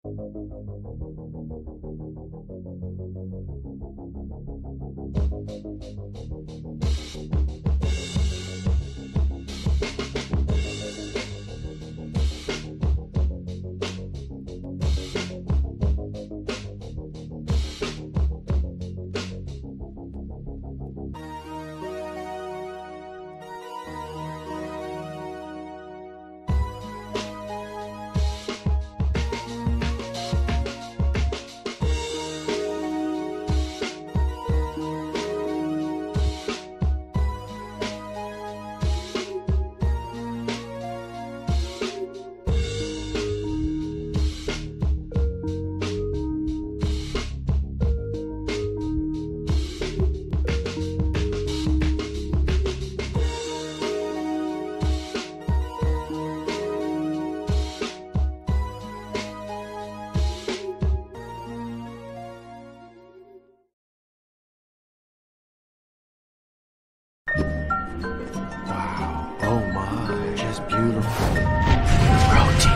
Wow. Oh my, just beautiful. Roti.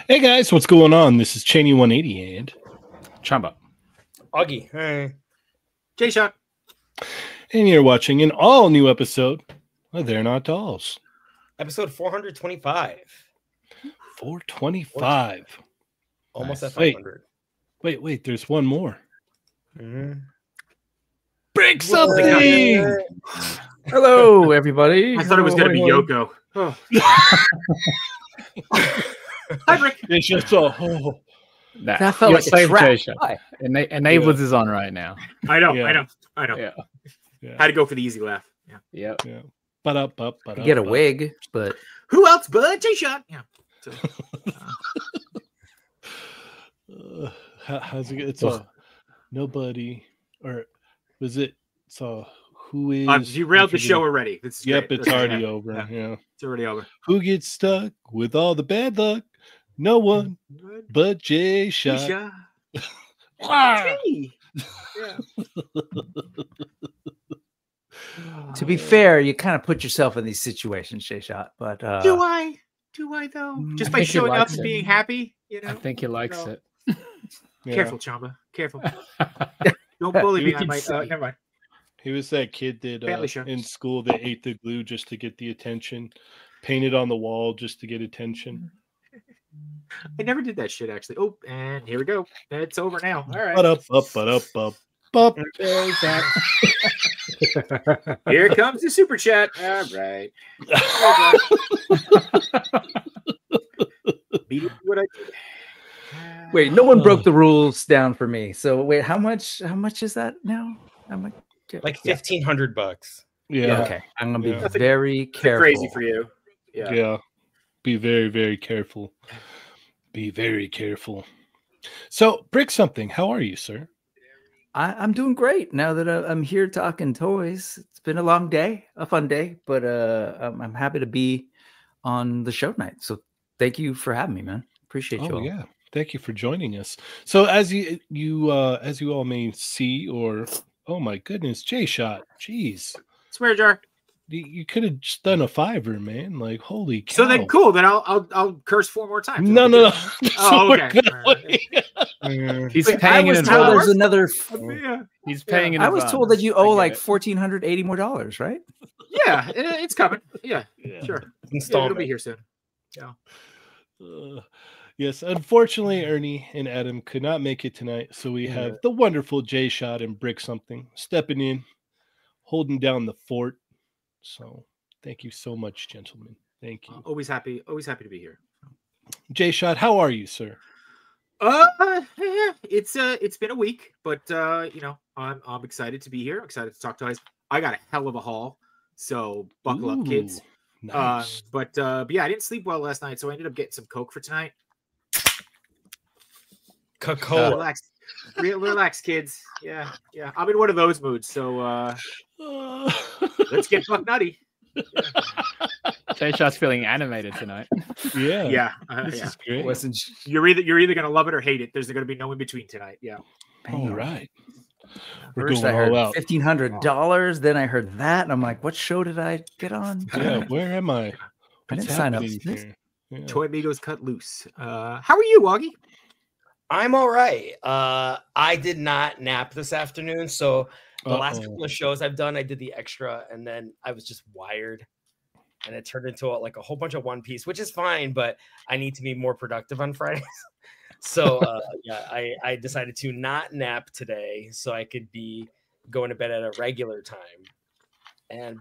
Hey guys, what's going on? This is Cheynee180 and Chamba. Augie. Hey. J-Shot. And you're watching an all-new episode of They're Not Dolls. Episode 425. 425. Almost Nice. at 500. Wait, there's one more. Mm-hmm. Break something! Hello, everybody. I thought it was going to be Yoko. Oh. Hi, Rick. It's just that That felt like a trap. Enablers is on right now. I know. Yeah. Had to go for the easy laugh. Yeah. But Get a wig, but who else but J-Shot? Yeah. So, how's it? It's nobody, or was it? So who is? you railed the show already. It's already over. Yeah, it's already over. Who gets stuck with all the bad luck? No one but J-Shot. Yeah. to be fair, you kind of put yourself in these situations, J-Shot. But do I though? Just by showing up and being happy, you know. I think he likes it. Yeah. Careful, Chamba. Careful. Don't bully me. I might. Never mind. He was that kid that in school that ate the glue just to get the attention, painted on the wall just to get attention. I never did that shit actually. Oh, and here we go. It's over now. All right. But up. Bup. Here comes the super chat. All right. What I did. Wait, no one broke the rules down for me. So wait, how much is that now? How much? Like $1,500. Yeah. Okay. I'm gonna be very careful. Crazy for you. Yeah. Be very, very careful. Be very careful. So, Brick Something, how are you, sir? I'm doing great now that I'm here talking toys. It's been a long day, a fun day, but I'm happy to be on the show tonight. So thank you for having me, man. Appreciate you all. Yeah. Thank you for joining us. So as you all may see, or oh my goodness, J-Shot, jeez, Swear jar. You could have just done a $5, man. Like, holy cow. So then, cool. Then I'll curse 4 more times. No. Oh, okay. He's paying in advance. There's another. He's paying in I advance. was told that you owe like $1,480 more, right? Yeah, it's coming. Yeah. Sure. It'll be here soon. Yeah. Yes, unfortunately, Ernie and Adam could not make it tonight, so we have the wonderful J-Shot and Brick Something stepping in, holding down the fort. So, thank you so much, gentlemen. Thank you. Always happy to be here. J-Shot, how are you, sir? It's been a week, but I'm excited to be here. Excited to talk to guys. I got a hell of a haul, so buckle up, kids. Nice. But yeah, I didn't sleep well last night, so I ended up getting some Coke for tonight. Coca-Cola. Relax, kids. Yeah. I'm in one of those moods, so let's get buck nutty. J-Shot's feeling animated tonight. Yeah. This is great. You're either gonna love it or hate it. There's gonna be no in between tonight. Yeah. All right. First I heard $1,500. Then I heard that, and I'm like, "What show did I get on?" Yeah, where am I? I didn't sign up. Toy Amigos cut loose. How are you, Woggy? I'm all right. I did not nap this afternoon, so the last couple of shows I've done, I did the extra, and then I was just wired, and it turned into a whole bunch of One Piece, which is fine, but I need to be more productive on Fridays. So I decided to not nap today so I could be going to bed at a regular time.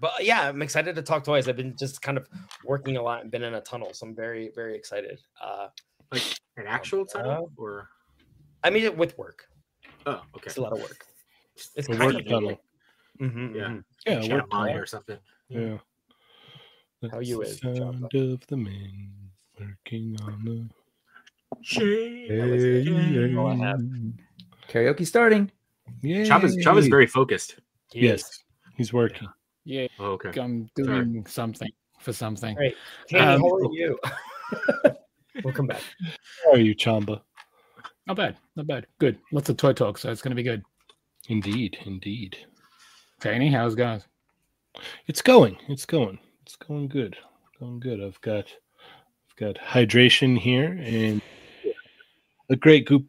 But I'm excited to talk toys. I've been just kind of working a lot and been in a tunnel, so I'm very, very excited. Like an actual tunnel, or I mean, with work. Oh, okay. It's a lot of work. It's a work tunnel. Yeah, work tunnel or something. Yeah. How you is? Sound of the men working on the Karaoke starting. Yeah. Chamba's very focused. Yes, he's working. Yeah. Oh, okay. I'm doing something for something. Right. How are you? We'll come back. How are you, Chamba? Not bad. Good. Lots of toy talk, so it's going to be good. Indeed. Cheynee, how's it going? It's going good. I've got hydration here and a great goop.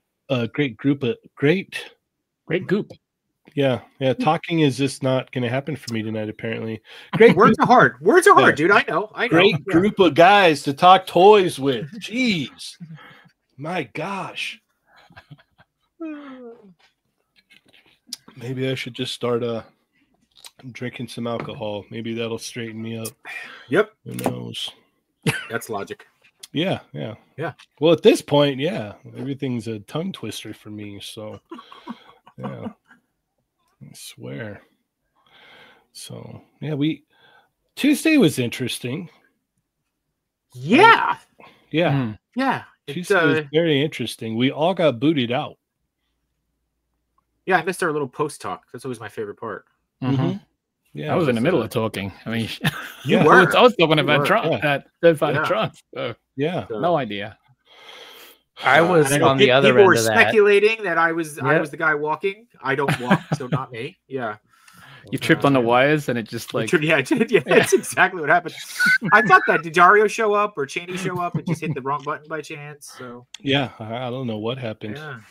Yeah. Talking is just not going to happen for me tonight. Apparently, great. Words are hard, dude. I know. Great group of guys to talk toys with. Jeez, my gosh. Maybe I should just start drinking some alcohol. Maybe that'll straighten me up. Yep. Who knows? That's logic. Yeah. Well, at this point, everything's a tongue twister for me. So, yeah. I swear. So Tuesday was interesting. Yeah. Yeah. Tuesday was very interesting. We all got booted out. Yeah, I missed our little post talk. That's always my favorite part. Mm-hmm. Yeah, I was in the middle of talking. I mean, you were. I was talking about Trump. Trump. So, no idea. I was on the other end of that. People were speculating that I was the guy walking. I don't walk, so not me. Yeah. You tripped on the wires and it just like... I did. Yeah, that's exactly what happened. I thought that. Did Dario show up or Cheynee show up and just hit the wrong button by chance? So yeah, I don't know what happened. Yeah.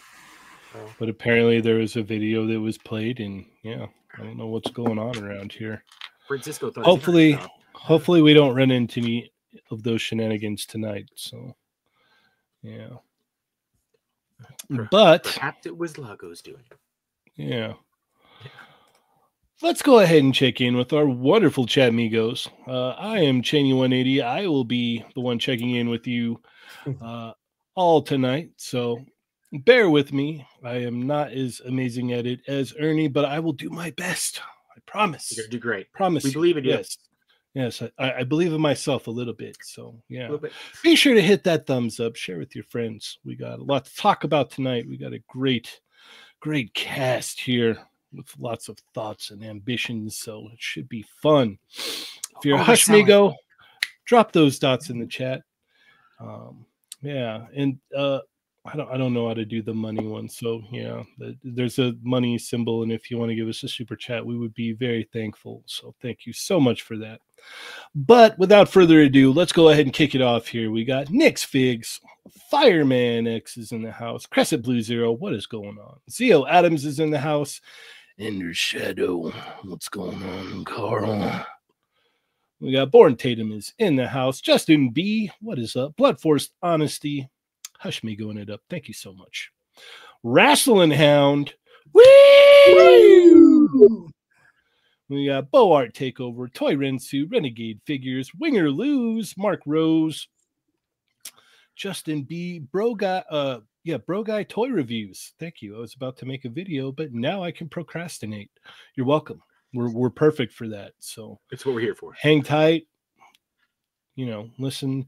But apparently there was a video that was played and I don't know what's going on around here. Francisco thought hopefully we don't run into any of those shenanigans tonight. So yeah. But perhaps it was Lagos doing it. Yeah. let's go ahead and check in with our wonderful chat amigos. I am Cheynee180. I will be the one checking in with you all tonight. So bear with me. I am not as amazing at it as Ernie, but I will do my best. I promise. You're going to do great. Promise. We believe in you. Yes. Yes, I believe in myself a little bit. So, yeah. Be sure to hit that thumbs up. Share with your friends. We got a lot to talk about tonight. We got a great cast here with lots of thoughts and ambitions. So, it should be fun. If you're a Hushmigo, drop those dots in the chat. Yeah. And I don't know how to do the money one. So, yeah, there's a money symbol. And if you want to give us a super chat, we would be very thankful. So, thank you so much for that. But without further ado, let's go ahead and kick it off here. We got Nick's Figs, Fireman X is in the house, Crescent Blue Zero, what is going on? Zio Adams is in the house, Ender Shadow, what's going on, Carl? We got Born Tatum is in the house, Justin B, what is up? Blood Force Honesty, Hush Me going it up, thank you so much. Wrestling Hound, woo! We got Bo Art Takeover, Toy Rensu, Renegade Figures, Winger Lose, Mark Rose, Justin B, Bro Guy Toy Reviews. Thank you. I was about to make a video, but now I can procrastinate. You're welcome. We're perfect for that. So it's what we're here for. Hang tight. Listen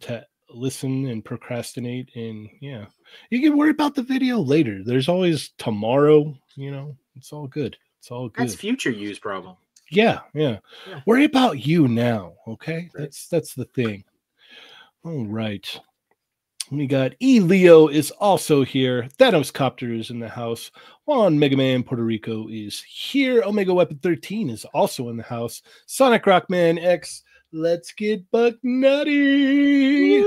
and procrastinate, and yeah, you can worry about the video later. There's always tomorrow. It's all good. It's all good. That's future use problem. Yeah. Worry about you now, okay? Right. That's the thing. All right. We got Leo is also here. Thanos Copter is in the house. Juan Mega Man Puerto Rico is here. Omega Weapon 13 is also in the house. Sonic Rockman X, let's get buck nutty.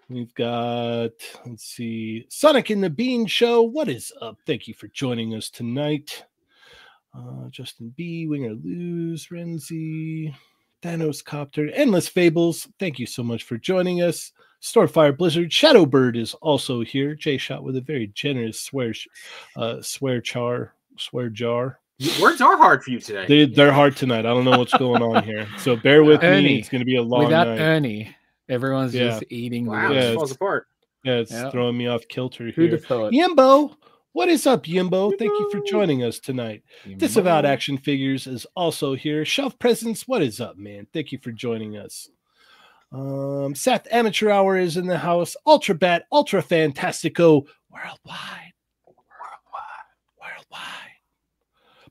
We've got, let's see, Sonic and the Bean Show. What is up? Thank you for joining us tonight. Justin B, Winger Lose, Renzi, Thanos Copter, Endless Fables. Thank you so much for joining us. Stormfire Blizzard, Shadowbird is also here. Jay Shot with a very generous swear jar. Words are hard for you today. They're hard tonight. I don't know what's going on here. So bear with me. It's going to be a long without night. Ernie, everyone's just eating. Wow, it falls apart. Yeah, it's throwing me off kilter here. Yimbo. What is up, Yimbo? Thank you for joining us tonight. Disavowed Action Figures is also here. Shelf Presence, what is up, man? Thank you for joining us. Seth Amateur Hour is in the house. Ultra Bat, Ultra Fantastico, Worldwide.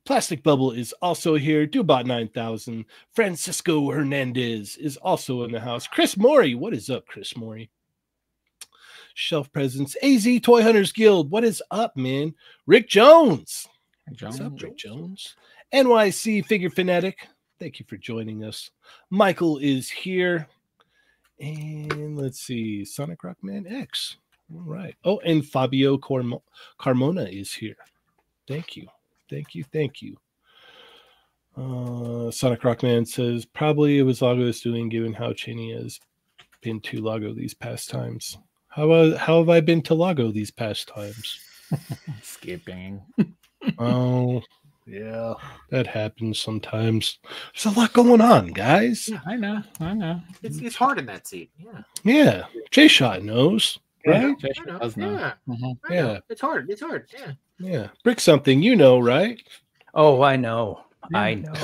Plastic Bubble is also here. Dubot 9000. Francisco Hernandez is also in the house. Chris Maury, what is up, Chris Maury? Shelf Presence, AZ Toy Hunters Guild. What is up, man? Rick Jones. What's up, Rick Jones? NYC Figure Fanatic. Thank you for joining us. Michael is here. And let's see, Sonic Rockman X. All right. Oh, and Fabio Carmona is here. Thank you. Sonic Rockman says, probably it was Lago's doing, given how Cheynee has been to Lago these past times. How have I been to Lago these past times? Skipping. Oh, yeah, that happens sometimes. There's a lot going on, guys. Yeah, I know. It's hard in that seat. Yeah. J-Shot knows, right? J-Shot does know. Yeah. It's hard. Yeah. Brick something, right? Oh, I know. Yeah. I know.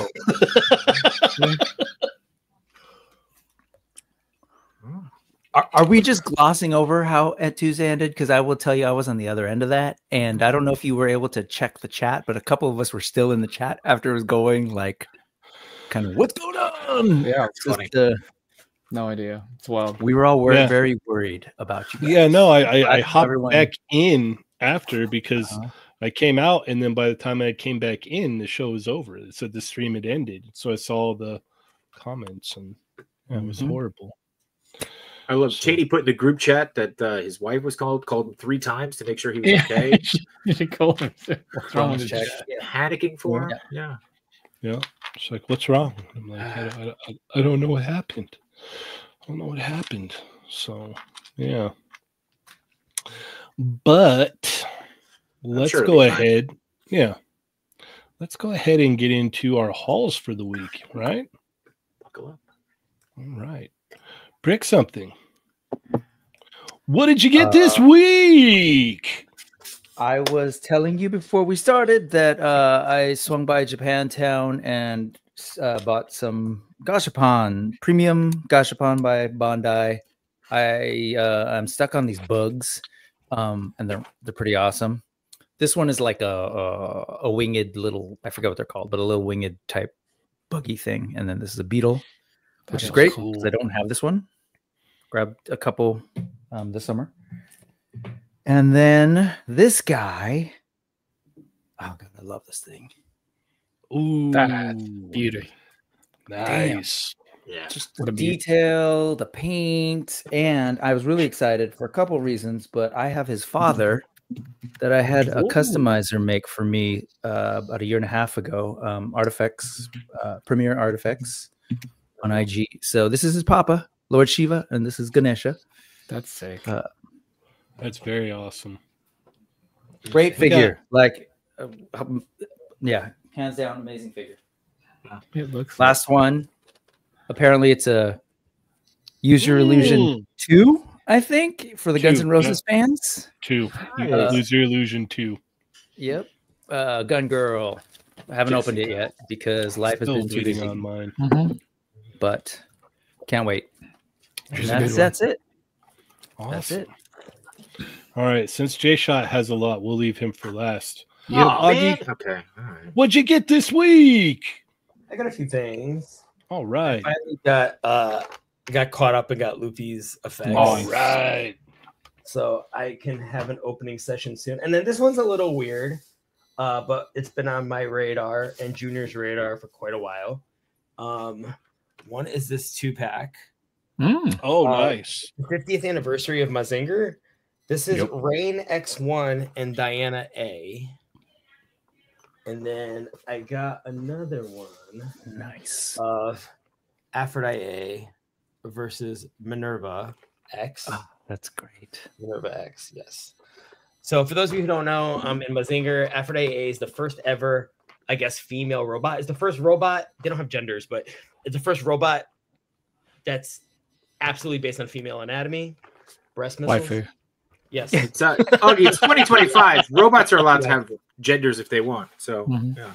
Are we just glossing over how at Tuesday ended? Because I will tell you, I was on the other end of that, and I don't know if you were able to check the chat, but a couple of us were still in the chat after it was going. Like, kind of, what's going on? Yeah, it's funny. No idea. It's wild. We were all very worried about you guys. Yeah, no, I hopped back in after because I came out, and then by the time I came back in, the show was over. It said the stream had ended, so I saw the comments, and it was horrible. I love Cheynee put in the group chat that his wife was called him 3 times to make sure he was okay. She called him. What's wrong with check? Panicking for him. Yeah. It's like, what's wrong? I'm like, I don't know what happened. So, yeah. But let's go ahead. Yeah. let's go ahead and get into our hauls for the week, right? Buckle up. All right. Brick something. What did you get this week? I was telling you before we started that I swung by Japantown and bought some Gashapon, premium Gashapon by Bandai. I'm stuck on these bugs, and they're pretty awesome. This one is like a winged little, I forget what they're called, but a little winged type buggy thing. And then this is a beetle, which is great because I don't have this one. Grabbed a couple this summer. And then this guy, oh God, I love this thing. Ooh, That's beauty. Nice. Damn. Yeah, just the detail, the paint, and I was really excited for a couple reasons. But I have his father that I had a customizer make for me about a year and a half ago. Artifacts, Premier Artifacts on IG. So this is his papa, Lord Shiva, and this is Ganesha. That's sick. That's very awesome. Great figure. Yeah, hands down, amazing figure. It looks last one. Apparently, it's a Use Your Illusion 2, I think, for the Guns N' Roses fans. 2. Use Your Illusion 2. Yep. Gun Girl. I haven't opened it yet because life has been too busy on mine. But can't wait. That's it. Awesome. That's it. All right. Since J-Shot has a lot, we'll leave him for last. Augie, okay. All right. What'd you get this week? I got a few things. All right. I finally got caught up and got Luffy's effects. All right. So I can have an opening session soon. And then this one's a little weird, but it's been on my radar and Junior's radar for quite a while. One is this 2-pack. Oh, nice. The 50th anniversary of Mazinger. This is Rain X1 and Diana A. And then I got another one. Nice. Of Aphrodite A versus Minerva X. Oh, that's great. Minerva X, yes. So for those of you who don't know, in Mazinger, Aphrodite A is the first ever, I guess, female robot. It's the first robot. They don't have genders, but it's the first robot that's absolutely based on female anatomy. Breast missiles. Waifu. Yes. It's Augie, it's 2025. Robots are allowed to have genders if they want. So yeah.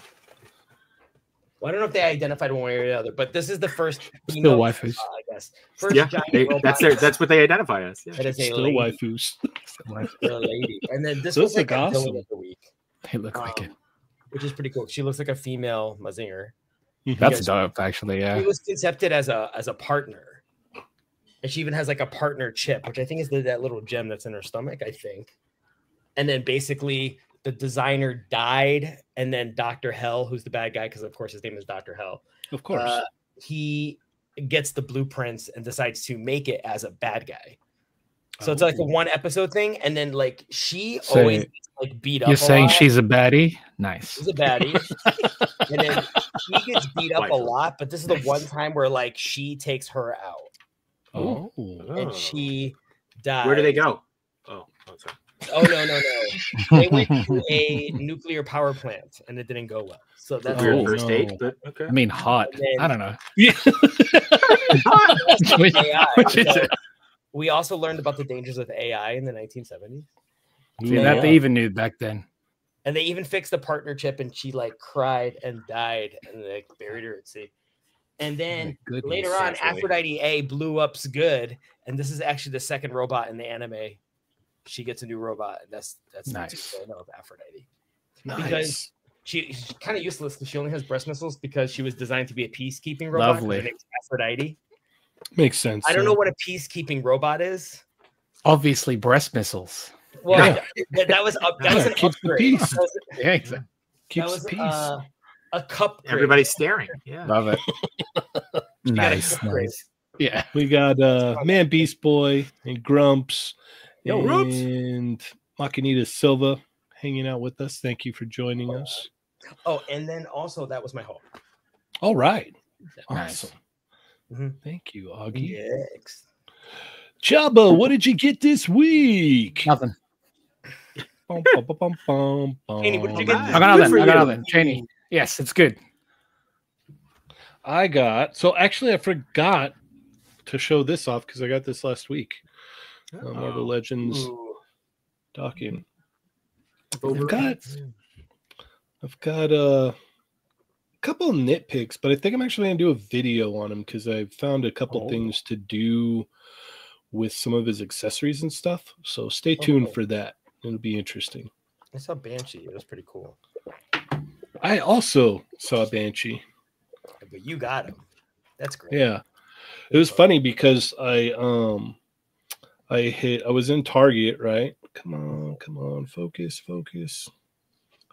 Well, I don't know if they identified one way or the other, but this is the first still waifus. I guess. First giant that's what they identify as. Yeah. That is still waifus. A lady. And then this was like a villain of the week. They look like it. Which is pretty cool. She looks like a female Mazinger. That's dope, actually. Yeah. She was concepted as a partner. And she even has like a partner chip, which I think is that little gem that's in her stomach, I think. And then basically the designer died. And then Dr. Hell, who's the bad guy, because of course his name is Dr. Hell. Of course. He gets the blueprints and decides to make it as a bad guy. So it's like a 1 episode thing. And then like she always gets, like beat up. You're saying she's a baddie? Nice. She's a baddie. And then she gets beat up a lot. But this is the one time where like she takes her out. Oh, and she died. Where do they go? Oh, sorry. Oh no! They went to a nuclear power plant, and it didn't go well. So that's weird first date. But okay. I mean, hot. Then, I don't know. Yeah. So we also learned about the dangers of AI in the 1970s. See, that they even knew back then. And they even fixed the partner chip, and she like cried and died, and they buried her at sea. And then later on, Aphrodite A blew up's good, and this is actually the second robot in the anime. She gets a new robot, and that's nice. The of Aphrodite. Nice. Because she's kind of useless because she only has breast missiles because she was designed to be a peacekeeping robot. Lovely. Aphrodite. Makes sense. I don't know what a peacekeeping robot is. Obviously, breast missiles. Well, that was an upgrade. Yeah, exactly. Keeps the peace. A cup. Everybody's staring. Yeah. Love it. Nice. Yeah. We got Man Beast Boy and Grumps Grumps. And Macanita Silva hanging out with us. Thank you for joining us. Oh, and then also that was my haul. All right. Nice. Awesome. Thank you, Augie. Yes. Chamba, what did you get this week? Nothing. Cheynee, what did you get? I got nothing. Cheynee. Yes, it's good. I forgot to show this off because I got this last week. Marvel Legends docking. I've got a couple of nitpicks, but I think I'm actually going to do a video on them because I found a couple things to do with some of his accessories and stuff. So stay tuned for that. It'll be interesting. I saw Banshee. It was pretty cool. I also saw Banshee. But you got him. That's great. Yeah. It was funny because I was in Target, right? Come on, focus.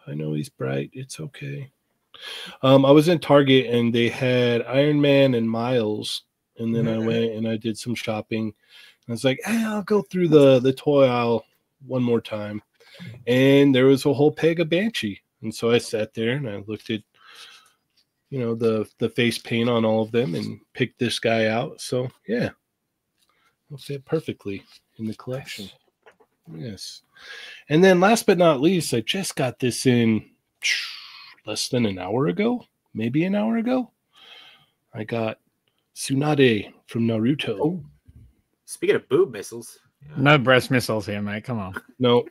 I know he's bright. It's okay. I was in Target and they had Iron Man and Miles, and then I went and I did some shopping. I was like, I'll go through the toy aisle one more time, and there was a whole peg of Banshee, and so I sat there and I looked at the face paint on all of them and picked this guy out. So yeah, it'll fit perfectly in the collection. Yes. And then last but not least, I just got this in less than an hour ago, maybe an hour ago. I got Tsunade from Naruto. Oh. Speaking of boob missiles. Yeah. No breast missiles here, mate. Come on. No.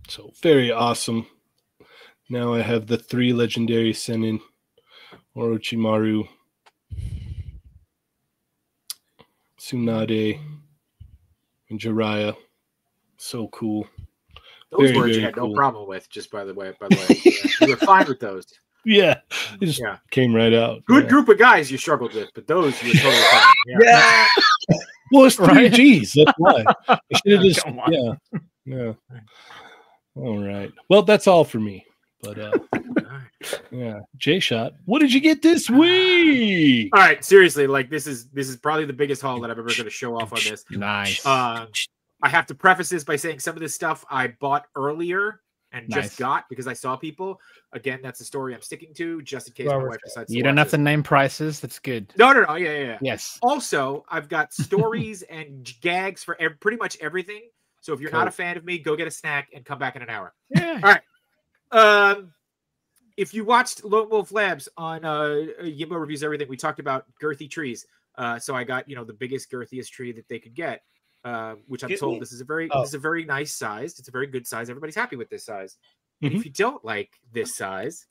So very awesome. Now I have the 3 legendary Sennin, Orochimaru, Tsunade, and Jiraiya. So cool. Those words you had no problem with, just by the way. You were fine with those. Yeah. It just came right out. Good group of guys you struggled with, but those you were totally fine. Yeah. Well, it's 3 Gs. That's why. I should have just, yeah. All right. Well, that's all for me. But yeah, J-Shot, what did you get this week? All right, seriously, like this is probably the biggest haul that I'm ever going to show off on this. Nice. I have to preface this by saying some of this stuff I bought earlier and just got because I saw people. Again, that's the story I'm sticking to, just in case my wife decides to. You don't have to name prices. That's good. No. Yeah. Yes. Also, I've got stories and gags for pretty much everything. So if you're not a fan of me, go get a snack and come back in an hour. Yeah. All right. If you watched Lone Wolf Labs on Yimbo Reviews Everything, we talked about girthy trees. So I got the biggest, girthiest tree that they could get, which I'm told this is a very nice size. It's a very good size. Everybody's happy with this size. And if you don't like this size,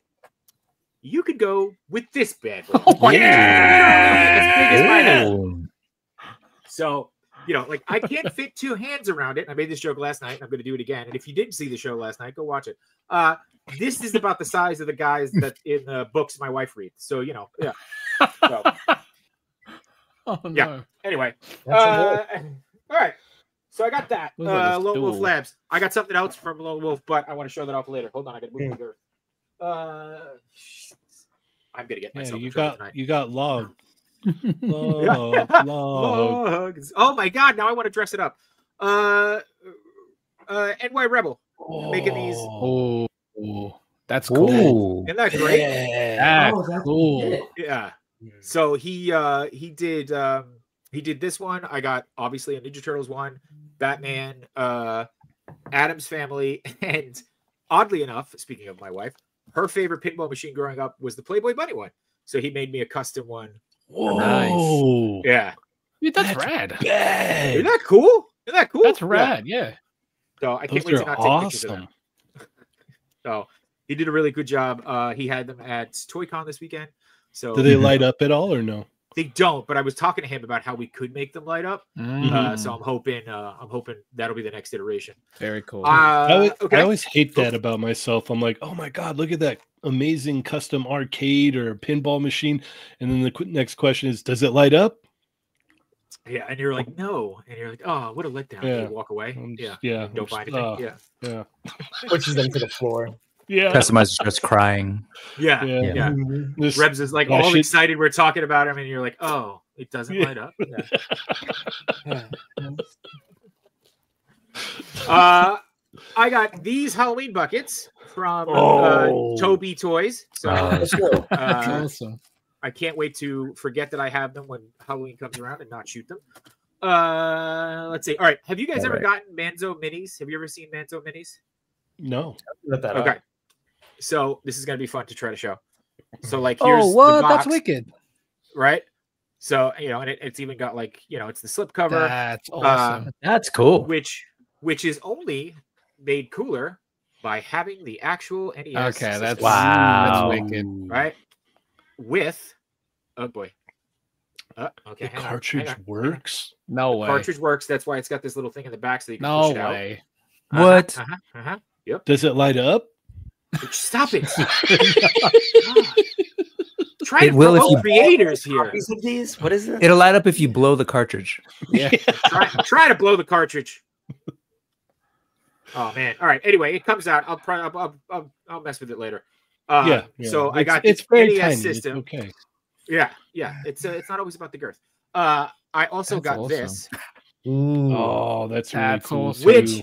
you could go with this bad boy. Oh, yeah! As big as my head. So like I can't fit 2 hands around it. I made this joke last night, and I'm going to do it again. And if you didn't see the show last night, go watch it. This is about the size of the guys that in the books my wife reads. So yeah. So, oh, no. Yeah. Anyway, all right. So I got that. Lone Wolf Labs. I got something else from Lone Wolf, but I want to show that off later. Hold on, I got to move the I'm gonna get myself. You got log. Logs. Oh my god! Now I want to dress it up. NY Rebel making these. Oh, that's cool. Isn't that great? Yeah, that's cool. Yeah. So he did this one. I got obviously a Ninja Turtles one, Batman, Addams Family, and oddly enough, speaking of my wife, her favorite pinball machine growing up was the Playboy Bunny one. So he made me a custom one. Whoa! Nice. Yeah. Dude, that's rad. Bad. Isn't that cool? That's rad. Yeah. So I can't wait to not take pictures of them. So he did a really good job. He had them at ToyCon this weekend. So do they light up at all or no? They don't, but I was talking to him about how we could make them light up. So I'm hoping that'll be the next iteration. Very cool. I always hate that about myself. I'm like, oh my god, look at that amazing custom arcade or pinball machine, and then the next question is, does it light up? Yeah, and you're like, no, and you're like, oh, what a letdown. Yeah. You walk away. Yeah. Don't buy anything. Yeah. Pushes them to the floor. Yeah. Customizer starts crying. Yeah. Rebs is like all excited. We're talking about him, and you're like, oh, it doesn't light up. Yeah. I got these Halloween buckets from Toby Toys. So Awesome. I can't wait to forget that I have them when Halloween comes around and not shoot them. Let's see. All right. Have you guys ever gotten Manzo minis? Have you ever seen Manzo minis? No. Okay. So this is gonna be fun to try to show. So like, here's oh, what? the box, That's wicked. right? So and it's even got like it's the slip cover. That's awesome. That's cool. Which is only made cooler by having the actual NES. Okay, that's system, that's wicked. right? With oh boy. Okay, the cartridge works. No way. Cartridge works. That's why it's got this little thing in the back so you can No push it out. way. What? Yep. Does it light up? Stop it. Try to will if promote you creators here. These? What is it? It'll light up if you blow the cartridge. Yeah. Try to blow the cartridge. Oh man! All right. Anyway, it comes out. I'll mess with it later. Yeah. So I got it's this very NES tiny. system. It's okay. Yeah. It's not always about the girth. I also That's got awesome. this, Ooh. Oh, that's really That's cool. awesome. too.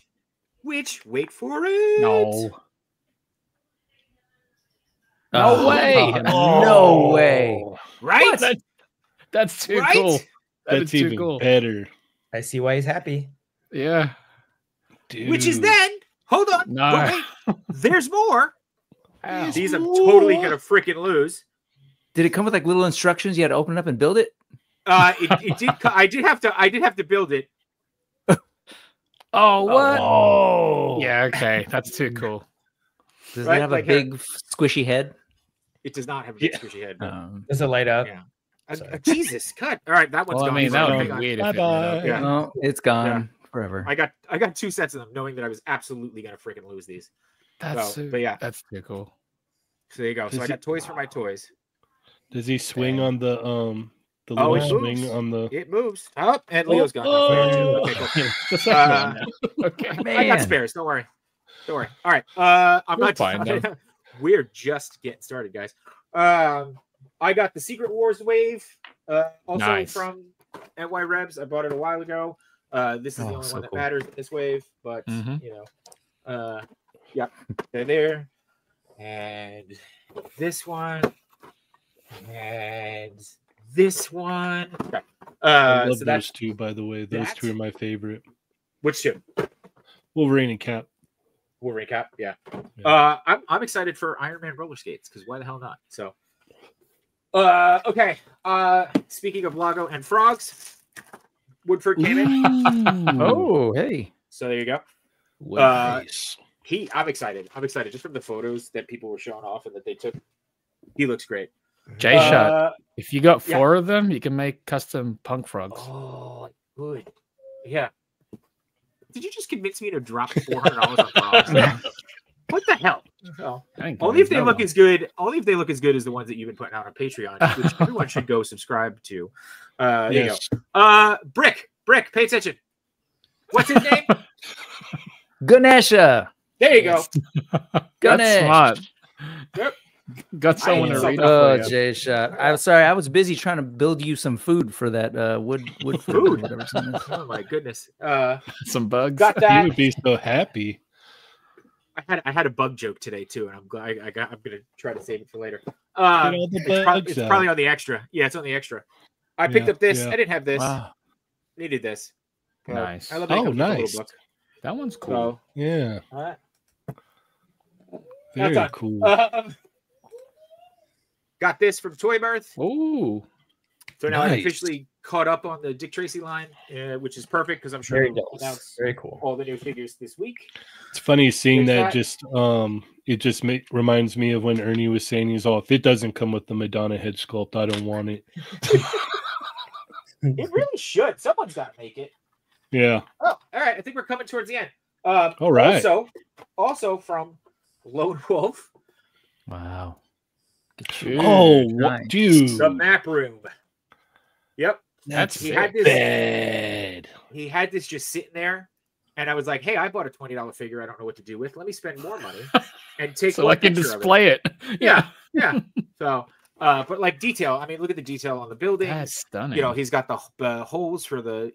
which wait for it. No. No way. Oh. No way. Right. That's too Right? cool. That's too even cool. better. I see why he's happy. Yeah. Dude. Which is then. Hold on. No. But wait. There's more. Ow. These I'm totally gonna freaking lose. Did it come with like little instructions? You had to open it up and build it? It did. I did have to build it. Oh, what? Oh. Yeah, okay. That's too cool. Does Right, it have like a big squishy head? It does not have a big squishy head. No. Does it light up? Yeah. Jesus, cut. All right, that one's Well, I gone. mean, that would Hang be on. weird if it lit up. Yeah. No, it's gone forever. I got 2 sets of them, knowing that I was absolutely gonna freaking lose these. That's So, but yeah. that's too cool. So there you go. So I got toys for my toys. Does he swing on the Oh, little it swing moves. on the? It moves. Oh, and Leo's gone. Oh. Okay, cool. The second one now. Okay. I got Man. spares. Don't worry. All right. I'm We'll not find them. We're just getting started, guys. I got the Secret Wars wave. Also Nice. from NY Rebs. I bought it a while ago. This is the only so one that cool. matters in this wave, but Mhm. yeah, they're there. And this one. And this one. Okay. I love So those that's two, by the way. Those two are my favorite. which two? Wolverine and Cap. We'll recap. Yeah. Yeah. I'm excited for Iron Man roller skates because why the hell not? So, okay. Speaking of Lago and frogs, Woodford came in. Oh, hey. So there you go. Nice. I'm excited. I'm excited just from the photos that people were showing off and that they took. He looks great. J-Shot. If you got yeah. 4 of them, you can make custom punk frogs. Oh, good. Yeah. Did you just convince me to drop $400 on frogs? What the hell? Oh. Only if they look as good. Only if they look as good as the ones that you've been putting out on Patreon, which everyone should go subscribe to. There you go. Brick, pay attention. What's his name? Ganesha. There you go. That's Ganesh. smart. Yep. Got someone to read Oh, it for you. J-Shot. I'm sorry. I was busy trying to build you some food for that wood Food? whatever it's known as. Oh my goodness. Some bugs. Got You that. would be so happy. I had a bug joke today too, and I'm glad I'm gonna try to save it for later. Get all the It's bugs out. probably on the extra. Yeah, it's on the extra. I picked Yeah, up this. yeah. I didn't have this. Wow. Needed this. Nice. I love that it Oh, comes with a little nice. book. That one's cool. So, Yeah. all right. Very That's cool. Got this from Toy Mirth. Ooh. So now I'm Nice. officially caught up on the Dick Tracy line, which is perfect because I'm sure Very they'll nice. announce Very cool. all the new figures this week. It's funny seeing There's that. Just it just reminds me of when Ernie was saying if it doesn't come with the Madonna head sculpt, I don't want it. It really should. Someone's got to make it. Yeah. Oh, all right. I think we're coming towards the end. All right. Also from Lone Wolf, Wow. Oh, Nice. dude. the map room. Yep. That's He sick. had this. Bad. He had this just sitting there, and I was like, "Hey, I bought a $20 figure. I don't know what to do with. Let me spend more money and take So one I can picture of it." display it. Yeah. So, but like detail. I mean, look at the detail on the building. That's stunning. You know, he's got the holes for the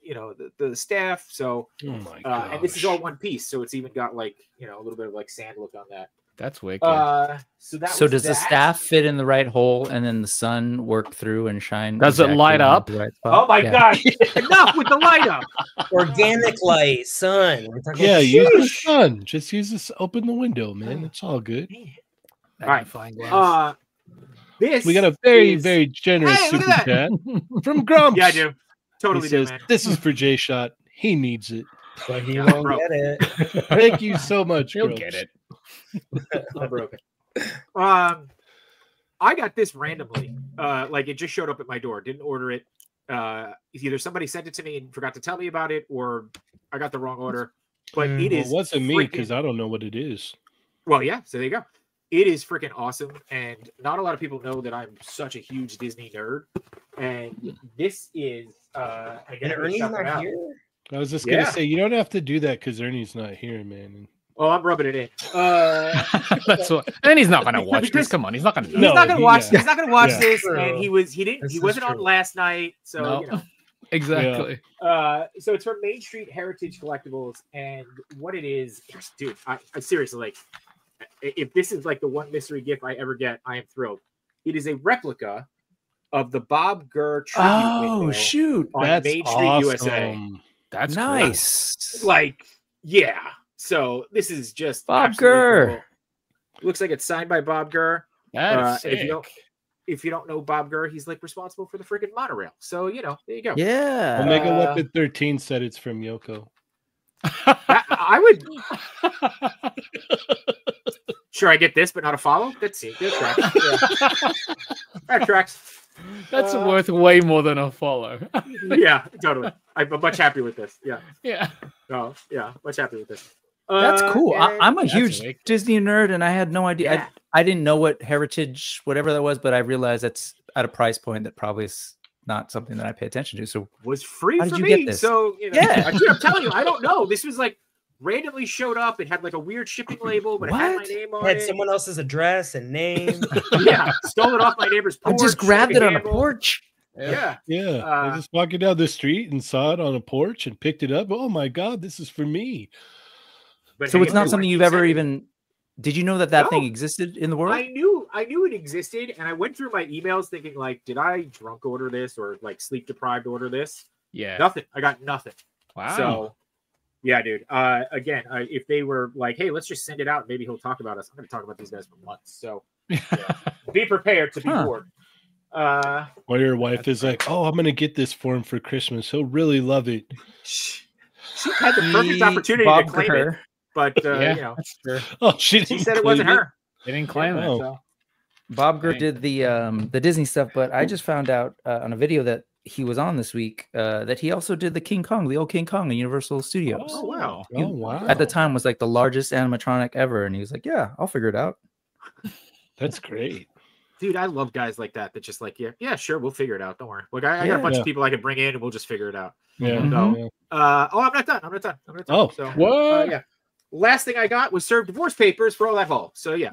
the staff. So, Oh my god. and this is all one piece. So it's even got like a little bit of like sand look on that. That's wicked. So that. So was does the that. staff fit in the right hole and then the sun work through and shine? Does it light in up? the right spot? Oh my Yeah. god! Enough with the light up. Organic light, sun. We're talking Yeah, about use the Sheesh. sun. Just use this. Open the window, man. It's all good. magnifying glass. This we got a very generous super chat from Grumps. Yeah, I do. Totally he says, man. This is for J-Shot. He needs it. But he won't get it. Thank you so much. He'll Grumps. get it. I'm broken. I got this randomly. Like it just showed up at my door. Didn't order it. Either somebody sent it to me and forgot to tell me about it, or I got the wrong order. But it is. Well, it wasn't me because I don't know what it is. Well, yeah. So there you go. It is freaking awesome, and not a lot of people know that I'm such a huge Disney nerd. And this is and Ernie's not here. I was just gonna say you don't have to do that because Ernie's not here, man. Oh, I'm rubbing it in. That's what. And he's not gonna watch this. Come on, he's not gonna. He's not gonna watch. He's not gonna watch this. True. And he wasn't on last night. So you know. Exactly. So it's from Main Street Heritage Collectibles, and what it is, dude. I seriously, like, if this is like the one mystery gift I ever get, I am thrilled. It is a replica of the Bob Gurr tribute window shoot! On That's Main Street, awesome. USA. That's nice. Cool. Like, yeah. So this is just Bob Gurr. Cool. Looks like it's signed by Bob Gurr. That's sick. If you don't know Bob Gurr, he's like responsible for the freaking monorail. So you know, there you go. Yeah. Omega Weapon 13 said it's from Yoko. I would. Sure, I get this, but not a follow. That's it. That tracks. Yeah. That tracks. That's worth way more than a follow. Yeah, totally. I'm much happier with this. Yeah. Yeah. Oh, yeah, much happier with this. That's cool. I'm a huge sick. Disney nerd, and I had no idea. Yeah. I didn't know what heritage, whatever that was, but I realized that's at a price point that probably is not something that I pay attention to. So was free how for did you me. get this? So you know, yeah, I'm telling you, I don't know. This was like randomly showed up. It had like a weird shipping label, but it had my name on it. Had someone else's address and name. Yeah, stole it off my neighbor's porch. I just grabbed it on a porch. Yeah. I just walking down the street and saw it on a porch and picked it up. Oh my God, this is for me. But so it's not something you've ever even. Did you know that thing existed in the world? I knew it existed, and I went through my emails thinking like, did I drunk order this or like sleep deprived order this? Yeah, nothing. I got nothing. Wow. So, yeah, dude. Again, if they were like, hey, let's just send it out, maybe he'll talk about us. I'm going to talk about these guys for months. So, be prepared to be bored. Or your wife is like, oh, I'm going to get this for him for Christmas. He'll really love it. She had the perfect opportunity to claim it. But you know, oh, she said it wasn't her. They didn't claim it. So. Bob Gurr did the Disney stuff, but I just found out on a video that he was on this week that he also did the King Kong, the old King Kong in Universal Studios. Oh wow! At the time, was like the largest animatronic ever, and he was like, "Yeah, I'll figure it out." That's great, dude. I love guys like that. That just like, yeah, sure, we'll figure it out. Don't worry. Like I got a bunch of people I can bring in, and we'll just figure it out. Yeah. So, I'm not done. Oh, so, what? Yeah. Last thing I got was served divorce papers for all that hole. So yeah.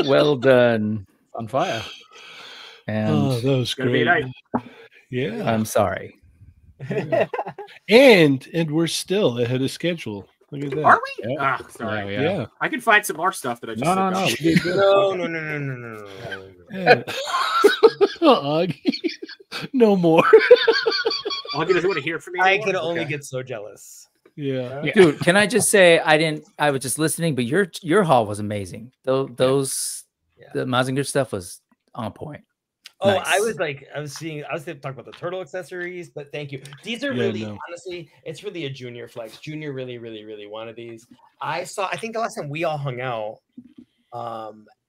Well done. On fire. And that was great. Yeah. I'm sorry. Yeah. and we're still ahead of schedule. Look at that. Are we? Yeah. Sorry. Yeah. I can find some more stuff that I just No. Yeah. Augie. No more. Augie doesn't want to hear from me I anymore? could only get so jealous. Yeah. Dude, can I just say I was just listening, but your haul was amazing. The Mazinger stuff was on point. Oh, Nice. I was talking about the turtle accessories, but thank you. These are really, honestly, it's really a Junior flex. Junior really, really, really wanted these. I think the last time we all hung out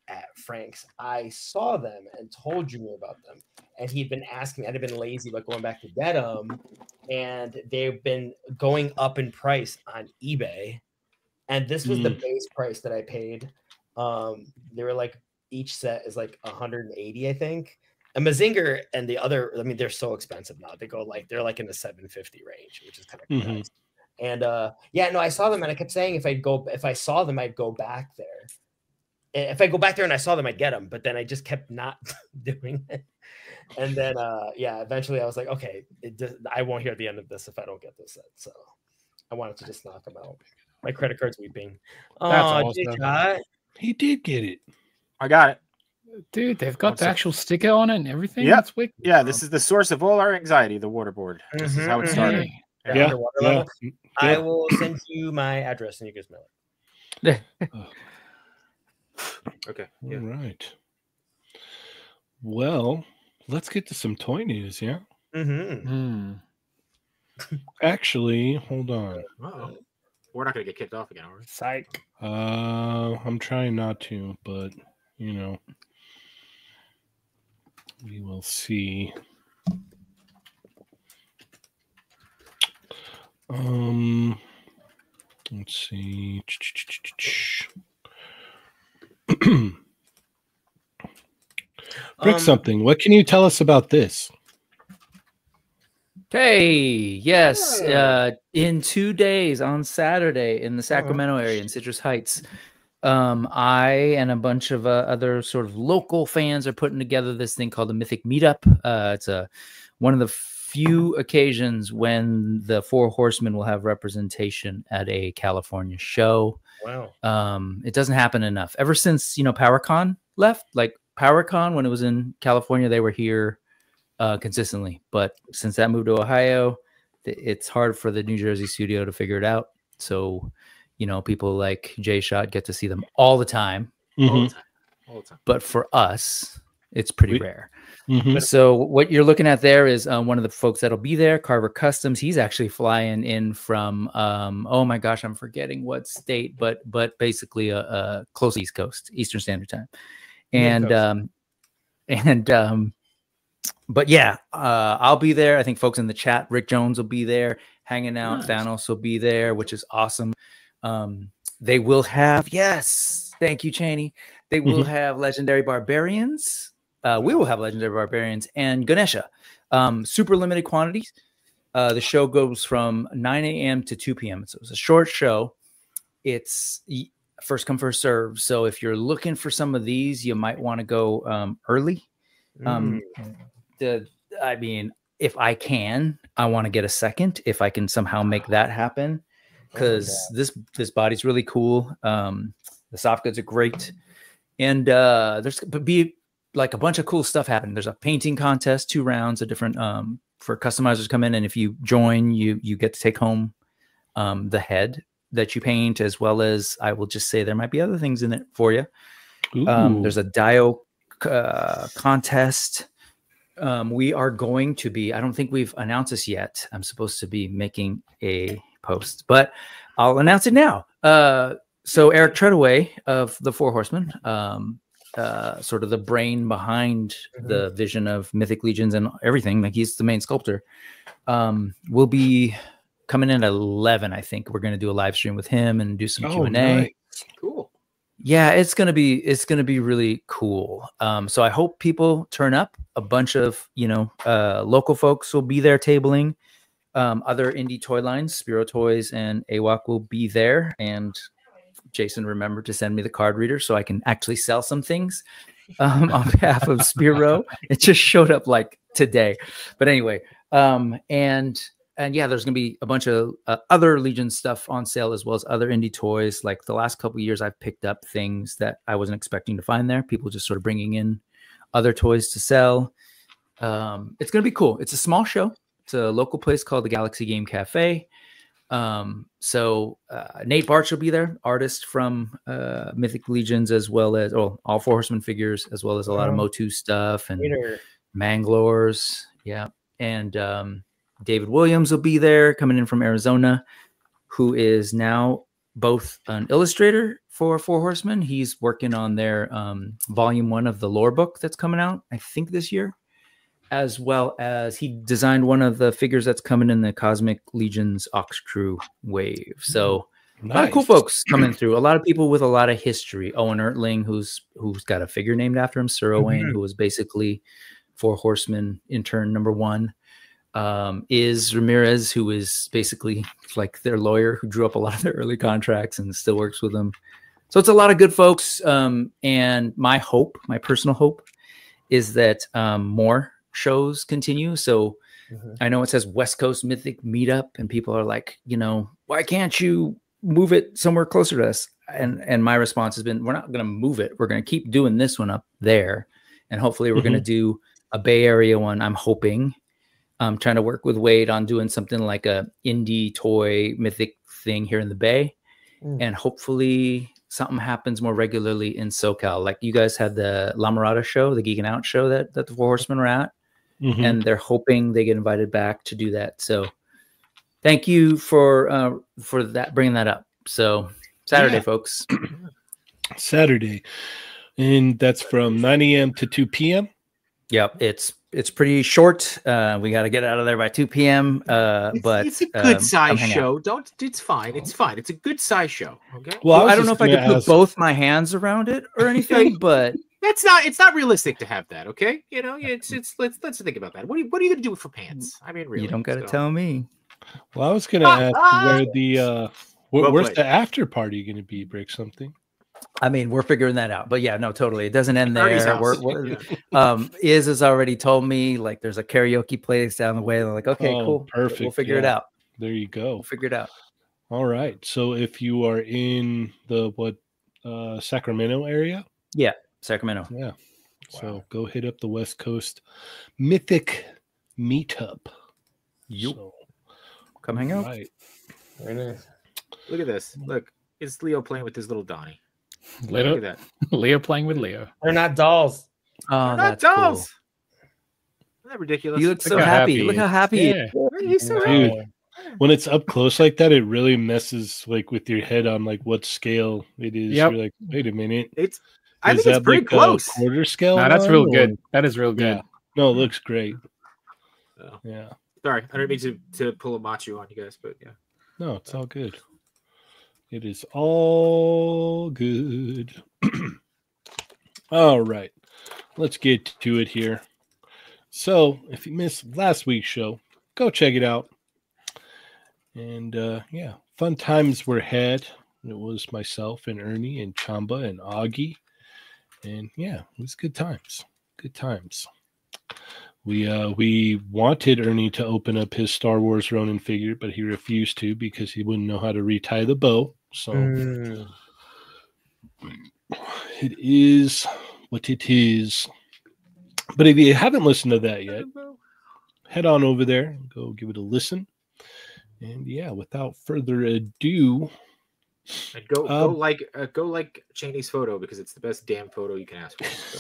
at Frank's, I saw them and told Junior about them. And he'd been asking me, I'd have been lazy about going back to get them. And they've been going up in price on eBay. And this was the base price that I paid. They were like, each set is like 180, I think. And Mazinger and the other, I mean, they're so expensive now. They're like in the 750 range, which is kind of nice. And I saw them and I kept saying if I saw them, I'd go back there. If I go back there and I saw them, I'd get them. But then I just kept not doing it. And then, eventually I was like, okay, I won't hear the end of this if I don't get this set. So I wanted to just knock them out. My credit card's weeping. That's awesome. He did get it. I got it. Dude, they've got the actual sticker on it and everything. Yeah, That's wicked. Yeah, this is the source of all our anxiety, the waterboard. This is how it started. Yeah. Underwater level. I will send you my address and you guys mail it. Okay. All right. Well, let's get to some toy news, yeah? Actually, hold on. Uh-oh. We're not going to get kicked off again, are we? Psych. I'm trying not to, but, you know, we will see. Let's see. Brick something. What can you tell us about this? Hey, yes. In 2 days on Saturday in the Sacramento area in Citrus Heights, I and a bunch of other sort of local fans are putting together this thing called the Mythic Meetup. It's one of the few occasions when the Four Horsemen will have representation at a California show. Wow. It doesn't happen enough. Ever since, PowerCon left, like PowerCon, when it was in California, they were here consistently. But since that moved to Ohio, it's hard for the New Jersey studio to figure it out. So, people like Jay Shot get to see them all the time. All the time. But for us, it's pretty rare. Mm-hmm. So what you're looking at there is one of the folks that'll be there, Carver Customs. He's actually flying in from, oh my gosh, I'm forgetting what state, but basically a close East Coast, Eastern Standard Time. But yeah, I'll be there. I think folks in the chat, Rick Jones will be there hanging out. Nice. Thanos will be there, which is awesome. They will have, yes, thank you, Cheynee. They will have Legendary Barbarians. We will have Legendary Barbarians and Ganesha. Super limited quantities. The show goes from 9 a.m. to 2 p.m. So it's a short show. It's first come, first serve. So if you're looking for some of these, you might want to go early. If I can, I want to get a second. If I can somehow make that happen, because this body's really cool. The soft goods are great, and there's be like a bunch of cool stuff happening. There's a painting contest, 2 rounds of different for customizers come in, and if you join, you get to take home the head that you paint, as well as, I will just say, there might be other things in it for you. There's a Dio contest. We are going to be, I don't think we've announced this yet. I'm supposed to be making a post, but I'll announce it now. So Eric Treadaway of the Four Horsemen, sort of the brain behind the vision of Mythic Legions and everything, like he's the main sculptor, will be coming in at 11. I think we're going to do a live stream with him and do some Q&A. Nice. Cool. Yeah, it's gonna be really cool. So I hope people turn up. A bunch of local folks will be there tabling. Other indie toy lines, Spiro Toys and AWOC will be there. And Jason, remember to send me the card reader so I can actually sell some things on behalf of Spiro. It just showed up like today, but anyway. And yeah, there's going to be a bunch of other Legion stuff on sale, as well as other indie toys. Like the last couple of years, I've picked up things that I wasn't expecting to find there. People just sort of bringing in other toys to sell. It's going to be cool. It's a small show. It's a local place called the Galaxy Game Cafe. So Nate Barch will be there, artist from Mythic Legions, as well as all Four Horsemen figures, as well as a lot of Motu stuff and Manglores. Yeah. And David Williams will be there, coming in from Arizona, who is now both an illustrator for Four Horsemen. He's working on their volume 1 of the lore book that's coming out, I think, this year, as well as he designed one of the figures that's coming in the Cosmic Legions Ox Crew wave. So a lot of cool folks coming through. A lot of people with a lot of history. Owen Ertling, who's got a figure named after him. Sir Owain, who was basically Four Horsemen intern number 1. Is Ramirez, who is basically like their lawyer who drew up a lot of their early contracts and still works with them. So it's a lot of good folks. And my personal hope is that more shows continue. So I know it says West Coast Mythic Meetup, and people are like, why can't you move it somewhere closer to us? And my response has been, we're not going to move it. We're going to keep doing this one up there. And hopefully we're going to do a Bay Area one, I'm hoping. I'm trying to work with Wade on doing something like a indie toy mythic thing here in the Bay. And hopefully something happens more regularly in SoCal. Like you guys had the La Mirada show, the Geeking Out show that the Four Horsemen were at. And they're hoping they get invited back to do that. So thank you for that, bringing that up. So Saturday, folks. Saturday. And that's from 9 a.m. to 2 p.m. Yep. It's pretty short. We got to get out of there by 2 p.m. But it's a good size show. It's fine. It's fine. It's a good size show. Okay. Well, I don't know if I could put both my hands around it or anything, but it's not realistic to have that. Okay. You know, let's think about that. What are you going to do for pants? I mean, really, you don't got to tell me. Well, I was going to ask where the where's the after party going to be? Break something. I mean, we're figuring that out, but yeah, no, totally. It doesn't end there. Iz has already told me like there's a karaoke place down the way. They're like, okay, cool, perfect. We'll figure it out. There you go. We'll figure it out. All right. So if you are in the Sacramento area, Sacramento, wow. So go hit up the West Coast Mythic Meetup. So, come hang out. Right. Very nice. Look at this. Look. It's Leo playing with his little Donnie. Look at that. Leo playing with Leo. They're not dolls. Oh, they're not dolls. Cool. Isn't that ridiculous? You look so happy. Look how happy he is. He's so happy. When it's up close like that, it really messes like with your head on like what scale it is. Yep. You're like, wait a minute. I think it's pretty close. Quarter scale. No, that's real good. That is real good. Yeah. No, it looks great. Oh. Yeah. Sorry, I didn't mean to pull a macho on you guys, but yeah. No, it's all good. It is all good. All right. Let's get to it here. So, if you missed last week's show, go check it out. And, fun times were had. It was myself and Ernie and Chamba and Augie. And, it was good times. Good times. We wanted Ernie to open up his Star Wars Ronin figure, but he refused to because he wouldn't know how to retie the bow. So it is what it is. But if you haven't listened to that yet, head on over there and go give it a listen. And without further ado, and go like Cheyney's photo because it's the best damn photo you can ask for. So,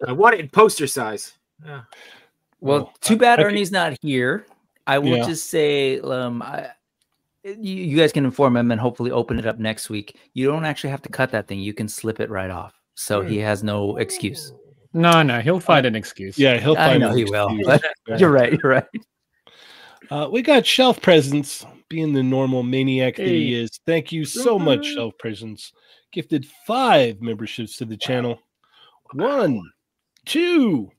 I want it in poster size. Yeah. Well, too bad Ernie's not here. I will just say, you guys can inform him and hopefully open it up next week. You don't actually have to cut that thing. You can slip it right off. So he has no excuse. No, he'll find an excuse. Yeah, he'll find he will. But you're right. We got Shelf Presence, being the normal maniac that he is. Thank you so much, Shelf Presence. Gifted 5 memberships to the channel. 1, 2,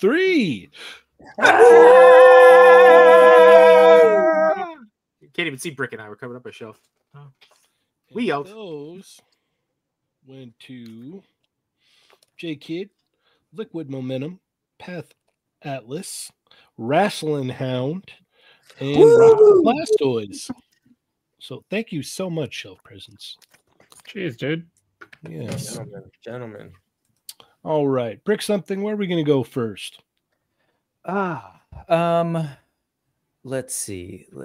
3. Can't even see Brick and I. We're coming up a shelf. Oh. We yelled. Those went to J Kid, Liquid Momentum, Path Atlas, Wrestling Hound, and Blastoids. So thank you so much, Shelf Presence. Cheers, dude. Yes. Gentlemen. All right. Brick something. Where are we going to go first? Let's see. A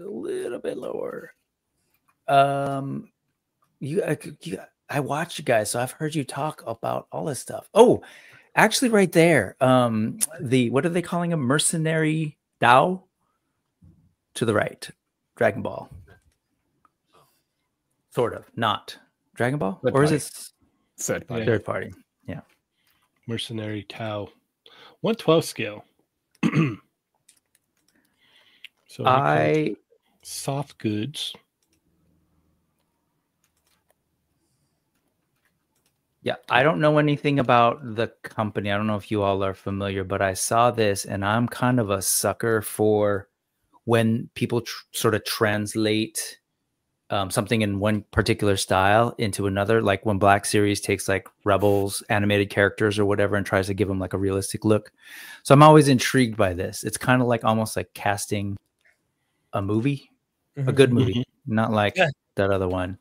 little bit lower. I watch you guys, so I've heard you talk about all this stuff. Oh, actually, right there. What are they calling him? Mercenary Dao? To the right. Dragon Ball. Sort of. Not Dragon Ball? Third or party. Is it third party? Third party. Yeah. Mercenary Tau. 112 scale. So soft goods. Yeah, I don't know anything about the company. I don't know if you all are familiar, but I saw this and I'm kind of a sucker for when people sort of translate something in one particular style into another, like when Black Series takes like Rebels animated characters or whatever and tries to give them like a realistic look. So I'm always intrigued by this. It's kind of like almost like casting a movie, a good movie, not like that other one.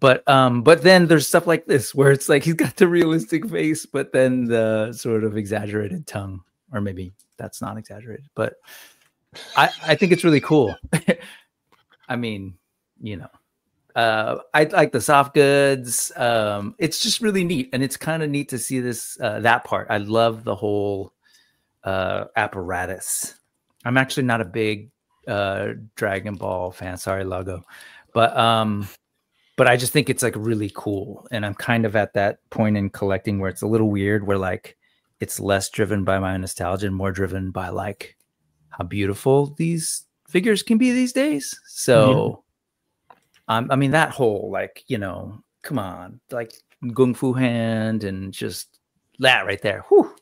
But then there's stuff like this where it's like he's got the realistic face, but then the sort of exaggerated tongue or maybe that's not exaggerated, but I think it's really cool. I mean, you know, I like the soft goods. It's just really neat, and it's kind of neat to see this that part. I love the whole apparatus. I'm actually not a big Dragon Ball fan. Sorry, Logo, but I just think it's like really cool, and I'm kind of at that point in collecting where it's a little weird, where like it's less driven by my nostalgia and more driven by like how beautiful these figures can be these days. So, I mean, that whole like, you know, come on, like Kung Fu Hand and just that right there. Whew.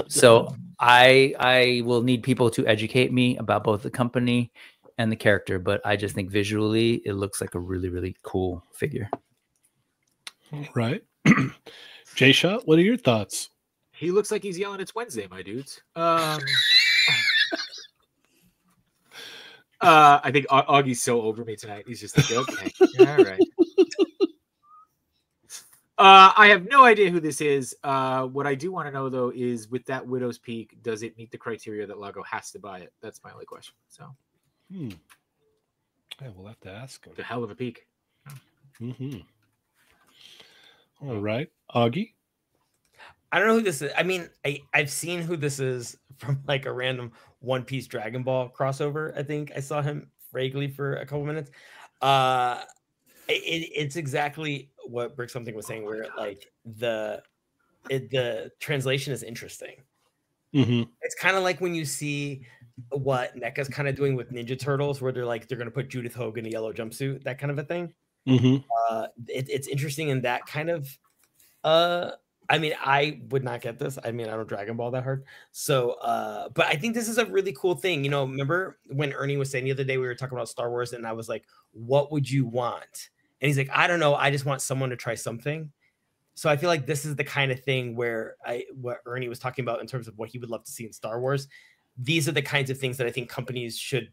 So I will need people to educate me about both the company and the character, but I just think visually it looks like a really, really cool figure. All right. J-Shot, what are your thoughts? He looks like he's yelling, "It's Wednesday, my dudes." I think Augie's so over me tonight. He's just like, okay, all right. I have no idea who this is. What I do want to know, though, is with that Widow's Peak, does it meet the criteria that Lago has to buy it? That's my only question. So, yeah, we'll have to ask him. The hell of a peak. All right, Augie. I don't know who this is. I mean, I've seen who this is from like a random One Piece Dragon Ball crossover. I think I saw him vaguely for a couple minutes. It's exactly what Brick Something was saying, where like the translation is interesting. It's kind of like when you see what NECA's kind of doing with Ninja Turtles, where they're going to put Judith Hogue in a yellow jumpsuit, that kind of a thing. It's interesting in that kind of. I mean, I would not get this. I mean, I don't Dragon Ball that hard. So, but I think this is a really cool thing. You know, remember when Ernie was saying the other day, we were talking about Star Wars, and I was like, what would you want? And he's like, I don't know. I just want someone to try something. So I feel like this is the kind of thing where what Ernie was talking about in terms of what he would love to see in Star Wars. These are the kinds of things that I think companies should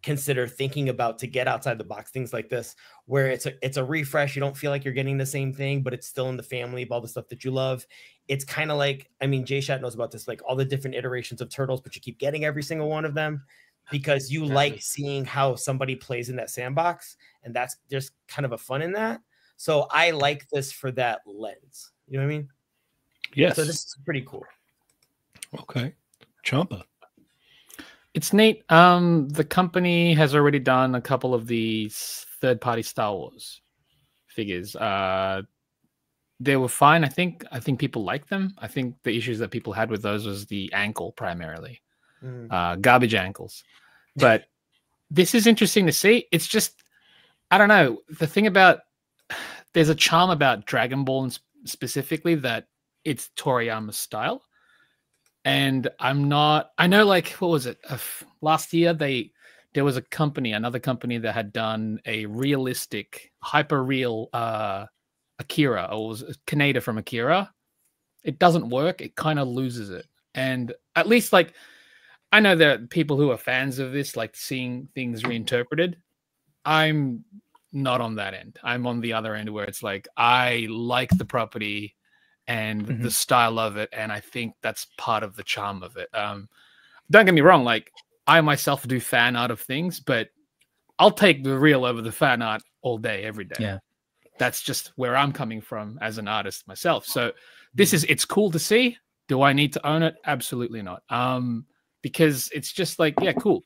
consider thinking about to get outside the box, things like this, where it's a refresh. You don't feel like you're getting the same thing, but it's still in the family of all the stuff that you love. It's kind of like, I mean, J-Shot knows about this, like all the different iterations of Turtles, but you keep getting every single one of them because you like seeing how somebody plays in that sandbox, and there's kind of a fun in that. So I like this for that lens. You know what I mean? Yes. So this is pretty cool. Okay. Chamba. It's neat. The company has already done a couple of these third-party Star Wars figures. They were fine. I think people like them. I think the issues that people had with those was the ankle primarily, garbage ankles. But this is interesting to see. It's just, I don't know. The thing about, there's a charm about Dragon Ball specifically that it's Toriyama's style. And I know, like, what was it? Last year, there was another company that had done a realistic, hyper-real Akira, or was Kaneda from Akira. It doesn't work. It kind of loses it. And at least, like, I know there are people who are fans of this, like seeing things reinterpreted. I'm not on that end. I'm on the other end where it's like, I like the property and the style of it, and I think that's part of the charm of it. Don't get me wrong, like I myself do fan art of things, but I'll take the real over the fan art all day, every day. Yeah, that's just where I'm coming from as an artist myself. So it's cool to see. Do I need to own it? Absolutely not. Because it's just like, yeah, cool.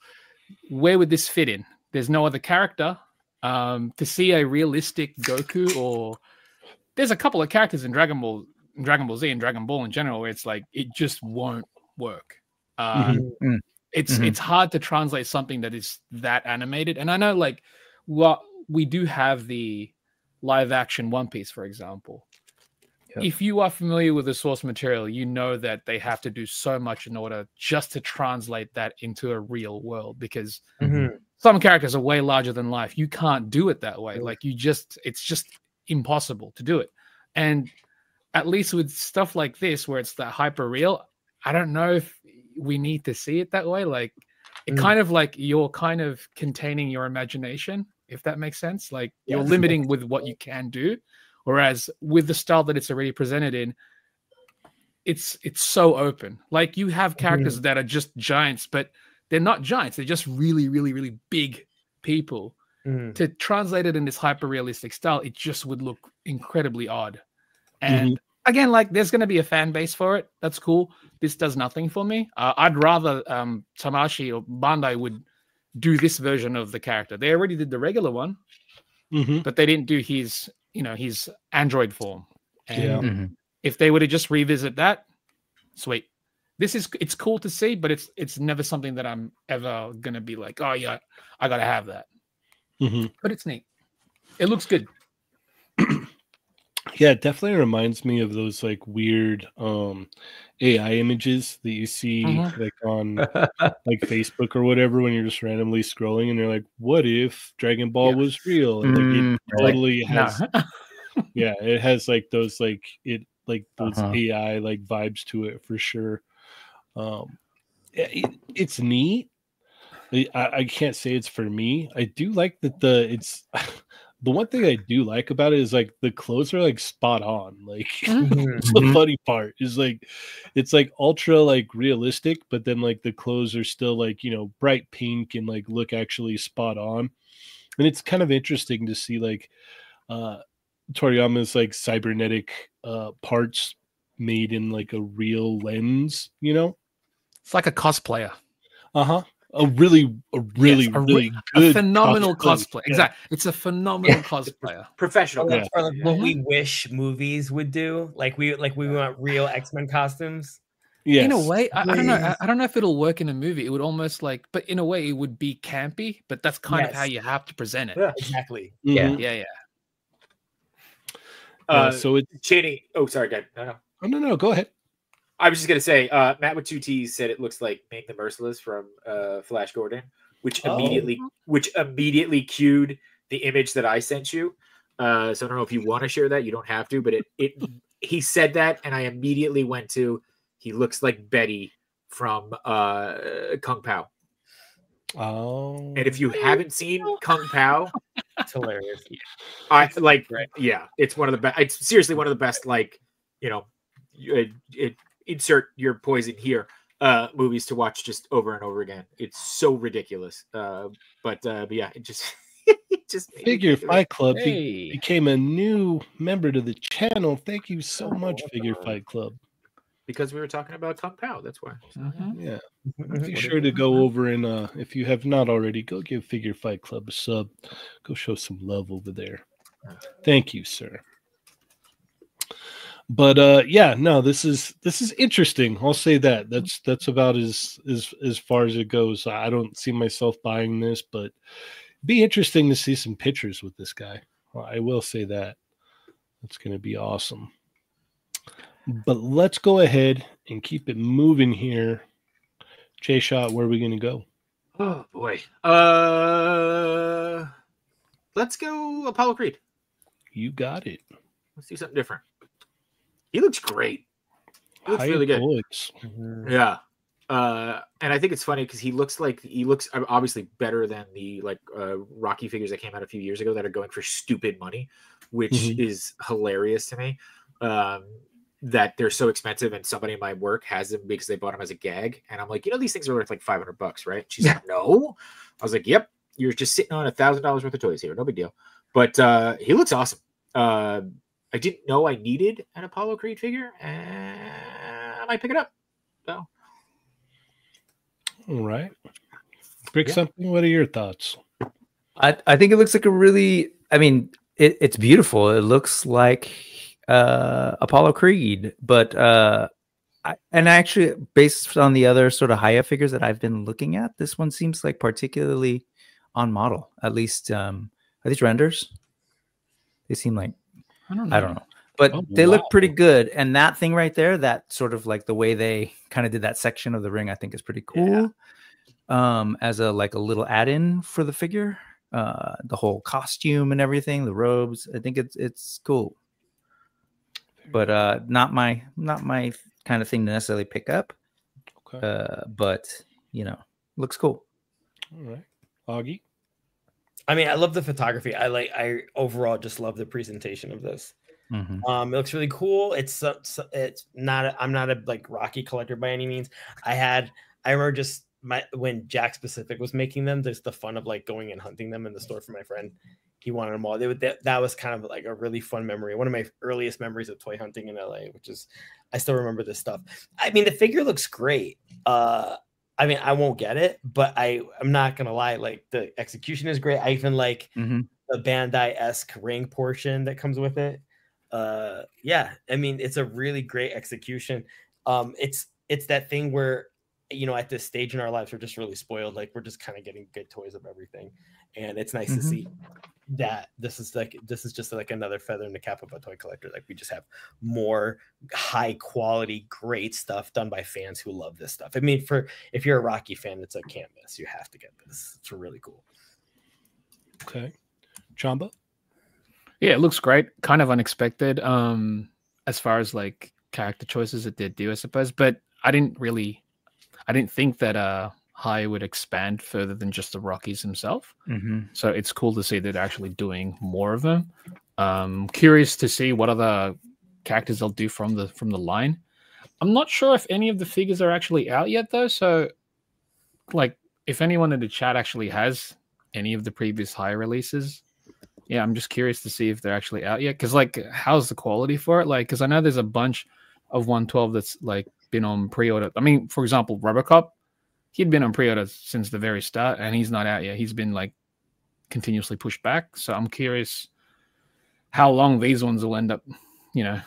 Where would this fit in? There's no other character. To see a realistic Goku, or there's a couple of characters in Dragon Ball Z and Dragon Ball in general where it's like it just won't work. It's hard to translate something that is that animated. And I know, like, what we do have the live action One Piece, for example. Yep. If you are familiar with the source material, you know that they have to do so much in order just to translate that into a real world, because some characters are way larger than life. You can't do it that way. Like, it's just impossible to do it. And at least with stuff like this, where it's that hyper real, I don't know if we need to see it that way. Like, it kind of like you're kind of containing your imagination, if that makes sense. Like, you're limiting with what you can do. Whereas with the style that it's already presented in, it's so open. Like you have characters that are just giants, but they're not giants. They're just really, really, really big people. To translate it in this hyper realistic style, it just would look incredibly odd. And again, like there's going to be a fan base for it. That's cool. This does nothing for me. I'd rather Tamashi or Bandai would do this version of the character. They already did the regular one, but they didn't do his, his android form. And if they were to just revisit that, sweet. It's cool to see, but it's never something that I'm ever gonna be like, oh yeah, I gotta have that. But it's neat. It looks good. Yeah, it definitely reminds me of those like weird AI images that you see like on like Facebook or whatever when you're just randomly scrolling and you're like, what if Dragon Ball was real? And like it totally has yeah, it has like those like those AI like vibes to it for sure. It's neat. I can't say it's for me. I do like that it's the one thing I do like about it is like the clothes are like spot on. Like the funny part is like it's like ultra like realistic, but then like the clothes are still like, bright pink and like look actually spot on. And it's kind of interesting to see like Toriyama's like cybernetic parts made in like a real lens, It's like a cosplayer. A really good phenomenal cosplay. Yeah. Exactly. It's a phenomenal cosplayer. Professional. That's what we wish movies would do. Like we want real X-Men costumes. Yes. In a way, I don't know. I don't know if it'll work in a movie. It would almost but in a way, it would be campy. But that's kind of how you have to present it. Yeah, exactly. Yeah. So it's Cheynee. Oh, sorry, guys. No. Go ahead. I was just gonna say, Matt with 2 T's said it looks like Make the Merciless from Flash Gordon, which immediately cued the image that I sent you. So I don't know if you want to share that. You don't have to, but he said that, and I immediately went to he looks like Betty from Kung Pao. Oh, and if you haven't seen Kung Pao, it's hilarious. It's one of the best. It's seriously one of the best. Insert your poison here movies to watch just over and over again. It's so ridiculous. But yeah, it just Figure Fight Club became a new member to the channel. Thank you so much, Figure Fight Club. Because we were talking about Kung Pao, that's why. Yeah. Be sure to go over and if you have not already, go give Figure Fight Club a sub. Go show some love over there. Thank you, sir. But this is interesting. I'll say that. That's about as far as it goes. I don't see myself buying this, but it'd be interesting to see some pictures with this guy. I will say that. That's going to be awesome. But let's go ahead and keep it moving here. J-Shot, where are we going to go? Oh boy. Let's go Apollo Creed. You got it. Let's do something different. He looks great. He looks really good. Yeah. And I think it's funny because he looks obviously better than the Rocky figures that came out a few years ago that are going for stupid money, which is hilarious to me. That they're so expensive, and somebody in my work has them because they bought them as a gag. And I'm like, these things are worth like $500, right? She's like, no. I was like, yep, you're just sitting on $1,000 worth of toys here. No big deal. But he looks awesome. I didn't know I needed an Apollo Creed figure, and I might pick it up. So, all right, Brick something. What are your thoughts? I think it looks like a really. I mean, it's beautiful. It looks like Apollo Creed, but actually, based on the other sort of Haya figures that I've been looking at, this one seems like particularly on model. At least, are these renders? They seem like. I don't know. But they look pretty good. And that thing right there, that sort of like the way they kind of did that section of the ring, I think is pretty cool. Yeah. As a little add-in for the figure. The whole costume and everything, the robes. I think it's cool. But not my kind of thing to necessarily pick up. Okay. But looks cool. All right. Augie? I mean, I love the photography. I overall just love the presentation of this. It looks really cool. It's not. I'm not a like Rocky collector by any means. I remember just when Jack Specific was making them. There's the fun of like going and hunting them in the store for my friend. He wanted them all. That was kind of like a really fun memory. One of my earliest memories of toy hunting in LA, which is I still remember this stuff. I mean, the figure looks great. I mean, I won't get it, but I'm not gonna lie. Like the execution is great. I even like the Bandai-esque ring portion that comes with it. Yeah, I mean, it's a really great execution. It's that thing where, you know, at this stage in our lives, we're just really spoiled. Like we're just kind of getting good toys of everything, and it's nice to see that this is just like another feather in the cap of a toy collector. Like we just have more high quality, great stuff done by fans who love this stuff. I mean, if you're a Rocky fan, it's a can't miss. You have to get this. It's really cool. Okay, Chamba. Yeah, it looks great. Kind of unexpected. As far as like character choices it did do, I suppose. But I didn't think that High would expand further than just the Rockies himself. So it's cool to see that they're actually doing more of them. Curious to see what other characters they'll do from the line. I'm not sure if any of the figures are actually out yet though. So like if anyone in the chat actually has any of the previous High releases, yeah, I'm just curious to see if they're actually out yet. Because like, how's the quality for it? Like, because I know there's a bunch of 112 that's like been on pre-order. I mean, for example, Robocop, he'd been on pre-order since the very start, and he's not out yet. He's been like continuously pushed back. So I'm curious how long these ones will end up. You know,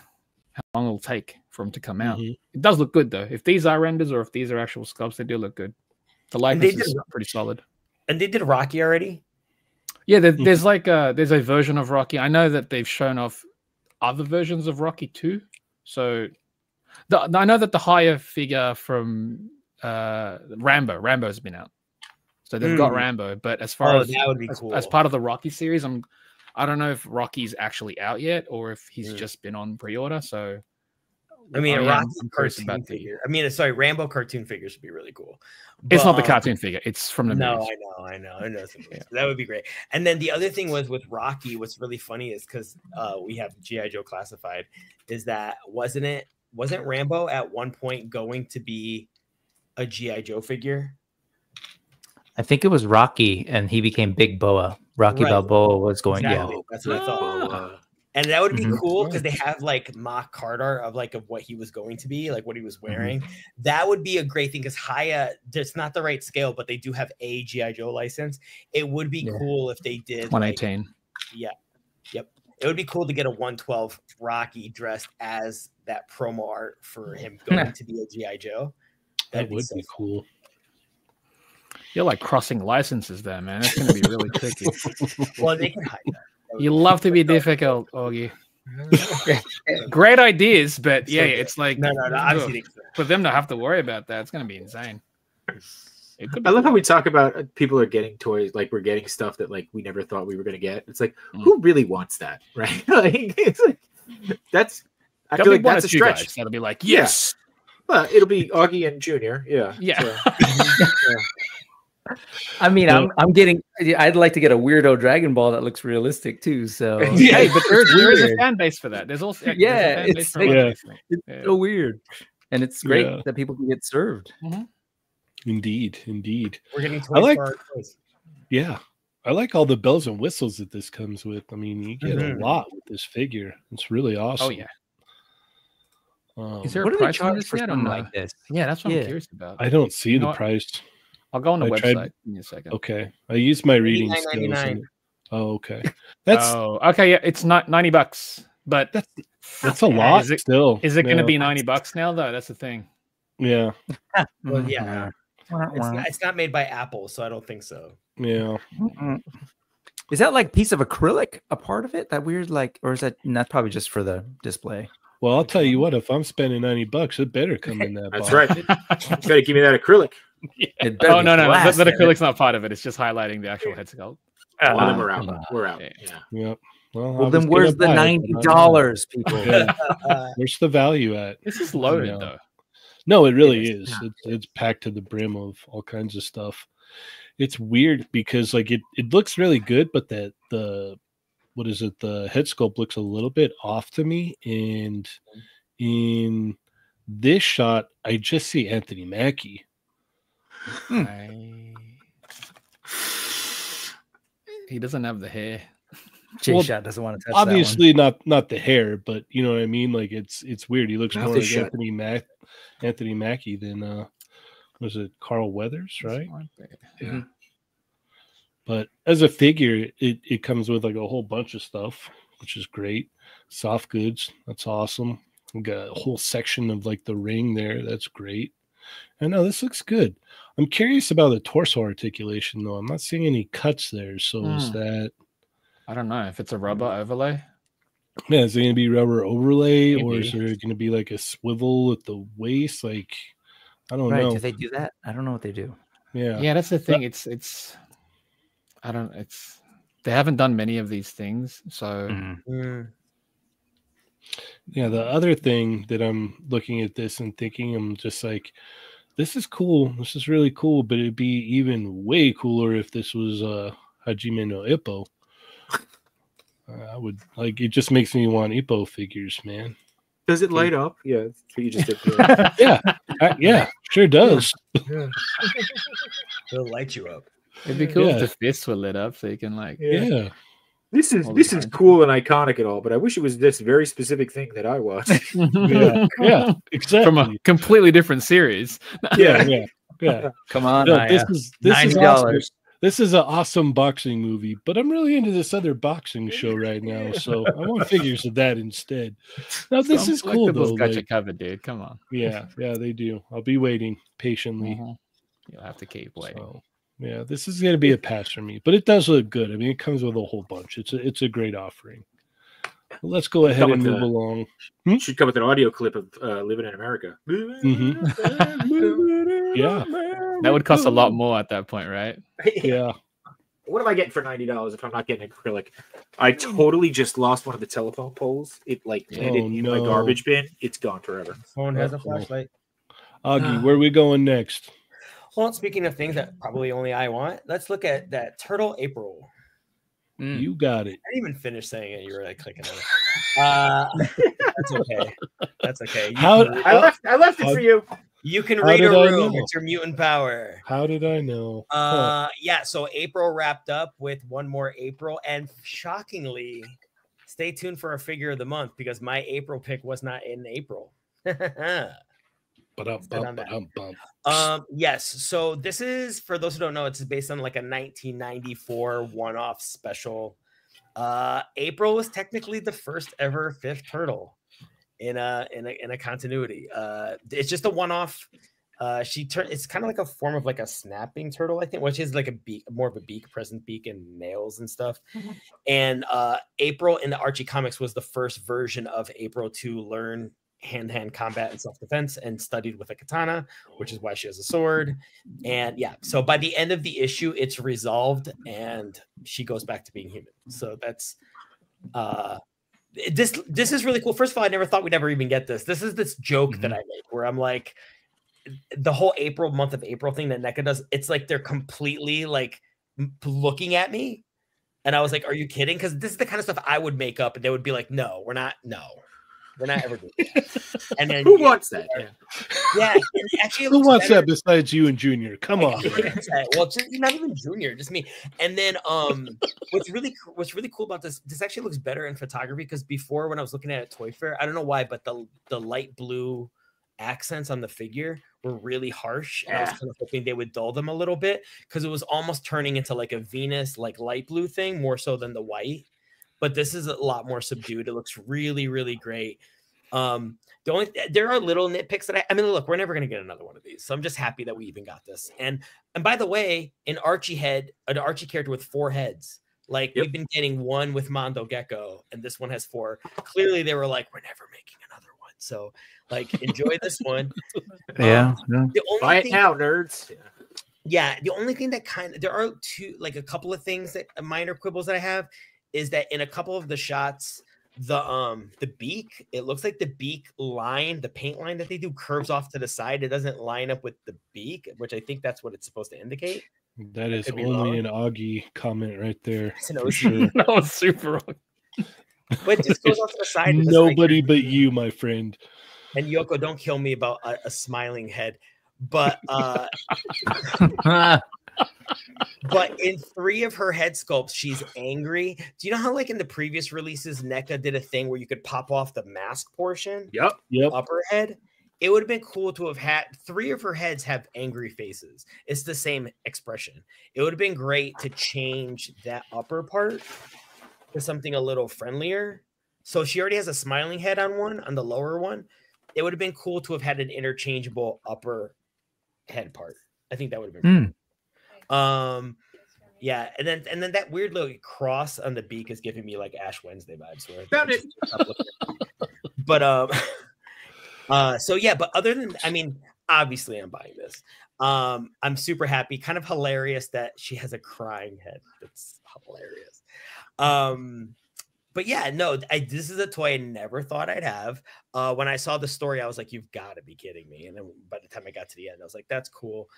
how long it'll take for them to come out. It does look good though. If these are renders or if these are actual sculpts, they do look good. The likeness is pretty solid. And they did Rocky already. Yeah, there's like there's a version of Rocky. I know that they've shown off other versions of Rocky too. So I know that the higher figure from Rambo has been out. So they've got Rambo, but as far as that would be cool. As part of the Rocky series, I don't know if Rocky's actually out yet or if he's just been on pre-order. So I mean, Rocky cartoon figure. I mean, sorry, Rambo cartoon figures would be really cool. But, it's not the cartoon figure; it's from the no, movies. I know. Yeah. That would be great. And then the other thing was with Rocky. What's really funny is because we have GI Joe Classified. Is that wasn't Rambo at one point going to be a GI Joe figure? I think it was Rocky, and he became Big Boa. Rocky Balboa was going. Exactly. Yeah, That's what I thought. And that would be cool because they have like mock card art of like of what he was going to be, like what he was wearing. That would be a great thing because Haya, it's not the right scale, but they do have a GI Joe license. It would be cool if they did 118. Like, yep. It would be cool to get a 112 Rocky dressed as that promo art for him going to be a GI Joe. That would be cool. You're like crossing licenses there, man. It's going to be really tricky. Well, they can hide that. You love to be difficult, Augie. Great ideas, but yeah, it's like no. Obviously, for them to have to worry about that, it's going to be insane. I love how we talk about people are getting toys, like we're getting stuff that like we never thought we were going to get. It's like, who really wants that, right? Like, it's like that's. I feel like that's a stretch. That'll be like, yes. Yeah. Well, it'll be Augie and Junior. Yeah. Yeah. I mean, I'm getting. I'd like to get a weirdo Dragon Ball that looks realistic too. So hey, but there is a fan base for that. There's also it's so weird, and it's great that people can get served. Indeed. We're getting toys for our toys. Yeah, I like all the bells and whistles that this comes with. I mean, you get a lot with this figure. It's really awesome. Oh yeah. Is there a what price do they on charge this for yet? something like this? Yeah, that's what I'm curious about. I don't see the price. I'll go on the website. Give me a second. Okay, I use my reading skills. Oh, okay. Okay. Yeah, it's not $90, but that's a lot. Still, is it going to be $90 now? Though that's the thing. Yeah. Well, yeah. It's not made by Apple, so I don't think so. Yeah. Is that like piece of acrylic a part of it? That weird, like, or is that not probably just for the display? Well, I'll tell you what. If I'm spending $90, it better come in that. That's right. You better give me that acrylic. Oh no, that acrylic's not part of it. It's just highlighting the actual head sculpt. Well, then we're out. We're out. Yeah. Well, then where's the $90, people? Where's the value at? This is loaded though. No, it really is. It's packed to the brim of all kinds of stuff. It's weird because like it looks really good, but the what is it? The head sculpt looks a little bit off to me, and in this shot, I just see Anthony Mackie. He doesn't have the hair. J-Shot doesn't want to touch obviously not the hair, but you know what I mean. Like it's weird. He looks Not more this like shot. Anthony Mackie than was it Carl Weathers, right? Yeah. But as a figure, it comes with like a whole bunch of stuff, which is great. Soft goods, that's awesome. We got a whole section of like the ring there. That's great. I know this looks good. I'm curious about the torso articulation though. I'm not seeing any cuts there. So is that? I don't know if it's a rubber overlay. Yeah, is it going to be rubber overlay, Maybe. or is there going to be like a swivel at the waist? Like, I don't Right? know. Do they do that? I don't know what they do. Yeah, That's the thing. It's they haven't done many of these things, so yeah. The other thing that I'm looking at this and thinking, I'm just like, this is cool. This is really cool, but it'd be even way cooler if this was Hajime no Ippo. I would like. It just makes me want Ippo figures, man. Does it light up? Yeah, that's what you just did. Yeah, sure does. It'll light you up. it'd be cool if the fists were lit up so you can like. Yeah. This is cool and iconic and all, but I wish it was this very specific thing that I watched. Yeah, exactly. From a completely different series. Yeah. Come on, No, Naya. this is $90. awesome. This is an awesome boxing movie, but I'm really into this other boxing show right now, so I want figures of that instead. Now, this is cool though. Got you covered, dude. Come on. Yeah, they do. I'll be waiting patiently. You'll have to keep waiting. So, yeah, this is going to be a pass for me, but it does look good. I mean, it comes with a whole bunch. It's a great offering. Well, let's go ahead and move along. Should come with an audio clip of "Living in America." Yeah, that would cost a lot more at that point, right? Yeah. What am I getting for $90 if I'm not getting acrylic? I totally just lost one of the telephone poles. It landed in my garbage bin. It's gone forever. Phone has a flashlight. Augie, where are we going next? Well, speaking of things that probably only I want, let's look at that Turtle April. You got it. I didn't even finish saying it. You were like clicking on it. That's okay. That's okay. I left it for you. You can read a room. It's your mutant power. How did I know? Yeah. So April wrapped up with one more April, and shockingly, stay tuned for our figure of the month because my April pick was not in April. Yes. So this is, for those who don't know, it's based on like a 1994 one-off special. April was technically the first ever fifth turtle in a continuity. It's just a one-off. It's kind of like a form of like a snapping turtle, I think, which is like a beak, more of a beak, present beak and nails and stuff. And April in the Archie comics was the first version of April to learn hand-to-hand combat and self-defense and studied with a katana, which is why she has a sword. And yeah, so by the end of the issue, it's resolved and she goes back to being human. So that's this is really cool. First of all, I never thought we'd ever even get this. This is this joke that I make where I'm like, the whole month of April thing that NECA does, it's like they're completely like looking at me. And I was like, are you kidding? Because this is the kind of stuff I would make up and they would be like, no, we're not ever doing that. And then who wants that? Yeah. Actually, who wants that besides you and Junior? Come on. Well, not even Junior, just me. And then what's really cool about this actually looks better in photography because before when I was looking at it at Toy Fair, I don't know why, but the light blue accents on the figure were really harsh. And I was kind of hoping they would dull them a little bit because it was almost turning into like a Venus, like light blue thing more so than the white. But this is a lot more subdued. It looks really, really great. There are little nitpicks that I mean, look, we're never going to get another one of these. So I'm just happy that we even got this. And by the way, an Archie character with 4 heads. Like we've been getting one with Mondo Gecko, and this one has 4. Clearly, they were like, we're never making another one. So, like, enjoy this one. Yeah. Buy it now, nerds. Yeah. The only thing that there are a couple of things that minor quibbles that I have is that in a couple of the shots, the beak, it looks like the beak line, the paint line that they do curves off to the side. It doesn't line up with the beak, which I think that's what it's supposed to indicate. That is only an Augie comment right there. It's an for OC. sure. That was super wrong. But it just goes off to the side. Nobody but you, my friend. And Yoko, don't kill me about a smiling head. But but in 3 of her head sculpts, she's angry. Do you know how, like, in the previous releases, NECA did a thing where you could pop off the mask portion? Yep. Upper head. It would have been cool to have had 3 of her heads have angry faces. It's the same expression. It would have been great to change that upper part to something a little friendlier. So she already has a smiling head on the lower one. It would have been cool to have had an interchangeable upper head part. I think that would have been cool. Yeah, and then that weird little cross on the beak is giving me like Ash Wednesday vibes. Found it. But so yeah, but other than, I mean, obviously I'm buying this. I'm super happy. Kind of hilarious that she has a crying head. That's hilarious. But yeah, no, this is a toy I never thought I'd have. When I saw the story, I was like, you've got to be kidding me. And then by the time I got to the end, I was like, that's cool.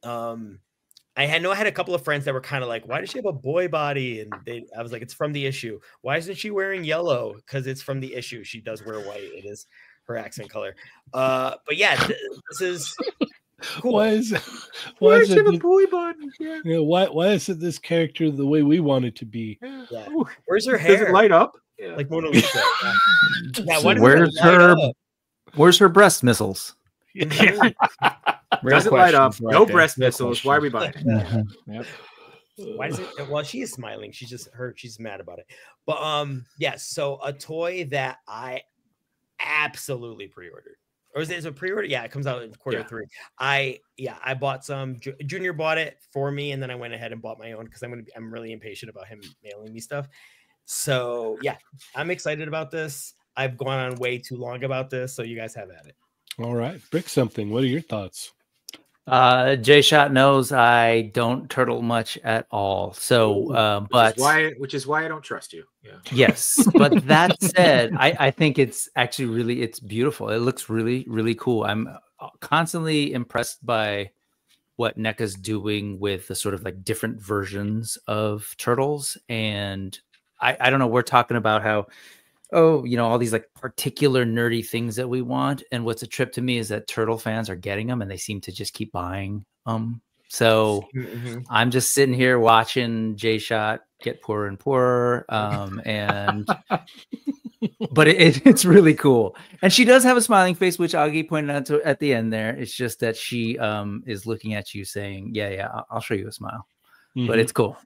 I had a couple of friends that were kind of like, why does she have a boy body? And I was like, it's from the issue. Why isn't she wearing yellow? Because it's from the issue. She does wear white. It is her accent color. But yeah, this is cool. Why is she have a boy body? Yeah. Why isn't this character the way we want it to be? Yeah. Where's her hair? Does it light up? Like Mona Lisa. Yeah, So where's her breast missiles? Does it light up? Right, no breast missiles. Why are we buying it? Yep. Why does it? Well, she is smiling. She's mad about it. But yeah. So a toy that I absolutely pre-ordered, or is it a pre-order? Yeah, it comes out in Q3. I bought some. Junior bought it for me, and then I went ahead and bought my own because I'm really impatient about him mailing me stuff. So yeah, I'm excited about this. I've gone on way too long about this, so you guys have at it. All right, Brick something. What are your thoughts? J-Shot knows I don't turtle much at all. So, which is why I don't trust you. Yeah. Yes, but that said, I think it's actually it's beautiful. It looks really, really cool. I'm constantly impressed by what NECA's doing with the sort of like different versions of turtles. And I don't know, we're talking about how, all these like particular nerdy things that we want. And what's a trip to me is that turtle fans are getting them and they seem to just keep buying them. So I'm just sitting here watching J-Shot get poorer and poorer. But it's really cool. And she does have a smiling face, which Augie pointed out at the end there. It's just that she is looking at you saying, yeah, I'll show you a smile. But it's cool.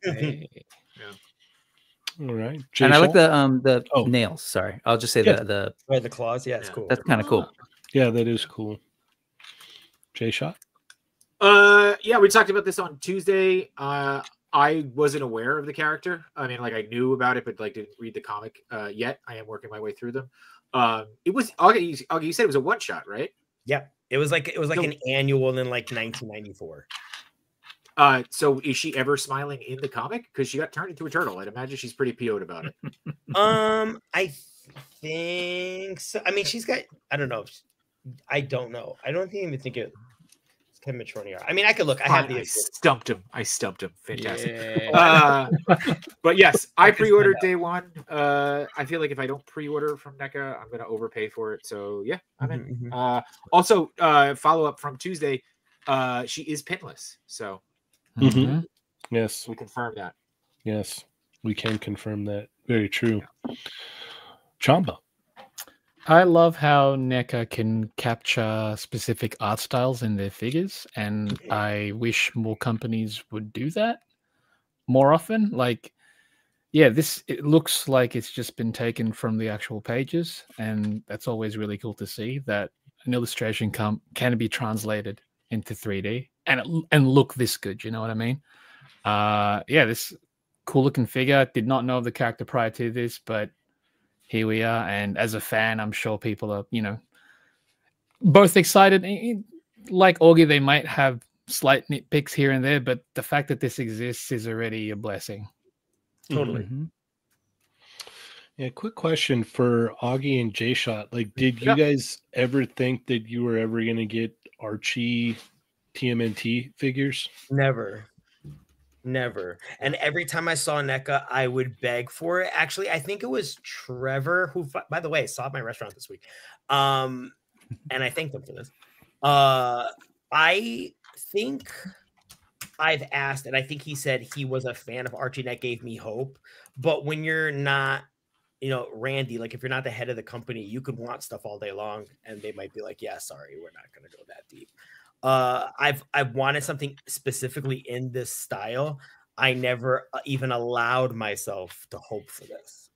All right. J-Shot? And I like the nails. Sorry. I'll just say the claws. Yeah, it's cool. That's kind of cool. Yeah, that is cool. J-Shot? Yeah, we talked about this on Tuesday. I wasn't aware of the character. I mean, like I knew about it, but like didn't read the comic yet. I am working my way through them. It was Augie, you said it was a one shot, right? Yeah. It was like an annual in like 1994. So is she ever smiling in the comic? Because she got turned into a turtle. I'd imagine she's pretty PO'd about it. I think so. I mean, she's got, I don't know. I don't know. I don't even think it's Ken Matronier. I mean, I could look. I have the. I stumped him. Fantastic. Yeah. But yes, I pre-ordered day one. I feel like if I don't pre-order from NECA, I'm going to overpay for it. So yeah, I'm in. Also, follow up from Tuesday. She is pinless. So. Yes, we confirm that. Yes, we can confirm that. Very true. Chamba. I love how NECA can capture specific art styles in their figures, and I wish more companies would do that more often. Like, yeah, it looks like it's just been taken from the actual pages, and that's always really cool to see that an illustration can be translated into 3D and look this good. You know what I mean? Yeah, this cool looking figure. Did not know of the character prior to this, but here we are. And as a fan, I'm sure people are, both excited. Like Augie, they might have slight nitpicks here and there, but the fact that this exists is already a blessing. Totally. Yeah, quick question for Augie and J-Shot. Like, did you guys ever think that you were ever going to get Archie TMNT figures? Never. Never. And every time I saw NECA, I would beg for it. Actually, I think it was Trevor who, by the way, saw my restaurant this week. And I thanked him for this. I think I've asked, and I think he said he was a fan of Archie, and that gave me hope. But when you're not, Randy, like if you're not the head of the company, you could want stuff all day long, and they might be like, yeah, sorry, we're not going to go that deep. I've wanted something specifically in this style. I never even allowed myself to hope for this.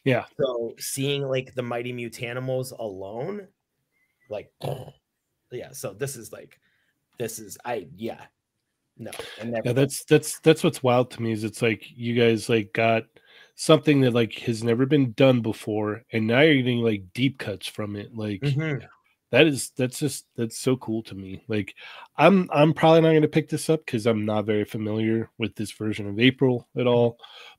Yeah. So seeing like the Mighty Mutanimals alone, like, yeah. So no. Yeah, that's what's wild to me is it's like you guys like got something that like has never been done before, and now you're getting like deep cuts from it. Like that's so cool to me. Like I'm probably not going to pick this up because I'm not very familiar with this version of April at all.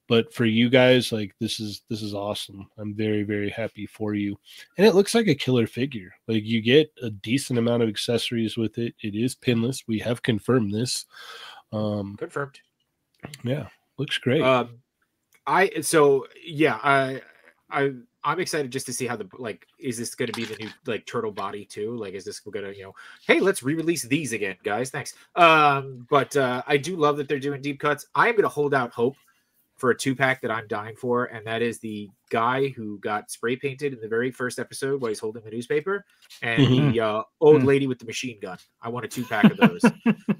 But for you guys, like this is awesome. I'm very, very happy for you. And it looks like a killer figure. Like you get a decent amount of accessories with it. It is pinless. We have confirmed this. Confirmed. Yeah, looks great. I'm excited just to see how is this going to be the new like turtle body too? Like, is this going to, hey, let's re-release these again, guys. Thanks. But I do love that they're doing deep cuts. I am going to hold out hope for a 2-pack that I'm dying for, and that is the guy who got spray painted in the very first episode while he's holding the newspaper, and the old lady with the machine gun. I want a 2-pack of those.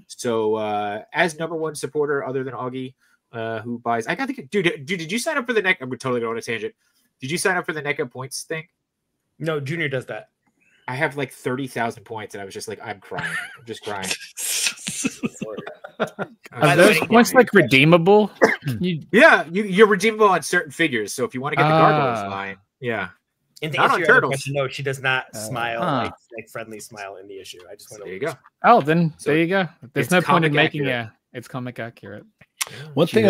So as #1 supporter, other than Augie, who buys, I got to dude, did you sign up for the neck? I'm totally going on a tangent. Did you sign up for the NECA points thing? No, Junior does that. I have like 30,000 points, and I was just like, I'm crying. I'm just crying. Are those points like redeemable? You're redeemable on certain figures. So if you want to get the gargoyles line, yeah. And to not answer on your turtles. question, no, she does not smile like friendly smile in the issue. I just want there you go. Oh, then there you go. There's no point in making it's comic accurate. One thing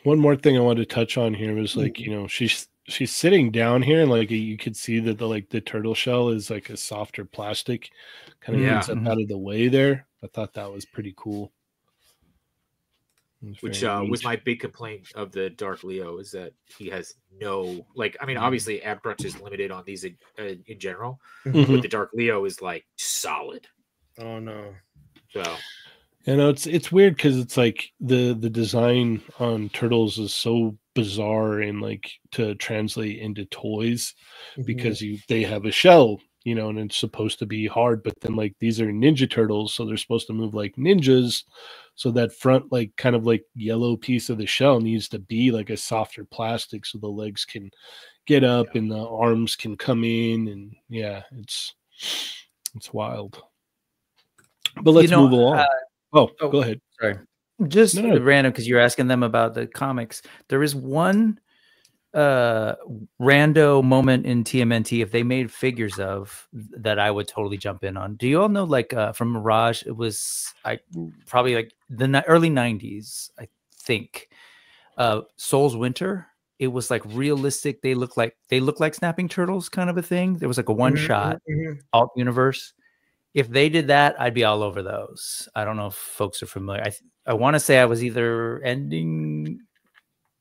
one more thing I wanted to touch on here was like, she's sitting down here and like you could see that the turtle shell is like a softer plastic, kind of gets up out of the way there. I thought that was pretty cool. Which was my big complaint of the Dark Leo is that he has no obviously Ab Brunch is limited on these in general, but the Dark Leo is like solid. Oh no. So it's weird because it's like the design on turtles is so bizarre and like to translate into toys because they have a shell, and it's supposed to be hard, but then like these are Ninja Turtles, so they're supposed to move like ninjas, so that front like kind of like yellow piece of the shell needs to be like a softer plastic so the legs can get up and the arms can come in, and it's wild. But let's move along. Go ahead. Sorry. Just random, because you're asking them about the comics. There is one rando moment in TMNT if they made figures of that I would totally jump in on. Do you all know from Mirage? It was probably like the early 90s, I think. Soul's Winter. It was like realistic. They look like snapping turtles, kind of a thing. There was like a one-shot alt universe. If they did that, I'd be all over those. I don't know if folks are familiar. I want to say I was either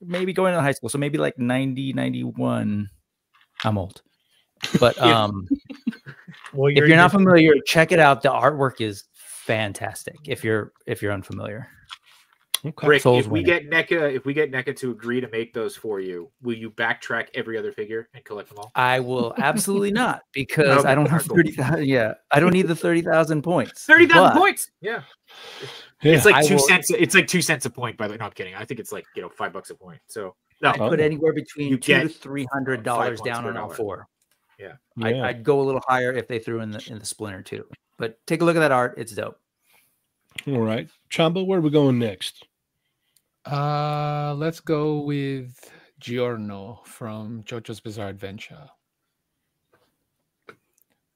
maybe going to high school. So maybe like 90, 91. I'm old. But well, if you're not familiar, check it out. The artwork is fantastic. If you're unfamiliar. Okay. Rick, if we get NECA to agree to make those for you, will you backtrack every other figure and collect them all? I will absolutely not, because I don't have 30,000. Yeah, I don't need the 30,000 points. 30,000 points. Yeah. It's like 2 cents. It's like 2 cents a point. By the way, no, I'm kidding. I think it's like $5 a point. So no, I put anywhere between $200 to $300 down on all four. Yeah, I'd go a little higher if they threw in the Splinter too. But take a look at that art; it's dope. All right, Chamba, where are we going next? Let's go with Giorno from JoJo's Bizarre Adventure.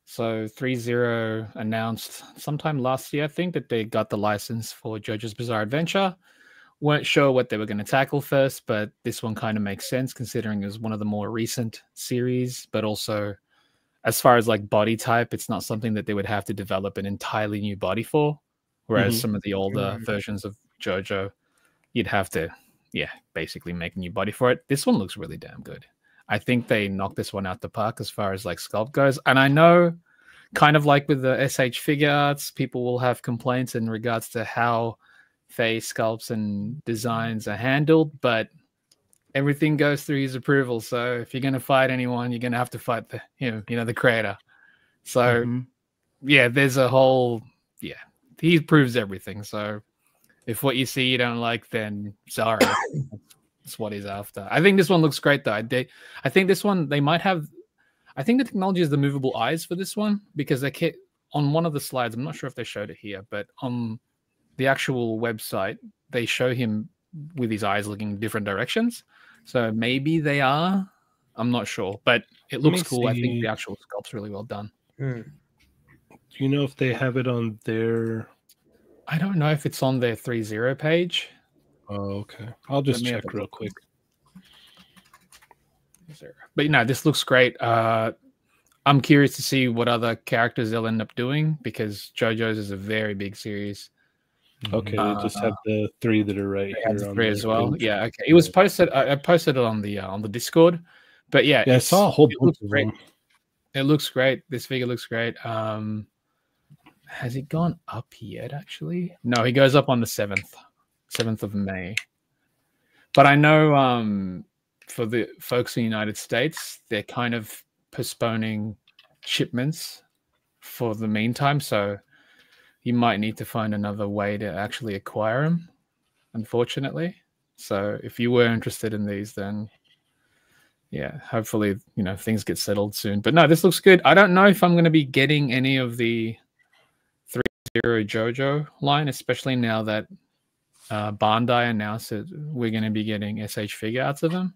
So 3-0 announced sometime last year, I think, that they got the license for JoJo's Bizarre Adventure. Weren't sure what they were going to tackle first, but this one kind of makes sense considering it was one of the more recent series, but also as far as like body type, it's not something that they would have to develop an entirely new body for. Whereas some of the older versions of JoJo, you'd have to, basically make a new body for it. This one looks really damn good. I think they knocked this one out the park as far as like sculpt goes. And I know, kind of like with the SH figure arts, people will have complaints in regards to how face sculpts and designs are handled, but everything goes through his approval. So if you're going to fight anyone, you're going to have to fight the, the creator. So there's a whole, he approves everything. So if what you see you don't like, then sorry, that's what he's after. I think this one looks great though. I think this one, they might have, I think the technology is the movable eyes for this one, because they on one of the slides, I'm not sure if they showed it here, but on the actual website, they show him with his eyes looking different directions. So maybe they are, I'm not sure, but it looks cool. I think the actual sculpt's really well done. Do you know if they have it on their... I don't know if it's on their 3.0 page. Oh, okay. I'll just check real quick. But this looks great. I'm curious to see what other characters they'll end up doing, because JoJo's is a very big series. Okay, they just have the 3 that are right here on 3 as well. page. Yeah, okay. It was posted. I posted it on the Discord. But yeah, I saw a whole bunch of them. It looks great. This figure looks great. Has it gone up yet? Actually, no. He goes up on the 7th of May. But I know for the folks in the United States, they're kind of postponing shipments for the meantime. So you might need to find another way to actually acquire them, unfortunately. So if you were interested in these, then hopefully, things get settled soon. But no, this looks good. I don't know if I'm going to be getting any of the 3.0 JoJo line, especially now that Bandai announced that we're going to be getting SH figure arts of them.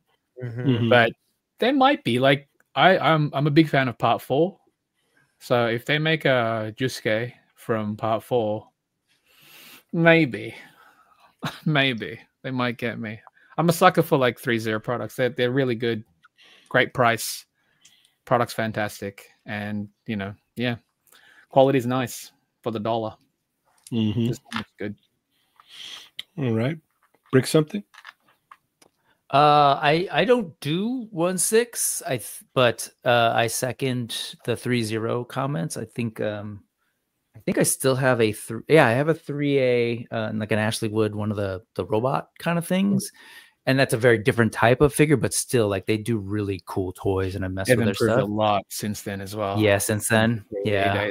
But there might be, like, I'm a big fan of Part 4. So if they make a Jusuke from Part 4, maybe they might get me. I'm a sucker for like 3.0 products. They're really good, great price, products fantastic, and quality's nice for the dollar. This one looks good. All right, Brick something. I don't do 1.6. But I second the 3.0 comments. I think I still have a I have a 3A, like an Ashley Wood, one of the robot kind of things, and that's a very different type of figure, but still, like, they do really cool toys, and I mess with their stuff a lot since then as well. Yeah, since then, yeah.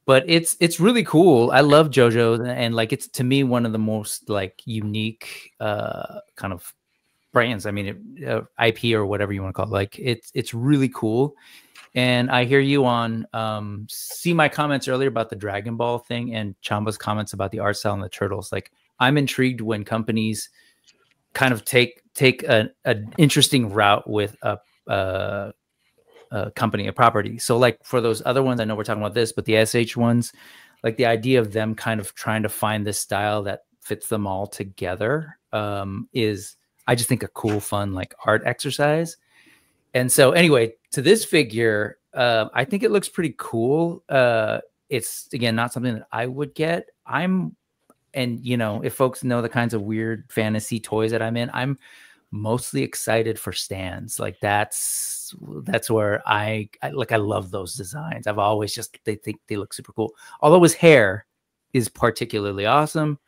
But it's really cool. I love JoJo, and like, it's, to me, one of the most like unique kind of brands. I mean, IP or whatever you want to call it. Like, it's really cool. And I hear you on see my comments earlier about the Dragon Ball thing, and Chamba's comments about the art style and the turtles. Like, I'm intrigued when companies kind of take an interesting route with a company, a property. So like, for those other ones, I know we're talking about this, but the SH ones, like, the idea of them kind of trying to find this style that fits them all together is, I just think, a cool, fun, like, art exercise. And so anyway, to this figure, I think it looks pretty cool. It's, again, not something that I would get. And if folks know the kinds of weird fantasy toys that I'm in, I'm mostly excited for stands. Like, that's where I love those designs. I've always they think they look super cool. Although his hair is particularly awesome.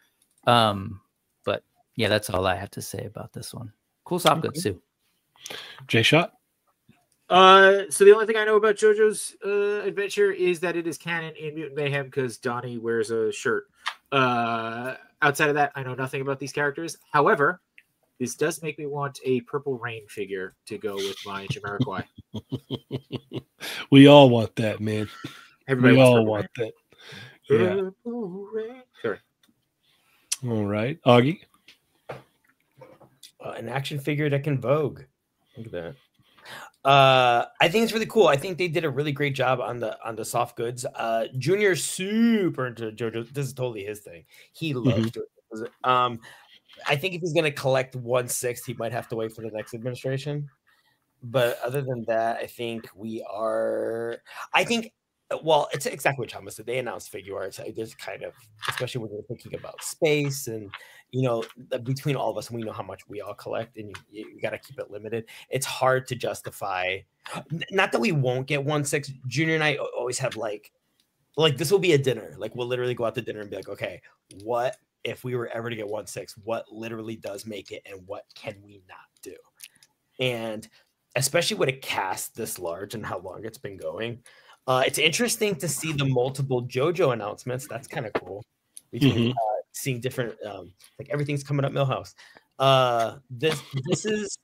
But yeah, that's all I have to say about this one. Cool soft goods too. J-Shot. So the only thing I know about JoJo's adventure is that it is canon in Mutant Mayhem because Donnie wears a shirt. Outside of that, I know nothing about these characters. However, this does make me want a Purple Rain figure to go with my Jamiroquai. We all want that, man. Everybody we all Purple want Rain. that. Yeah. Purple Rain. Sorry. All right, Augie. An action figure that can vogue. Look at that. I think it's really cool. I think they did a really great job on the soft goods. Junior's super into JoJo. This is totally his thing. He loves JoJo. I think if he's going to collect 1/6, he might have to wait for the next administration. But other than that, I think Well, it's exactly what Chamba said. They announced figure arts. There's kind of, especially when you're thinking about space and, between all of us, we know how much we all collect, and you got to keep it limited. It's hard to justify. Not that we won't get 1/6. Junior and I always have like this will be a dinner. Like we'll literally go out to dinner and be like, okay, what if we were ever to get 1/6? What literally does make it, and what can we not do? And especially with a cast this large and how long it's been going. It's interesting to see the multiple JoJo announcements. That's kind of cool. Between seeing different, like everything's coming up Millhouse. This is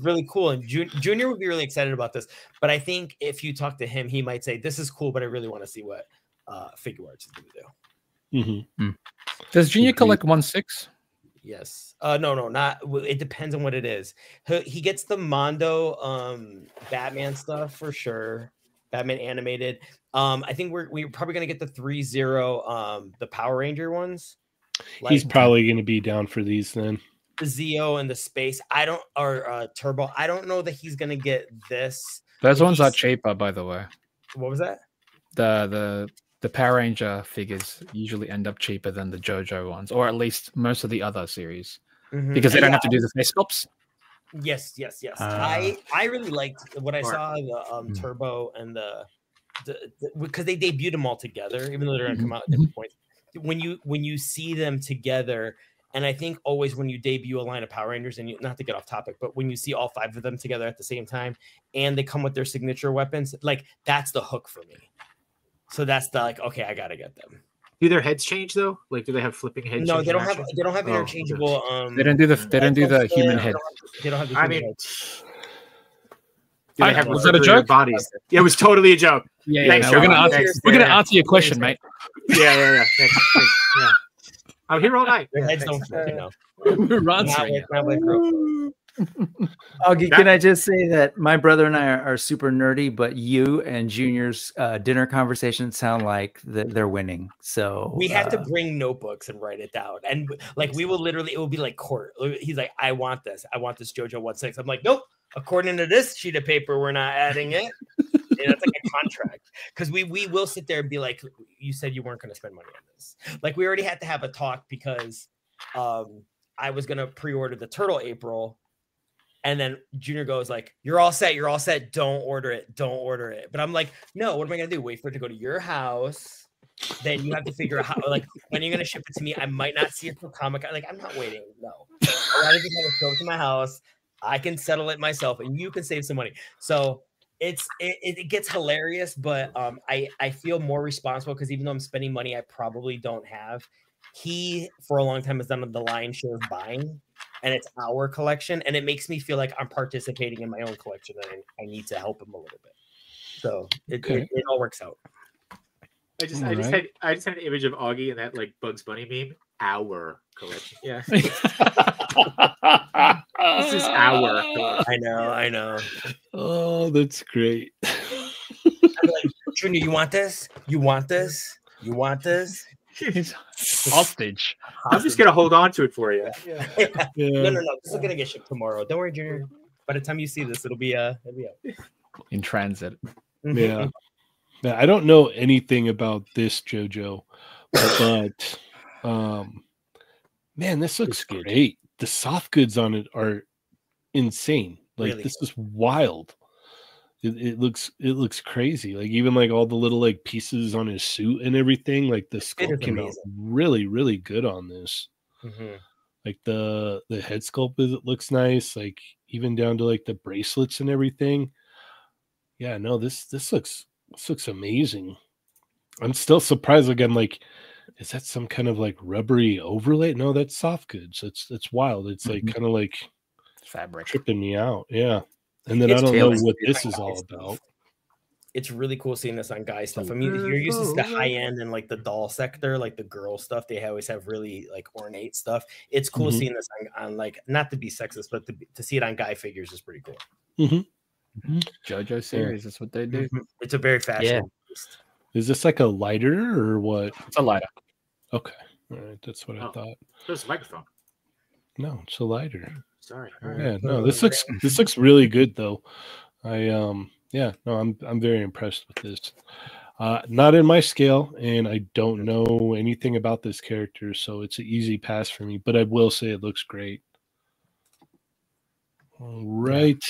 really cool, and Junior would be really excited about this. But I think if you talk to him, he might say this is cool, but I really want to see what figure arts is going to do. Does Junior collect 1/6? Yes. No, not. It depends on what it is. He gets the Mondo Batman stuff for sure. Batman animated. I think we're probably gonna get the 3-0 the Power Ranger ones. He's probably gonna be down for these then. The Zeo and the Space. Turbo. I don't know that he's gonna get this. Those ones are cheaper, by the way. What was that? The Power Ranger figures usually end up cheaper than the JoJo ones, or at least most of the other series, because they don't have to do the face sculpts. Yes. I really liked what I saw, the Turbo and the because they debuted them all together, even though they're gonna come out at different points. When you see them together, and I think always when you debut a line of Power Rangers, and not to get off topic, but when you see all 5 of them together at the same time, and they come with their signature weapons, like that's the hook for me. So that's the okay, I gotta get them. Do their heads change though? Like, do they have flipping heads? No, they don't have interchangeable. They don't do the human head. They don't have the human heads. Was that a joke? Bodies. Yeah, it was totally a joke. Yeah. Thanks, we're gonna answer your question, mate. Yeah. Thanks. Yeah. I'm here all night. Their heads don't fit, We're answering. Augie, can I just say that my brother and I are super nerdy, but you and Junior's dinner conversations sound like they're winning. So we have to bring notebooks and write it down, and like we will literally, it will be like court. He's like, I want this JoJo 1/6. I'm like, nope. According to this sheet of paper, we're not adding it. It's like a contract, because we will sit there and be like, you said you weren't going to spend money on this. Like we already had to have a talk because I was going to pre-order the Turtle April. And then Junior goes like, you're all set. Don't order it. But I'm like, no, what am I going to do? Wait for it to go to your house. Then you have to figure out how, like, when you're going to ship it to me. I might not see it for Comic. Like, I'm not waiting. No. I'd rather just have it show up to my house. I can settle it myself and you can save some money. So it gets hilarious, but I feel more responsible because even though I'm spending money I probably don't have, he for a long time has done the lion's share of buying. And it's our collection, and it makes me feel like I'm participating in my own collection, and I need to help him a little bit. So it all works out. I just had an image of Augie and that like Bugs Bunny meme. Our collection, yeah. This is our collection. I know. Oh, that's great. I'm like, Junior, you want this? He's hostage. I'm just gonna hold on to it for you. Yeah. No. This is gonna get shipped tomorrow. Don't worry, Junior. By the time you see this, it'll be out in transit. Yeah. Now, I don't know anything about this JoJo, but man, this looks great. The soft goods on it are insane. Like really? This is wild. It looks crazy. Like even like all the little like pieces on his suit and everything. Like the sculpt came out really, really good on this. Like the head sculpt looks nice. Like even down to like the bracelets and everything. Yeah, no, this looks amazing. I'm still surprised. Like I'm like, is that some kind of like rubbery overlay? No, that's soft goods. It's wild. It's like kind of like fabric tripping me out. Yeah. And then I don't know what this is all about. It's really cool seeing this on guy stuff. I mean, you're used to the high end and like the doll sector, like the girl stuff. They always have really like ornate stuff. It's cool seeing this on like, not to be sexist, but to see it on guy figures is pretty cool. JoJo series, that's what they do. It's a very fashionable. Yeah. Is this like a lighter or what? It's a lighter. Okay, all right, that's what I thought. There's a microphone. No, it's a lighter. Sorry. Yeah, no, this looks really good though. I Yeah, no, I'm very impressed with this. Not in my scale, and I don't know anything about this character, so it's an easy pass for me. But I will say it looks great. All right,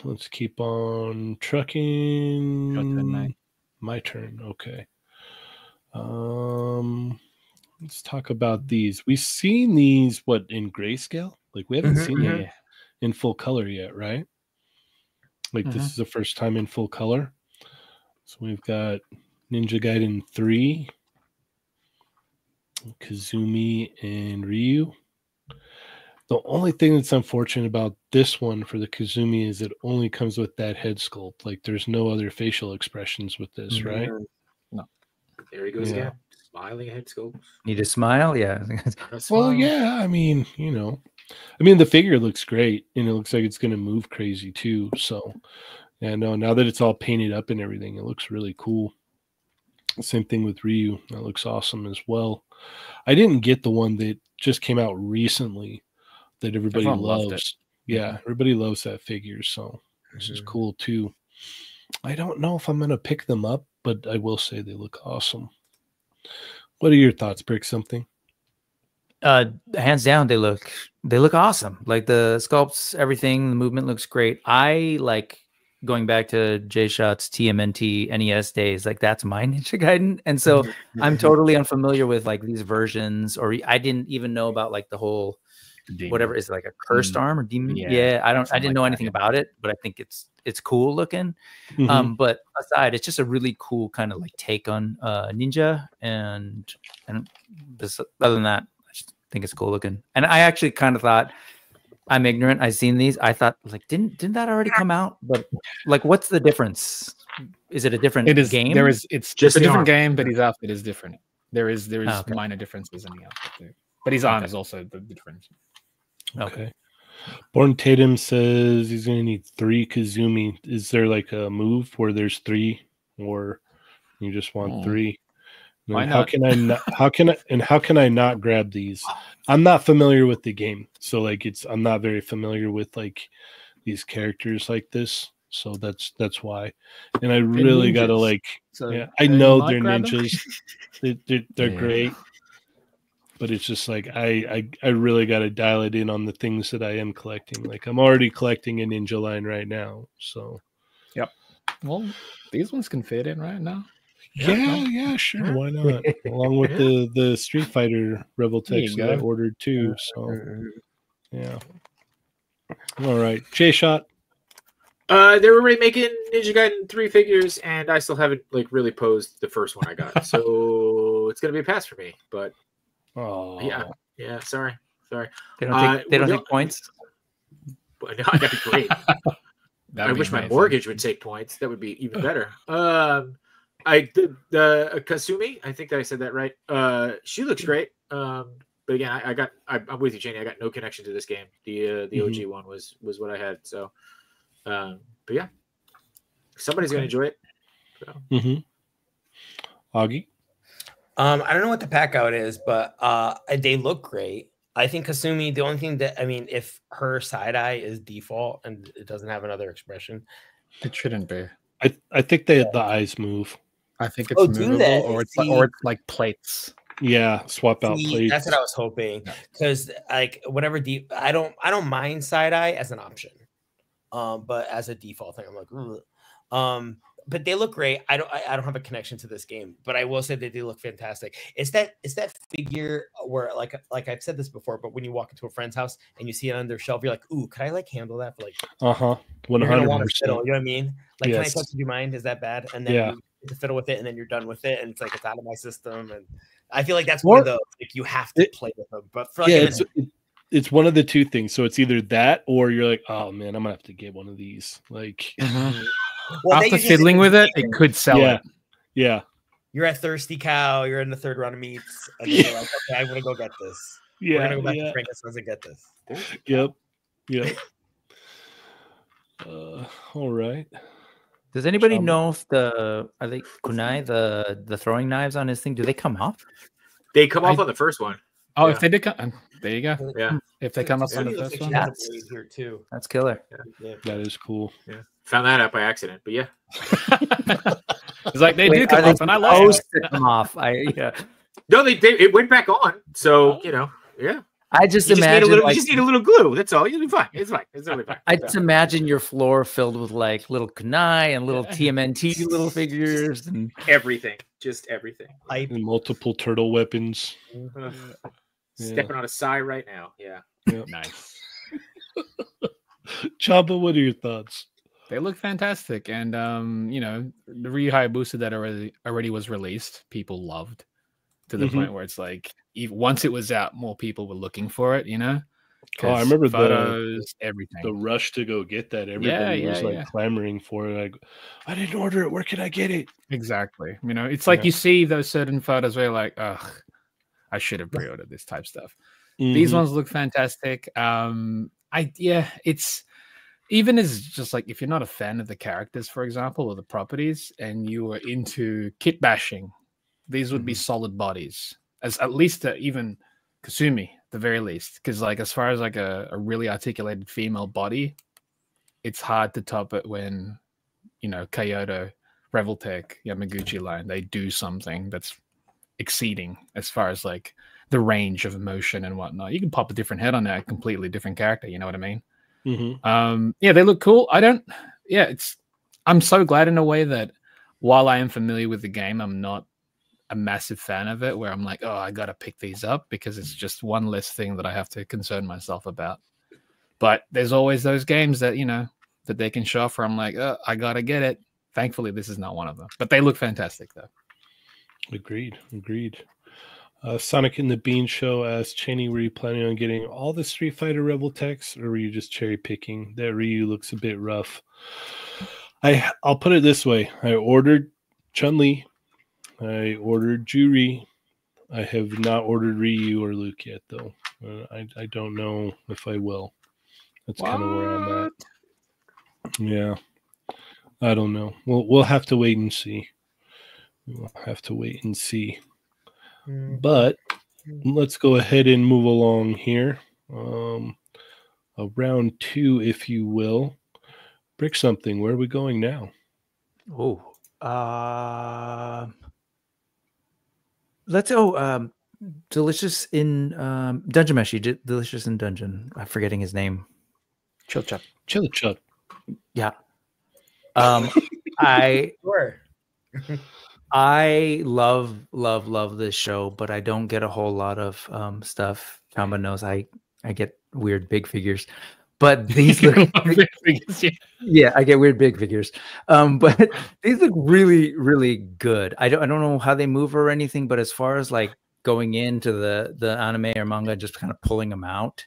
let's keep on trucking. Your turn, mate. My turn. Okay. Let's talk about these. We've seen these in grayscale? Like we haven't seen them in full color yet, right? Like this is the first time in full color. So we've got Ninja Gaiden 3, Kazumi, and Ryu. The only thing that's unfortunate about this one for the Kazumi is it only comes with that head sculpt. Like there's no other facial expressions with this, right? No. There he goes again. Smiling head sculpts. Need a smile? Yeah. Well, yeah. I mean, the figure looks great, and it looks like it's going to move crazy too. So, yeah, no, now that it's all painted up and everything, it looks really cool. Same thing with Ryu. That looks awesome as well. I didn't get the one that just came out recently that everybody loves. Yeah, everybody loves that figure. So this is cool too. I don't know if I'm going to pick them up, but I will say they look awesome. What are your thoughts, Brick? Something? Hands down, they look awesome. Like the sculpts, everything, the movement looks great. I like going back to J-Shot's TMNT NES days. Like that's my Ninja Gaiden, and so I'm totally unfamiliar with like these versions, or I didn't even know about like the whole whatever is like a cursed arm or demon. Yeah, I didn't know anything about it, but I think it's cool looking. But aside, it's just a really cool kind of like take on ninja, and this, other than that, I just think it's cool looking. And I actually kind of thought, I'm ignorant, I've seen these, I thought like didn't that already come out? But like what's the difference? Is it a different game? It's just a different game, but his outfit is different. There is minor differences in the outfit there. But his arm is also the difference. Okay. Born Tatum says he's going to need 3 Kazumi. Is there like a move where there's 3, or you just want 3? Why not? How can I not grab these? I'm not familiar with the game, so like I'm not very familiar with like these characters like this, so that's why. And I really got to like, I know they're ninjas, they're great. But it's just like I really got to dial it in on the things that I am collecting. Like I'm already collecting a ninja line right now. So, yep. Well, these ones can fit in right now. Yeah, sure. Why not? Along with the Street Fighter Rebel Techs that I ordered too. So, yeah. All right, J-Shot. They were already making Ninja Gaiden 3 figures, and I still haven't like really posed the first one I got. So it's gonna be a pass for me. But yeah. Sorry. They don't take points. No, that'd be great. I wish my mortgage would take points. That would be even better. The Kasumi, I think that I said that right. She looks great. But again, I'm with you, Cheynee. I got no connection to this game. The OG one was what I had. So, but yeah, somebody's gonna enjoy it. So. Augie. I don't know what the pack out is, but they look great. I think Kasumi, the only thing that, I mean, if her side eye is default and it doesn't have another expression, it shouldn't be. I think the eyes move. I think it's movable, or it's like plates. Yeah, swap out plates. That's what I was hoping, because like whatever I don't mind side eye as an option, but as a default thing, I'm like, ugh. But they look great. I don't have a connection to this game, but I will say that they look fantastic. It's that figure where like I've said this before, but when you walk into a friend's house and you see it on their shelf, you're like, ooh, could I like handle that for like 100%. You know what I mean? Like, can I touch your mind? Is that bad? And then you get to fiddle with it, and then you're done with it, and it's like it's out of my system. And I feel like that's one of those, like you have to play with them. But for like it's one of the two things. So it's either that, or you're like, oh man, I'm gonna have to get one of these. Like. Well, after fiddling with it, it could sell it. Yeah. You're at Thirsty Cow. You're in the third round of meats. And you're like, okay, I'm going to go get this. Yeah. We're going to go back to Frankenstein's and get this. Yep. All right. Does anybody know if are they kunai, the throwing knives on his thing, do they come off? They come off on the first one. Oh, if they did come, there you go. Yeah. If they come up on the first one, That's killer. Yeah. That is cool. Yeah. Found that out by accident, but yeah. It's like they do come off, and I like it. Them off. No, it went back on. So yeah. I just imagine you just need a little glue. That's all. You'll be fine. It's fine. It's totally fine. I just imagine your floor filled with like little kunai and little TMNT little figures and everything. Just everything. And multiple turtle weapons. Stepping on a sigh right now. Yeah. Nice. Chamba, what are your thoughts? They look fantastic, and the Ryu Hayabusa that already was released, people loved to the point where it's like once it was out, more people were looking for it. Oh, I remember photos, everything. The rush to go get that. Everybody was like clamoring for it. Like, I didn't order it. Where can I get it? Exactly. It's like you see those certain photos where you're like, ugh, I should have pre-ordered this type stuff. These ones look fantastic. It's even as just like if you're not a fan of the characters, for example, or the properties, and you are into kit bashing, these would be solid bodies, as at least even Kasumi, at the very least. Because like as far as like a really articulated female body, it's hard to top it when Kyoto, Revoltech, Yamaguchi line, they do something that's exceeding as far as like the range of emotion and whatnot. You can pop a different head on that, completely different character. You know what I mean? They look cool. I'm so glad in a way that while I am familiar with the game, I'm not a massive fan of it where I'm like, oh, I got to pick these up because it's just one less thing that I have to concern myself about. But there's always those games that, that they can show off where I'm like, oh, I got to get it. Thankfully, this is not one of them, but they look fantastic though. Agreed. Sonic and the Bean Show asked Cheynee, were you planning on getting all the Street Fighter Rebel techs, or were you just cherry picking? That Ryu looks a bit rough. I'll put it this way. I ordered Chun-Li. I ordered Juri. I have not ordered Ryu or Luke yet, though. I don't know if I will. That's kind of where I'm at. Yeah. I don't know. We'll have to wait and see. But let's go ahead and move along here. Round 2, if you will. Brick something. Where are we going now? Let's go. Delicious in Dungeon Meshi. Delicious in Dungeon. I'm forgetting his name. Chill Chuck. Yeah. I love this show, but I don't get a whole lot of stuff. Chamba knows I get weird big figures, but these look big figures. Yeah, I get weird big figures. But these look really, really good. I don't know how they move or anything, but as far as like going into the anime or manga, just kind of pulling them out.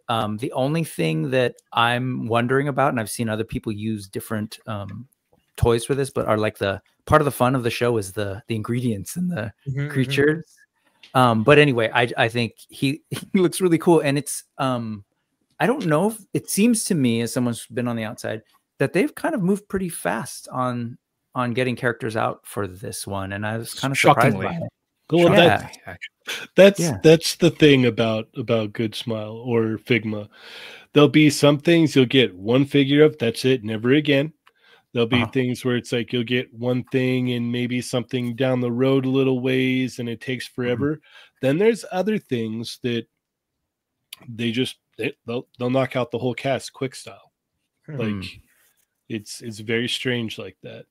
The only thing that I'm wondering about, and I've seen other people use different toys for this, but are like the part of the fun of the show is the ingredients and the creatures. But anyway, I think he looks really cool, and it's I don't know if it seems to me, as someone who's been on the outside, that they've kind of moved pretty fast on getting characters out for this one, and I was kind of surprised by it. Well, that's the thing about Good Smile or Figma. There'll be some things you'll get one figure of, that's it, never again. There'll be things where it's like you'll get one thing and maybe something down the road a little ways and it takes forever. Then there's other things that they'll knock out the whole cast quick style. Like it's very strange like that.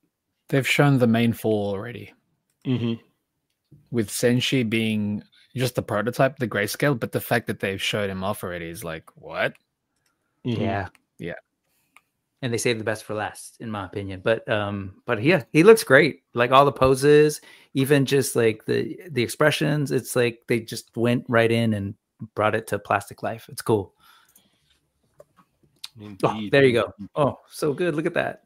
They've shown the main 4 already. With Senshi being just the prototype, the grayscale, but the fact that they've showed him off already is like, what? Yeah. And they saved the best for last, in my opinion. But yeah, he looks great. Like all the poses, even just like the expressions, it's like they just went right in and brought it to plastic life. It's cool. Oh, there you go. Oh, so good. Look at that.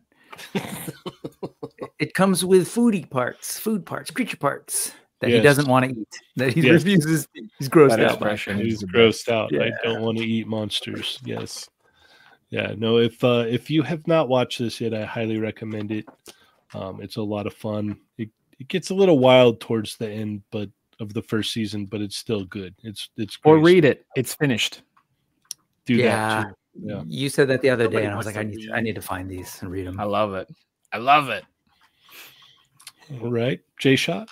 It comes with food parts, creature parts that he doesn't want to eat. That he refuses. He's grossed out. He's grossed out. Yeah. I don't want to eat monsters. Yes. Yeah. No. If you have not watched this yet, I highly recommend it. It's a lot of fun. It gets a little wild towards the end, but of the first season, but it's still good. It's or read it. It's finished. Do that too. You said that the other day, Nobody and I was wants like, to I read. need to find these and read them. I love it. I love it. All right, J Shot.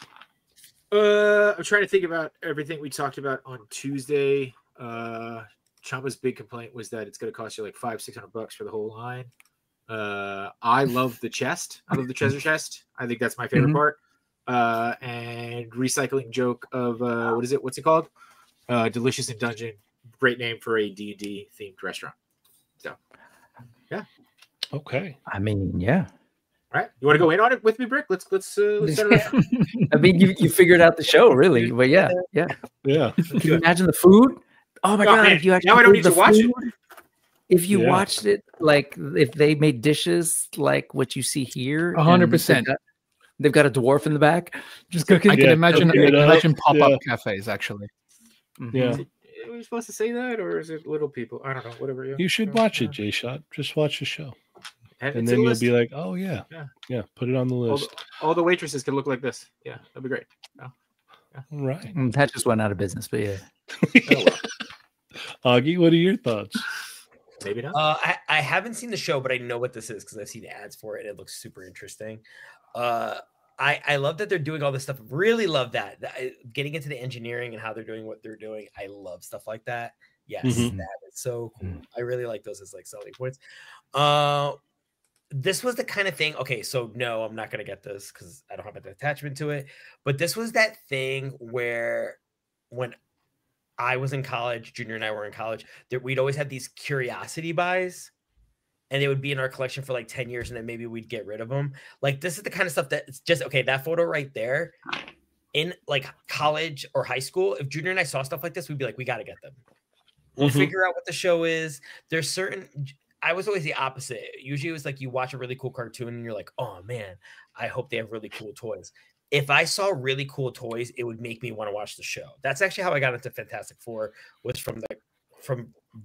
I'm trying to think about everything we talked about on Tuesday. Chamba's big complaint was that it's going to cost you like $500-600 for the whole line. I love the chest. I love the treasure chest. I think that's my favorite part. And recycling joke of what is it? What's it called? Delicious in Dungeon. Great name for a D&D themed restaurant. So, yeah. Okay. I mean, yeah. All right. You want to go in on it with me, Brick? Let's start a restaurant. I mean, you figured out the show, really. But yeah. Yeah. Can you imagine the food? Oh my God! Man, if you actually now I don't made need to watch it. If you watched it, like if they made dishes like what you see here, 100%. They've got a dwarf in the back just cooking. I can imagine pop-up Yeah. cafes actually. Yeah. Are we supposed to say that, or is it little people? I don't know. Whatever You should watch it, J Shot. Just watch the show. Add it And to then the you'll list. be like, oh, yeah. Put it on the all list. all the waitresses can look like this. Yeah, that'd be great. All right. That just went out of business, but yeah. Augie, what are your thoughts? Maybe not. I haven't seen the show, but I know what this is because I've seen ads for it. And it looks super interesting. I love that they're doing all this stuff. Really love that. Getting into the engineering and how they're doing what they're doing. I love stuff like that. Yes, that is so cool. I really like those as like selling points. This was the kind of thing. Okay, so no, I'm not gonna get this because I don't have an attachment to it. But this was that thing where when I was in college, Junior and I were in college, that we'd always have these curiosity buys. And they would be in our collection for like 10 years, and then maybe we'd get rid of them. Like, this is the kind of stuff that it's just, okay, that photo right there in like college or high school, if Junior and I saw stuff like this, we'd be like, we got to get them. We'll figure out what the show is. There's certain, I was always the opposite. Usually it was like you watch a really cool cartoon and you're like, oh man, I hope they have really cool toys. If I saw really cool toys, it would make me want to watch the show. That's actually how I got into Fantastic Four, was from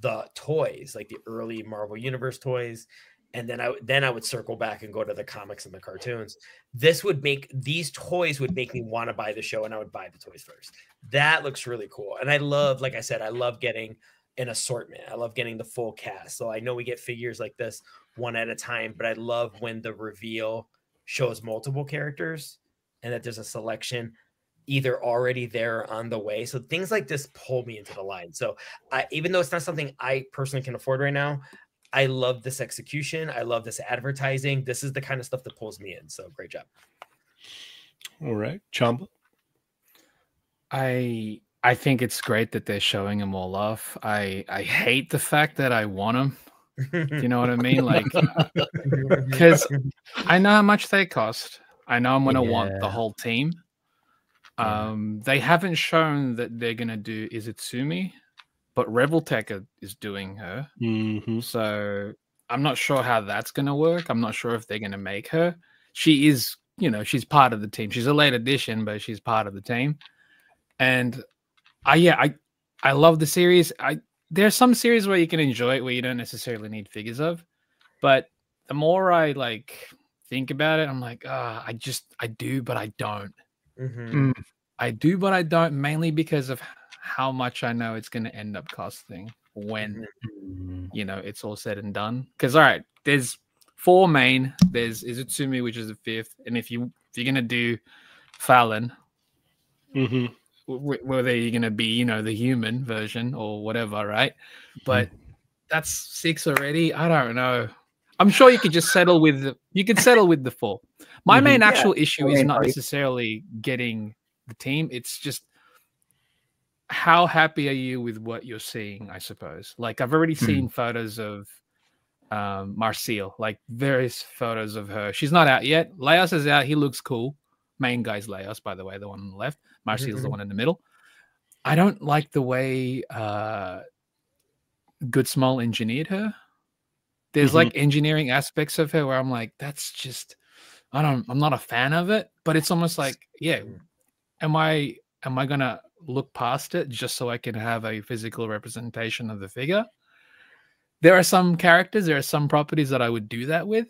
the toys, like the early Marvel Universe toys. And then I would circle back and go to the comics and the cartoons. These toys would make me want to buy the show, and I would buy the toys first. That looks really cool. And I love, like I said, I love getting an assortment. I love getting the full cast. So I know we get figures like this one at a time, but I love when the reveal shows multiple characters and that there's a selection either already there or on the way. So things like this pull me into the line. So even though it's not something I personally can afford right now, I love this execution. I love this advertising. This is the kind of stuff that pulls me in. So great job. All right. Chamba? I think it's great that they're showing them all off. I hate the fact that I want them. Do you know what I mean? Like, because I know how much they cost. I know I'm going to want the whole team. They haven't shown that they're going to do Izutsumi, but Reveltech is doing her. So I'm not sure how that's going to work. I'm not sure if they're going to make her. She is, she's part of the team. She's a late addition, but she's part of the team. And I love the series. There's some series where you can enjoy it where you don't necessarily need figures of, but the more I think about it, I'm like, I do, but I don't. I do, but I don't, mainly because of how much I know it's going to end up costing when it's all said and done. Because all right, there's 4 main. There's Izutsumi, which is the 5th, and if you're going to do Fallen, whether you're going to be the human version or whatever, right? But that's 6 already. I don't know. I'm sure you could just settle with the 4. My main actual issue is not necessarily getting the team. It's just how happy are you with what you're seeing, I suppose. Like, I've already seen photos of Marcille, like various photos of her. She's not out yet. Leos is out. He looks cool. Main guy's Leos, by the way, the one on the left. Marcille's the one in the middle. I don't like the way Good Small engineered her. There's like engineering aspects of her where I'm like, that's just, I'm not a fan of it. But it's almost like, am I gonna look past it just so I can have a physical representation of the figure? There are some characters, there are some properties that I would do that with,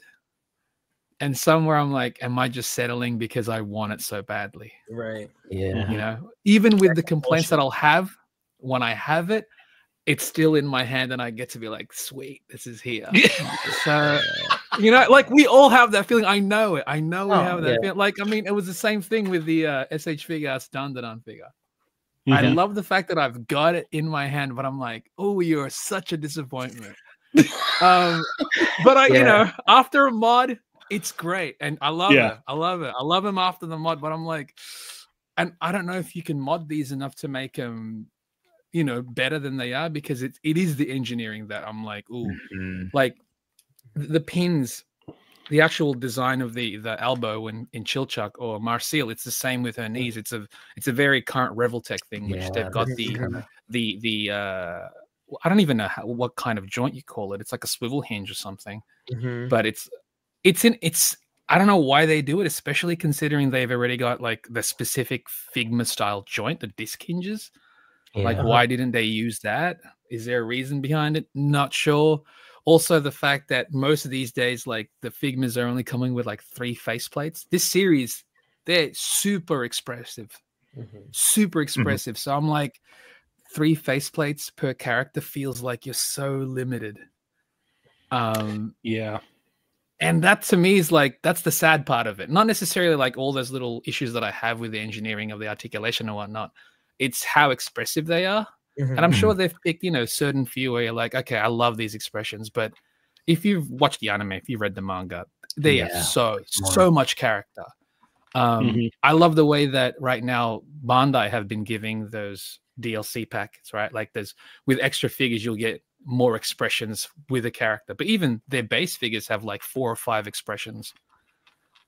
and some where I'm like, am I just settling because I want it so badly? Right. Yeah. Even with the complaints that I'll have when I have it, it's still in my hand, and I get to be like, sweet, this is here. So, you know, like we all have that feeling. I know it. I know we have that feeling. Like, I mean, it was the same thing with the SH Figure Arts Dun figure. I love the fact that I've got it in my hand, but I'm like, oh, you're such a disappointment. But you know, after a mod, it's great, and I love it. I love it. I love him after the mod, but I'm like, and I don't know if you can mod these enough to make them, you know, better than they are, because it is the engineering that I'm like, ooh, like the pins, the actual design of the elbow in Chilchuck or Marcel, it's the same with her knees. It's a very current Revoltech thing, which they've got the I don't even know what kind of joint you call it. It's like a swivel hinge or something, but it's I don't know why they do it, especially considering they've already got like the specific Figma style joint, the disc hinges. Like, why didn't they use that? Is there a reason behind it? Not sure. Also, the fact that most of these days, like the Figmas are only coming with like 3 faceplates. This series, they're super expressive, super expressive. So I'm like, 3 faceplates per character feels like you're so limited. Yeah. And that to me is like, that's the sad part of it. Not necessarily like all those little issues that I have with the engineering of the articulation and whatnot. It's how expressive they are. And I'm sure they've picked, you know, certain few where you're like, okay, I love these expressions. But if you've watched the anime, if you've read the manga, they have so much character. I love the way that right now Bandai have been giving those DLC packets, right? Like with extra figures, you'll get more expressions with a character. But even their base figures have like 4 or 5 expressions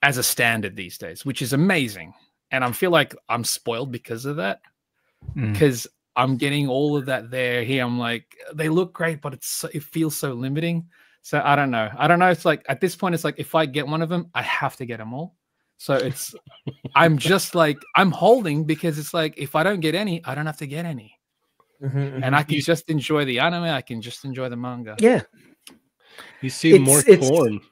as a standard these days, which is amazing. And I feel like I'm spoiled because of that. Because I'm getting all of that here. I'm like, they look great, but it feels so limiting. So I don't know. It's like at this point, it's like if I get one of them, I have to get them all. So it's I'm just like I'm holding, because it's like if I don't get any, I don't have to get any, and I can just enjoy the anime. I can just enjoy the manga. Yeah, you seem more torn.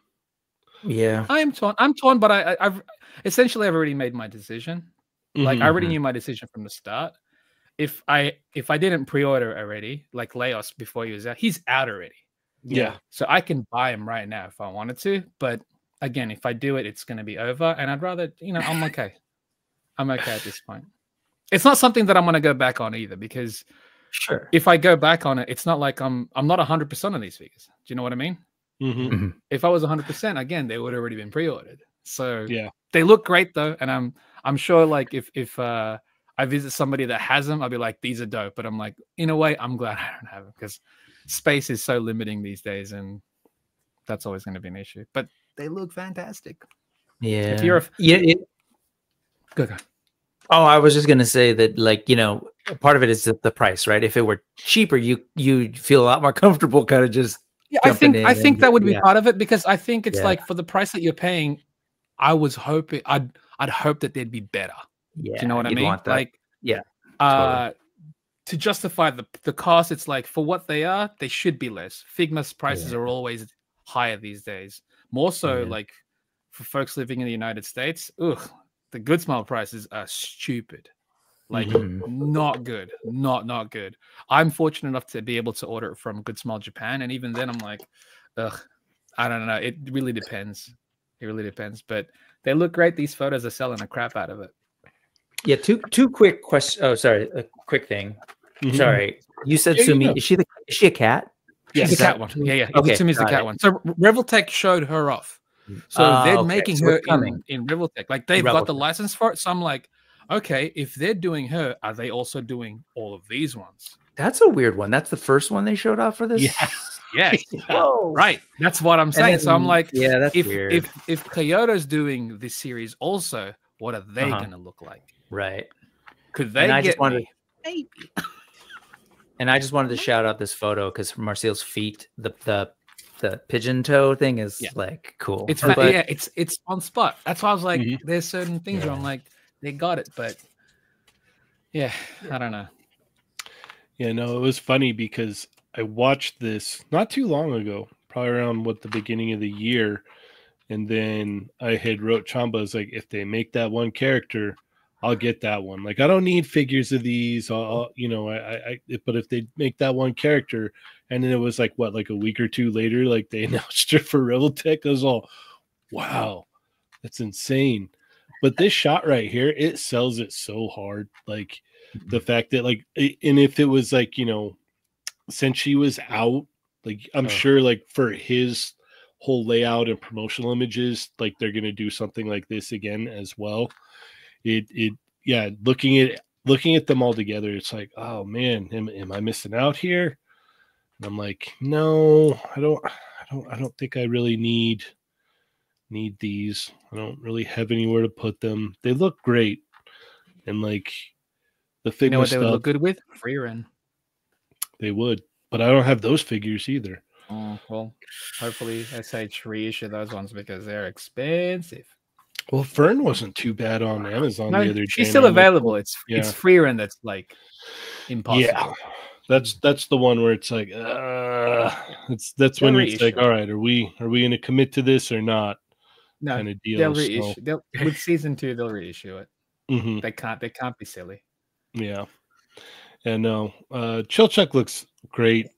Yeah, I'm torn, but I've already made my decision. Like I already knew my decision from the start. If I didn't pre-order already, like Leos before he was out, he's out already. Yeah. So I can buy him right now if I wanted to. But again, if I do it, it's going to be over. And I'd rather, you know, I'm okay. I'm okay at this point. It's not something that I'm going to go back on either, because if I go back on it, it's not like I'm not 100% on these figures. Do you know what I mean? If I was 100%, again, they would have already been pre-ordered. So they look great though. And I'm sure like if I visit somebody that has them, I'll be like, these are dope. But I'm like, in a way, I'm glad I don't have them, because space is so limiting these days, and that's always going to be an issue. But they look fantastic. Yeah. If you're go. Oh, I was just gonna say that, like, you know, part of it is the price, right? If it were cheaper, you feel a lot more comfortable, kind of just. Yeah, I think that would be part of it, because I think it's like for the price that you're paying, I was hoping I'd hope that they'd be better. Yeah, do you know what I mean? Like, totally. To justify the cost, it's like for what they are, they should be less. Figma's prices are always higher these days. More so, like for folks living in the United States, the Good Smile prices are stupid. Like not good, not good. I'm fortunate enough to be able to order it from Good Smile Japan, and even then, I'm like, I don't know. It really depends. It really depends, but they look great. These photos are selling the crap out of it. Yeah, two quick questions. Oh, sorry, a quick thing. Sorry, you said Sumi. Is she a cat? Yeah, the cat one. Yeah. Okay, Sumi's the cat one. So Revoltech showed her off. So they're making her in Revoltech. Like they've got the license for it. So I'm like, okay, if they're doing her, are they also doing all of these ones? That's a weird one. That's the first one they showed off for this. Yes. Right. That's what I'm saying. So I'm like, that's weird. If Kyoto's doing this series also, what are they going to look like? Right. Could they get me? Maybe. And I just wanted to shout out this photo because Marcel's feet, the pigeon toe thing is like cool. It's it's on spot. That's why I was like, there's certain things where I'm like, they got it, but I don't know. Yeah, no, it was funny because I watched this not too long ago, probably around the beginning of the year, and then I had wrote Chamba as like, if they make that one character, I'll get that one. Like, I don't need figures of these. I'll you know, but if they make that one character, and then it was like what, like a week or two later, like they announced her for Reveltech, I was all, wow, that's insane. But this shot right here, it sells it so hard. Like the fact that like, and if it was like, you know, since she was out, like I'm sure like for his whole layout and promotional images, like they're gonna do something like this again as well. Yeah, looking at them all together, it's like, oh man, am I missing out here? And I'm like, no, I don't think I really need these. I don't really have anywhere to put them. They look great, and like the Figma, You know what they stuff, would look good with? Freerin. they would, but I don't have those figures either. Oh well, hopefully SH reissue those ones because they're expensive. Well, Fern wasn't too bad on Amazon the other day. She's still available. It's Freerin that's like impossible. Yeah, that's the one where it's like, that's when it's like, all right, are we going to commit to this or not? No, kind of deal. They'll reissue. With season 2, they'll reissue it. Mm-hmm. They can't be silly. Yeah, and no, Chilchuk looks great.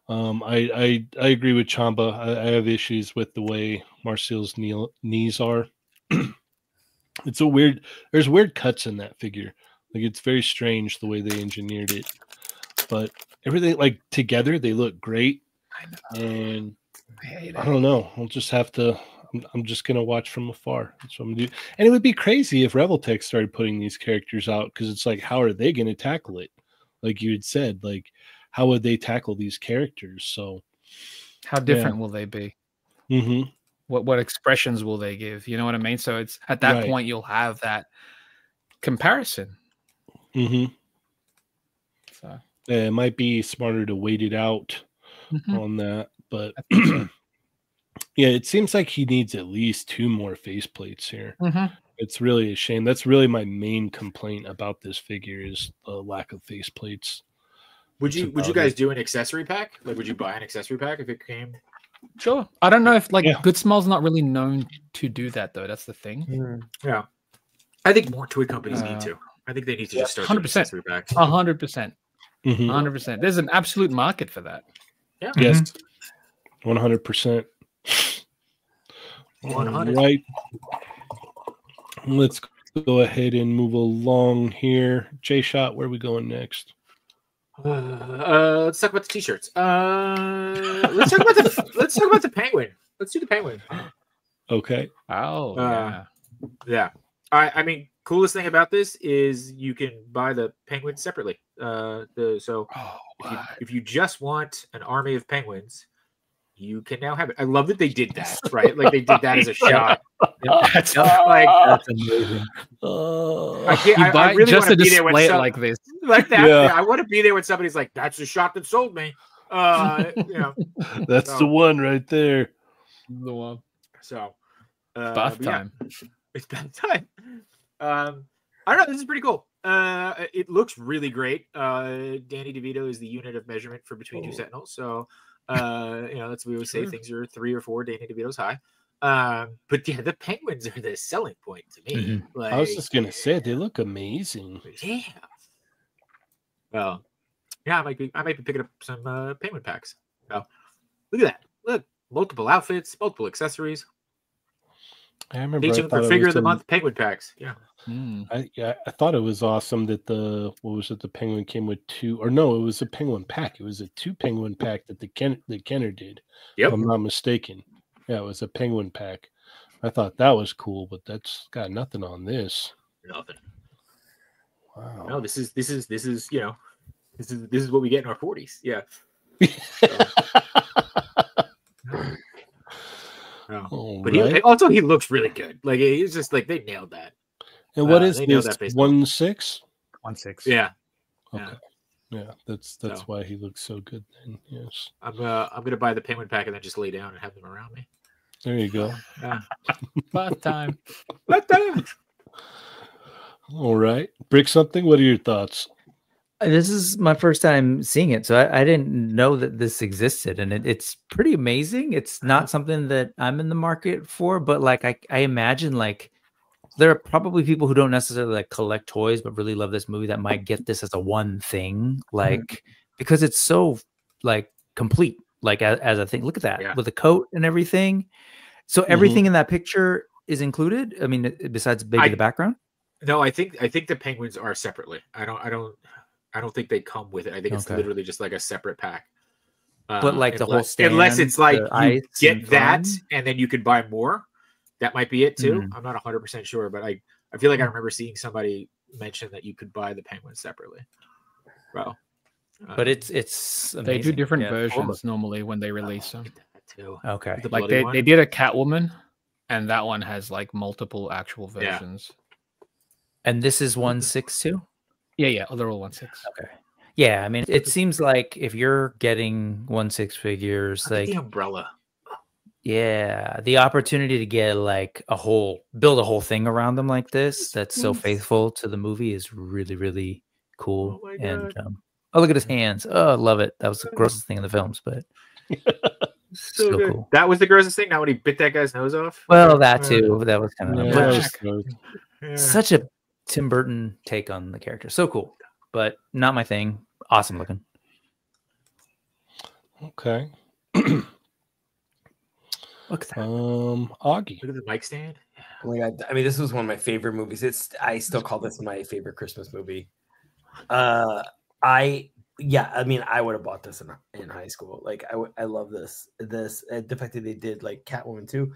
I agree with Chamba. I have issues with the way Marcial's knees are. It's there's weird cuts in that figure. Like, it's very strange the way they engineered it, but everything like together, they look great. I know. And I don't know. I'll just have to, I'm just going to watch from afar. That's what I'm going to do. And it would be crazy if Reveltech started putting these characters out, because it's like, how are they going to tackle it? Like you had said, like, how would they tackle these characters? So how different will they be? Mm-hmm. What expressions will they give? You know what I mean? So it's at that point you'll have that comparison. Mm-hmm. So it might be smarter to wait it out on that, but yeah, it seems like he needs at least 2 more faceplates here. It's really a shame. That's really my main complaint about this figure is the lack of faceplates. Would you guys do an accessory pack? Like, would you buy an accessory pack if it came? Sure. I don't know if Good Smell's not really known to do that though. That's the thing. Yeah, I think more toy companies need to. I think they need to just start 100% accessory packs. 100%. 100%. There's an absolute market for that. Yeah. Yes. 100%. 100. Right. Let's go ahead and move along here. J-Shot, where are we going next? Let's talk about the t-shirts. Let's talk about the penguin. Let's do the penguin. Okay. Oh, yeah. I mean, coolest thing about this is you can buy the penguin separately. If you just want an army of penguins, you can now have it. I love that they did that, right? Like they did that as a shot. That's amazing. I really just want to be there display it like this, like that. Yeah. I want to be there when somebody's like, "That's the shot that sold me." That's the one right there. The one. So, bath time. Yeah, it's bath time. I don't know. This is pretty cool. It looks really great. Danny DeVito is the unit of measurement for Between Two Sentinels. So, that's what we always say. Things are 3 or 4 Danny DeVito's high. But yeah, the penguins are the selling point to me. Like, I was just gonna say they look amazing. Yeah. Well, yeah, I might be picking up some penguin packs. So, look at that. Look, multiple outfits, multiple accessories. I remember. Stay tuned for Figure of the Month penguin packs. Yeah. I thought it was awesome that the penguin came with 2, or no, it was a penguin pack. It was a 2 penguin pack that the Kenner did. Yep. If I'm not mistaken. Yeah, it was a penguin pack. I thought that was cool, but that's got nothing on this. Nothing. Wow. No, this is this is what we get in our 40s. Yeah. But he looks really good. Like he's just like they nailed that. And what is this? 1/6? 1/6. Yeah. Okay. Yeah, that's why he looks so good then. Yes. I'm gonna buy the penguin pack and then just lay down and have them around me. There you go. Bath time. Bath time. All right. Brick something. What are your thoughts? This is my first time seeing it, so I didn't know that this existed, and it's pretty amazing. It's not something that I'm in the market for, but like I imagine like there are probably people who don't necessarily like collect toys, but really love this movie that might get this as a one thing, like because it's so like complete, like as a thing. Look at that with the coat and everything. So everything in that picture is included. I mean, besides maybe the background. No, I think the penguins are separately. I don't think they come with it. I think it's literally just like a separate pack. But like the whole stand, unless it's like you get that fun. and then you can buy more. That might be it too. I'm not 100% sure, but I feel like I remember seeing somebody mention that you could buy the penguins separately. Well, but it's amazing. They do different versions normally when they release them. Too. Okay, like they did a Catwoman, and that one has like multiple actual versions. And this is 1/6 too. Yeah, they're all 1/6. Okay. Yeah, I mean, it seems like if you're getting 1/6 figures, like the umbrella. Yeah, the opportunity to get like build a whole thing around them like this that's so faithful to the movie is really, really cool. Oh, and look at his hands. Oh, I love it. That was the grossest thing in the films, but so cool. That was the grossest thing. Not when he bit that guy's nose off. Well, that too. That was kind of such a Tim Burton take on the character. So cool, but not my thing. Awesome looking. Okay. Look at that. Augie. Look at the mic stand. Oh my God. I mean, this was one of my favorite movies. I still call this my favorite Christmas movie. I mean, I would have bought this in high school. Like, I love this. The fact that they did like Catwoman too.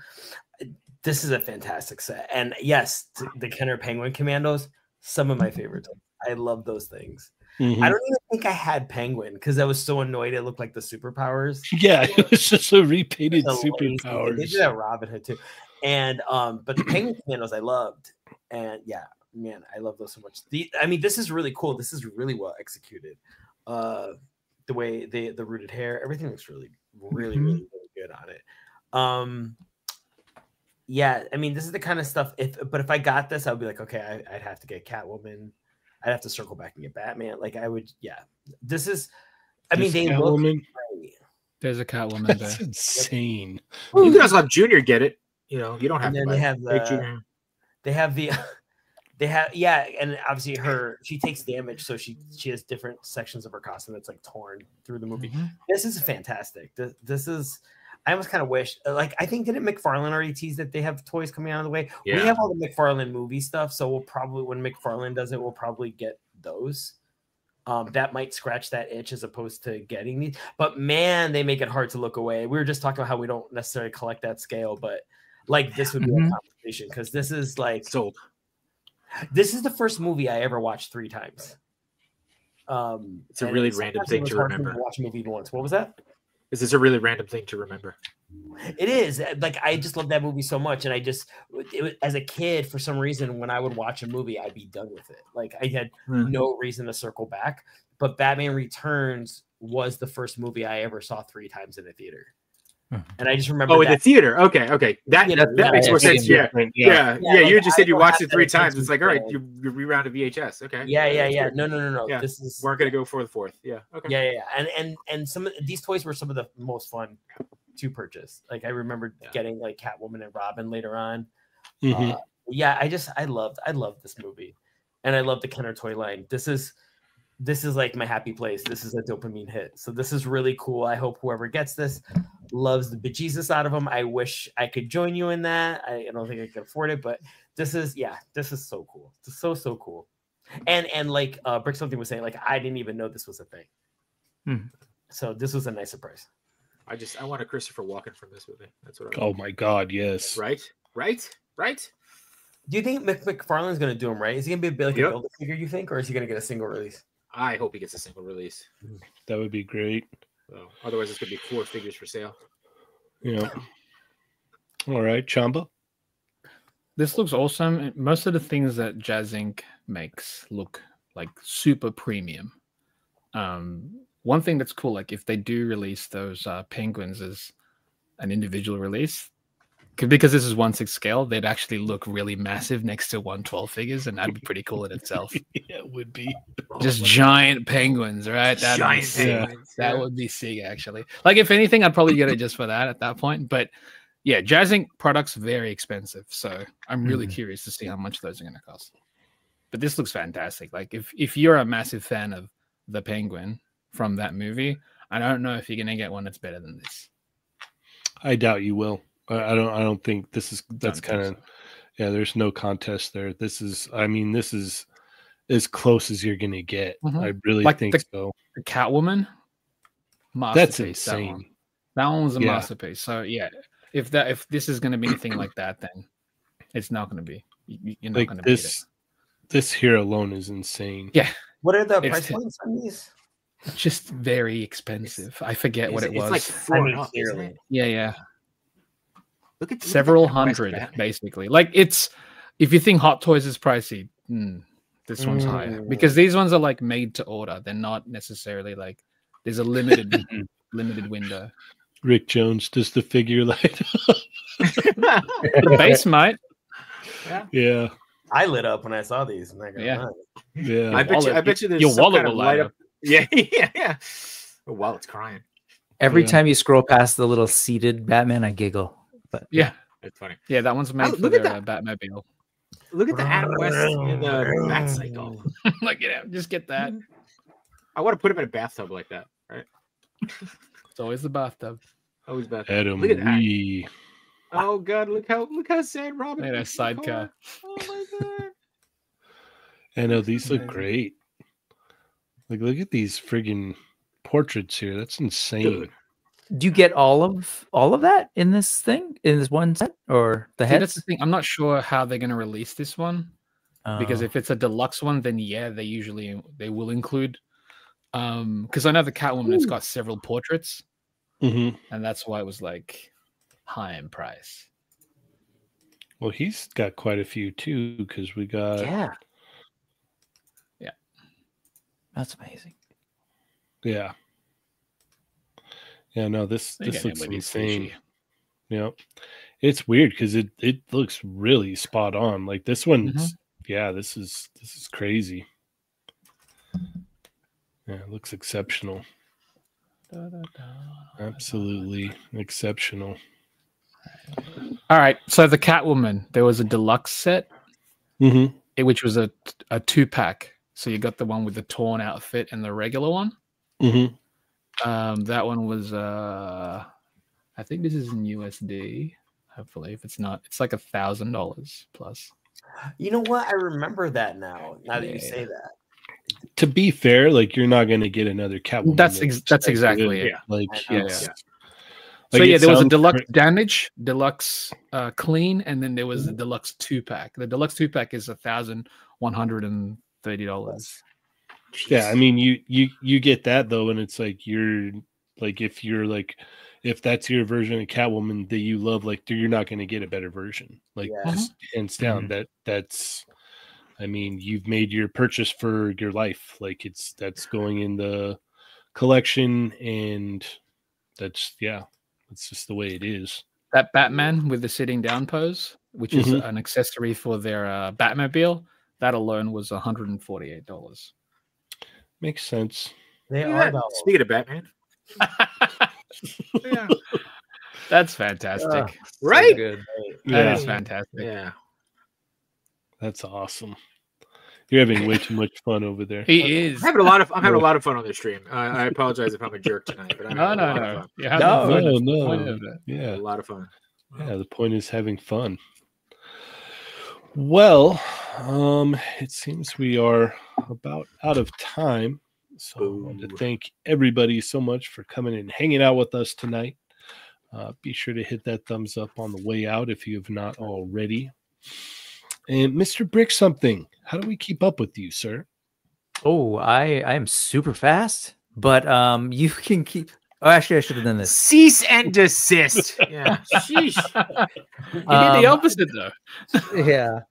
This is a fantastic set. And yes, the Kenner Penguin Commandos, some of my favorites. I love those things. I don't even think I had Penguin because I was so annoyed it looked like the Superpowers. Yeah, it was just a repainted Superpowers. They did that Robin Hood too. And but the Penguin Commandos I loved. And yeah, man, I love those so much. I mean, this is really cool. This is really well executed. The way the rooted hair, everything looks really, really, really, really good on it. Yeah, I mean, this is the kind of stuff. But if I got this, I'd be like, okay, I'd have to get Catwoman. I'd have to circle back and get Batman. Like I would, yeah. This is, I mean, they look great. There's a Catwoman That's there. insane. You can also have Junior get it. You know, you don't have to. They have, yeah, and obviously she takes damage, so she has different sections of her costume that's like torn through the movie. This is fantastic. This is. I almost kind of wish, like, I think didn't McFarlane already tease that they have toys coming out of the way? Yeah. We have all the McFarlane movie stuff, so we'll probably, when McFarlane does it, we'll probably get those. That might scratch that itch as opposed to getting these. But man, they make it hard to look away. We were just talking about how we don't necessarily collect that scale, but like this would be a conversation because this is like sold. This is the first movie I ever watched 3 times. It's a really random thing to remember. Watch a movie once. What was that? This is a really random thing to remember. It is. Like, I just love that movie so much. And as a kid, for some reason, when I would watch a movie, I'd be done with it. Like, I had no reason to circle back. But Batman Returns was the first movie I ever saw 3 times in a theater. And I just remember. Oh, in the theater. Okay. That makes more sense. Yeah. You just said you watched it 3 times. It's like, all right, you rewound a VHS. Okay. Yeah. No. Yeah. This weren't gonna go for the 4th. Yeah. Okay. Yeah. And some of these toys were some of the most fun to purchase. Like I remember getting like Catwoman and Robin later on. I loved this movie, and I love the Kenner toy line. This is like my happy place. This is a dopamine hit. So this is really cool. I hope whoever gets this loves the bejesus out of them. I wish I could join you in that. I don't think I can afford it, but this is so cool. It's so cool. And like Brick something was saying, like I didn't even know this was a thing. So this was a nice surprise. I want a Christopher Walken from this movie. That's what Oh my God, yes. Right. Do you think McFarlane's going to do him right? Is he going to be like a Build-A-Figure, you think, or is he going to get a single release? I hope he gets a single release. That would be great. So, otherwise, it's going to be 4 figures for sale. Yeah. All right, Chamba. This looks awesome. Most of the things that Jazz Inc. makes look like super premium. One thing that's cool, like if they do release those penguins as an individual release, because this is 1/6 scale, they'd actually look really massive next to 1/12 figures, and that'd be pretty cool in itself. Yeah, it would be. Just giant penguins, right? That would be sick, actually. Like, if anything, I'd probably get it just for that at that point. But yeah, Jazz Ink products very expensive, so I'm really curious to see how much those are going to cost. But this looks fantastic. Like if you're a massive fan of the Penguin from that movie, I don't know if you're going to get one that's better than this. I doubt you will. I don't think this is. That's kind of. Yeah, there's no contest there. This is. I mean, this is as close as you're going to get. I really think so. The Catwoman. That's insane. That one was a masterpiece. So yeah, if this is going to be anything like that, then it's not going to be. You're not going to beat it. This here alone is insane. Yeah. What are the price points on these? Just very expensive. I forget what it was. It's like $4, isn't it? Yeah. Look at several hundred, basically. Like it's if you think Hot Toys is pricey, this one's higher because these ones are like made to order. They're not necessarily like there's a limited window. Rick Jones, does the figure light up? The base might. Yeah. I lit up when I saw these. Yeah. I bet you there's your some wallet kind of will light up. Yeah. Oh, wow, it's crying. Every time you scroll past the little seated Batman, I giggle. But yeah, it's funny. Yeah, that one's made for their Batmobile. Look at the Adam West in the Bat Cycle. Look at him. Just get that. I want to put him in a bathtub like that. Right? It's always the bathtub. Always bathtub. Adam, look at that. Oh God! Look how sad Robin. Look at that sidecar. Oh my God! I know these look great. Like, look at these friggin' portraits here. That's insane. Dude. Do you get all of that in this thing, in this one set, or the heads? That's the thing. I'm not sure how they're going to release this one because if it's a deluxe one, then yeah, they will include. Because I know the Catwoman has got several portraits, and that's why it was like high in price. Well, he's got quite a few too, because we got yeah, that's amazing. Yeah, no, this looks insane. Yeah, it's weird because it looks really spot on. Like this one's this is crazy. Yeah, it looks exceptional. Absolutely exceptional. All right, so the Catwoman, there was a deluxe set, which was a 2-pack. So you got the one with the torn outfit and the regular one. That one was I think this is in USD. Hopefully, if it's not, it's like $1,000 plus. You know what? I remember that now. Now that you say that. To be fair, like you're not going to get another Catwoman. That's exactly it. Yeah. Like, so yeah, there was a deluxe damage, deluxe clean, and then there was the deluxe 2-pack. The deluxe 2-pack is $1,130. Yeah, I mean you get that though, and it's like if that's your version of Catwoman that you love, like you're not going to get a better version. Like just hands down, that's. I mean, you've made your purchase for your life. Like that's going in the collection, and it's just the way it is. That Batman with the sitting down pose, which is an accessory for their Batmobile, that alone was $148. Makes sense. They are. Speaking of Batman, that's fantastic. Right? So good. That is fantastic. Yeah. That's awesome. You're having way too much fun over there. He is. I'm having a lot of fun on this stream. I apologize if I'm a jerk tonight, but I'm having a lot of fun. No. Yeah, a lot of fun. Yeah, the point is having fun. Well, it seems we are about out of time. So I want to thank everybody so much for coming and hanging out with us tonight. Be sure to hit that thumbs up on the way out if you have not already. And Mr. Brick Something, how do we keep up with you, sir? Oh, I am super fast, but you can keep. Oh, actually, I should have done this. Cease and desist. Yeah. Sheesh. You did the opposite though. Yeah.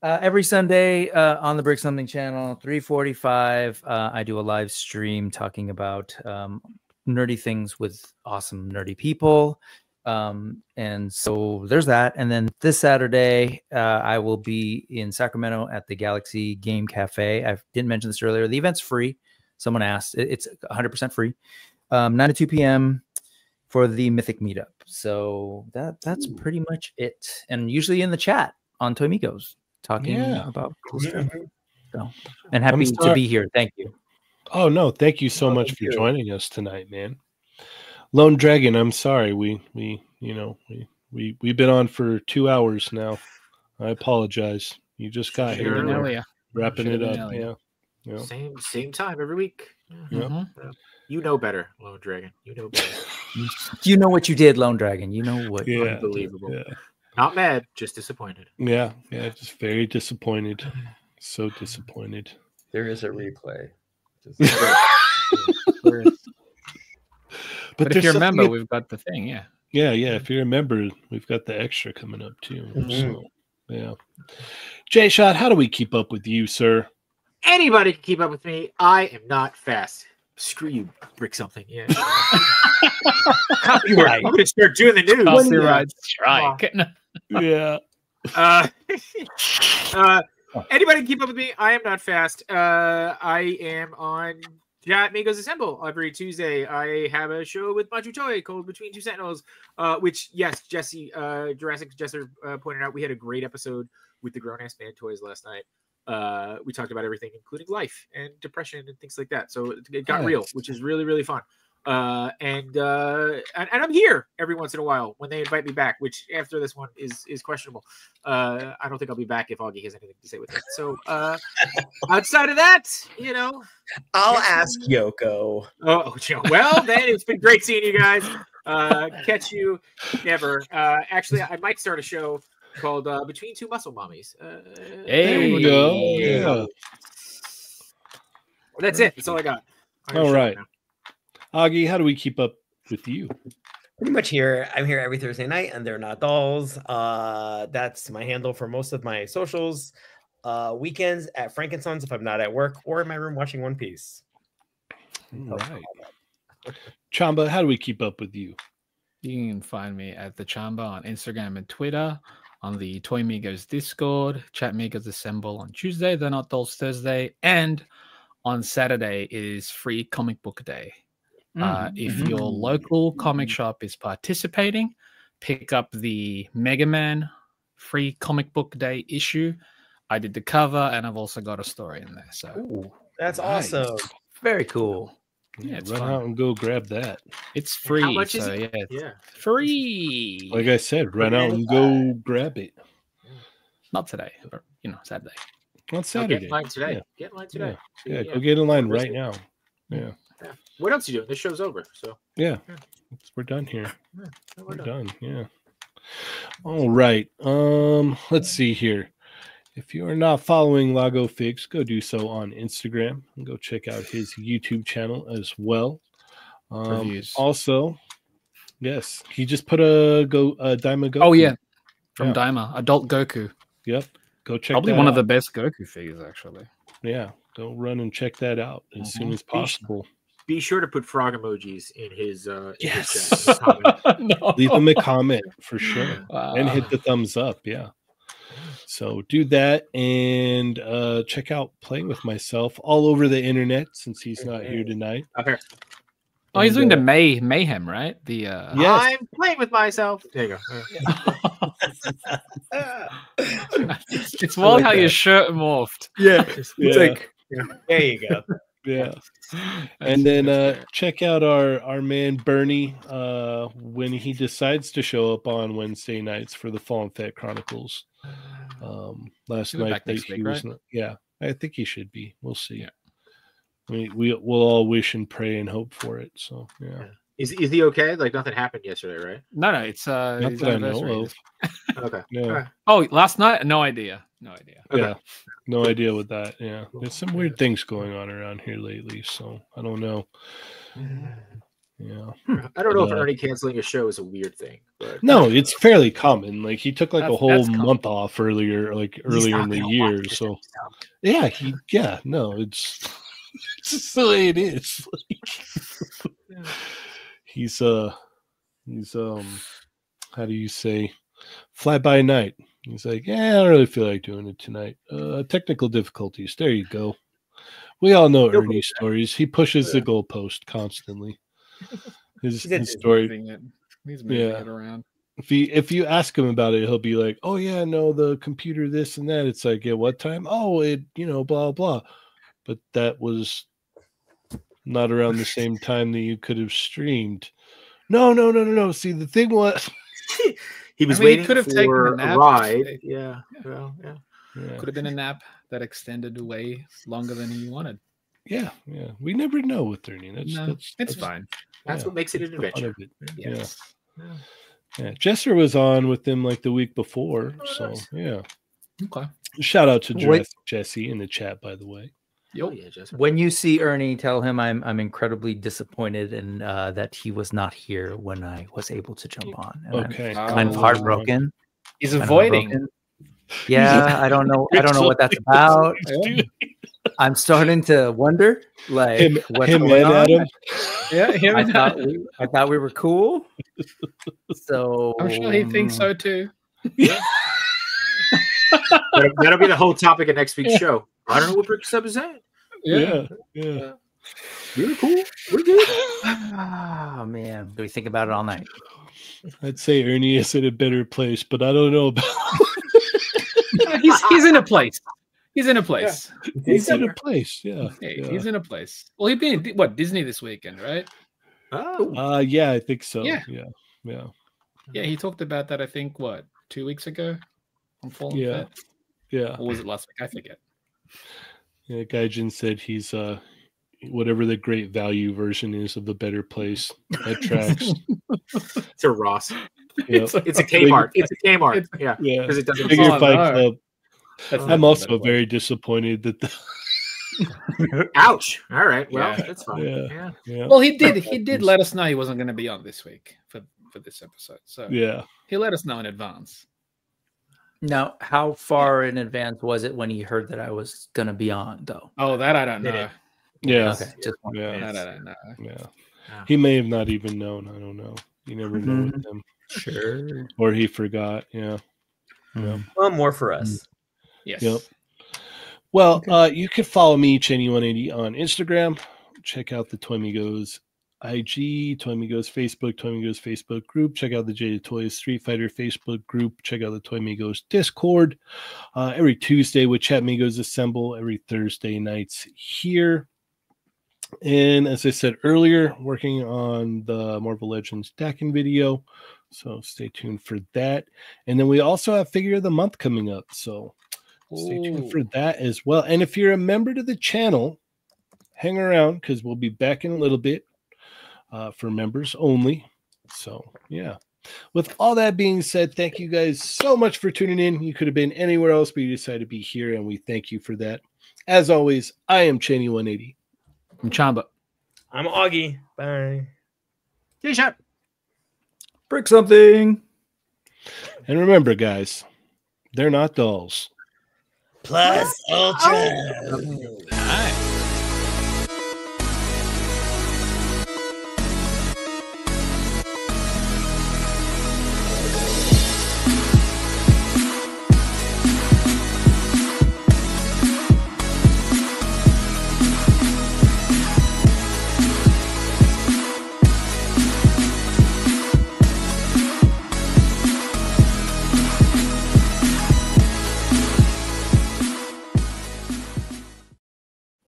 Every Sunday on the Brick Something channel, 3:45, I do a live stream talking about nerdy things with awesome nerdy people. And so there's that. And then this Saturday, I will be in Sacramento at the Galaxy Game Cafe. I didn't mention this earlier. The event's free. Someone asked. It's 100% free. 9 to 2 p.m. for the Mythic meetup. So that's pretty much it. And usually in the chat on Toy Migos talking about cool stuff. So, and happy to be here. Thank you. Oh no, thank you so much for joining us tonight, man. Lone Dragon, I'm sorry. We've been on for 2 hours now. I apologize. You just got here. Wrapping it up. Yeah. Same time every week. Yeah. You know better, Lone Dragon. You know better. You know what you did, Lone Dragon. You know what. Yeah. Unbelievable. Yeah. Not mad, just disappointed. Yeah. Just very disappointed. So disappointed. There is a replay. But if you remember, we've got the thing, yeah. If you remember, we've got the extra coming up too. So, yeah. J-Shot, how do we keep up with you, sir? Anybody can keep up with me. I am not fast. Screw you, Brick something. Yeah. Copyright. I'm going to start doing the news. Copyright strike. Yeah. Anybody can keep up with me. I am not fast. I am on Chat Migos Assemble every Tuesday. I have a show with Machu Toy called Between Two Sentinels, which, yes, Jesse, Jurassic Jesser pointed out, we had a great episode with the grown-ass man toys last night. We talked about everything, including life and depression and things like that. So it got real, which is really, really fun. And I'm here every once in a while when they invite me back, which after this one is questionable. I don't think I'll be back if Augie has anything to say with it. So outside of that, I'll ask Yoko. Oh, well, then it's been great seeing you guys. Catch you never. Actually, I might start a show called Between Two Muscle Mommies. There you go. Yeah. That's it. That's all I got. All right. Augie, how do we keep up with you? Pretty much here. I'm here every Thursday night, and they're not dolls. That's my handle for most of my socials. Weekends at Frankensons if I'm not at work, or in my room watching One Piece. All right. Chamba, how do we keep up with you? You can find me at the Chamba on Instagram and Twitter, on the Toy Migos Discord, Chat Migos Assemble on Tuesday, They're Not Dolls Thursday, and on Saturday is Free Comic Book Day. If your local comic shop is participating, pick up the Mega Man Free Comic Book Day issue. I did the cover, and I've also got a story in there. So that's awesome. Very cool. Yeah, it's run fun. out and go grab that. It's free. How much is it? Yeah, free. Like I said, run out and go grab it. Not today, but Saturday. On Saturday. Get in line today. Get in line today. Yeah, go get in line right now. Yeah. What else are you doing? This show's over. So yeah. We're done here. We're done. Yeah. All right. Let's see here. If you are not following Lago Figs, go do so on Instagram and go check out his YouTube channel as well. Also, yes, he just put a Daima Goku. Oh yeah, from Daima, Adult Goku. Yep, go check. Probably one of the best Goku figures, actually. Yeah, go run and check that out as soon as possible. Be sure to put frog emojis in his. Yes, his no. Leave him a comment for sure, and hit the thumbs up. Yeah. So do that and check out Playing With Myself all over the internet since he's not here tonight. Okay. Oh, he's doing the Mayhem, right? The yes. I'm playing with myself. There you go. It's more like how your shirt morphed. Yeah. It's like there you go. Yeah. And then check out our man Bernie when he decides to show up on Wednesday nights for the Fallen Fett Chronicles. Last night he was not, yeah, I think he should be. We'll see. Yeah. We'll all wish and pray and hope for it. So yeah. Is he okay? Like nothing happened yesterday, right? No, it's not that I know of. Okay. Yeah. Oh, last night? No idea. Okay. Yeah. No idea with that. Yeah. There's some weird things going on around here lately, so I don't know. Yeah. I don't know if Ernie canceling a show is a weird thing. But no, it's fairly common. Like he took like a whole month off earlier in the year. So yeah, it's just the way it is. He's how do you say, fly by night. He's like, yeah, I don't really feel like doing it tonight. Technical difficulties. There you go. We all know Ernie's stories. He pushes the goalpost constantly. his story. He's moving it around. If you ask him about it, he'll be like, "Oh yeah, no, the computer, this and that." It's like, at what time? Oh, it, blah blah. But that was not around the same time that you could have streamed. No. See, the thing was, he was waiting for a ride. Yeah. Well, yeah. Could have been a nap that extended way longer than he wanted. Yeah. We never know with Ernie. That's fine. That's what makes it an adventure. Yes. Yeah. Jesser was on with them like the week before. So yeah. Okay. Shout out to Jesse in the chat, by the way. When you see Ernie, tell him I'm incredibly disappointed and that he was not here when I was able to jump on. And okay. I'm kind of heartbroken. He's avoiding. Yeah, I don't know what that's about. I'm starting to wonder, like, what's going on. Adam. Yeah, I thought we were cool. So I'm sure he thinks so too. That'll be the whole topic of next week's show. I don't know what Brick Sub is at. Yeah. We're cool. We're good. Oh man, do we think about it all night? I'd say Ernie is in a better place, but I don't know about. He's in a place. He's in a place. Yeah. He's in a place. Yeah. He's in a place. Well, he'd be in Disney this weekend, right? Oh. Yeah, I think so. Yeah. Yeah. He talked about that. I think 2 weeks ago on Fallen Fett? Yeah. Or was it last week? I forget. Yeah, Gaijin said he's whatever the great value version is of the better place at tracks. It's a Ross. Yep. It's a Kmart. It's a Kmart. Yeah. Because it doesn't. Figure Fight Club. I'm also very disappointed that Ouch. All right. Well, that's fine. Yeah. Well, he did let us know he wasn't going to be on this week for this episode. So he let us know in advance. Now, how far in advance was it when he heard that I was going to be on, though? Oh, that I don't know. Yeah. Okay. That I don't know. Yeah. He may have not even known. I don't know. You never know with him. Sure. Or he forgot. Yeah. Well, more for us. Yes. Yep. Well, you can follow me, Cheynee180, on Instagram. Check out the Toy Migos IG, Toy Migos Facebook, Toy Migos Facebook group. Check out the Jaded Toys Street Fighter Facebook group. Check out the Toy Migos Discord. Every Tuesday with Chat Migos Assemble. Every Thursday nights here. And as I said earlier, working on the Marvel Legends Dakin video. So stay tuned for that. And then we also have Figure of the Month coming up. So stay tuned for that as well. And if you're a member to the channel, hang around because we'll be back in a little bit for members only. So, yeah. With all that being said, thank you guys so much for tuning in. You could have been anywhere else, but you decided to be here, and we thank you for that. As always, I am Cheynee180. I'm Chamba. I'm Augie. Bye. T-shirt. Brick something. And remember, guys, they're not dolls. Plus Ultra. All right.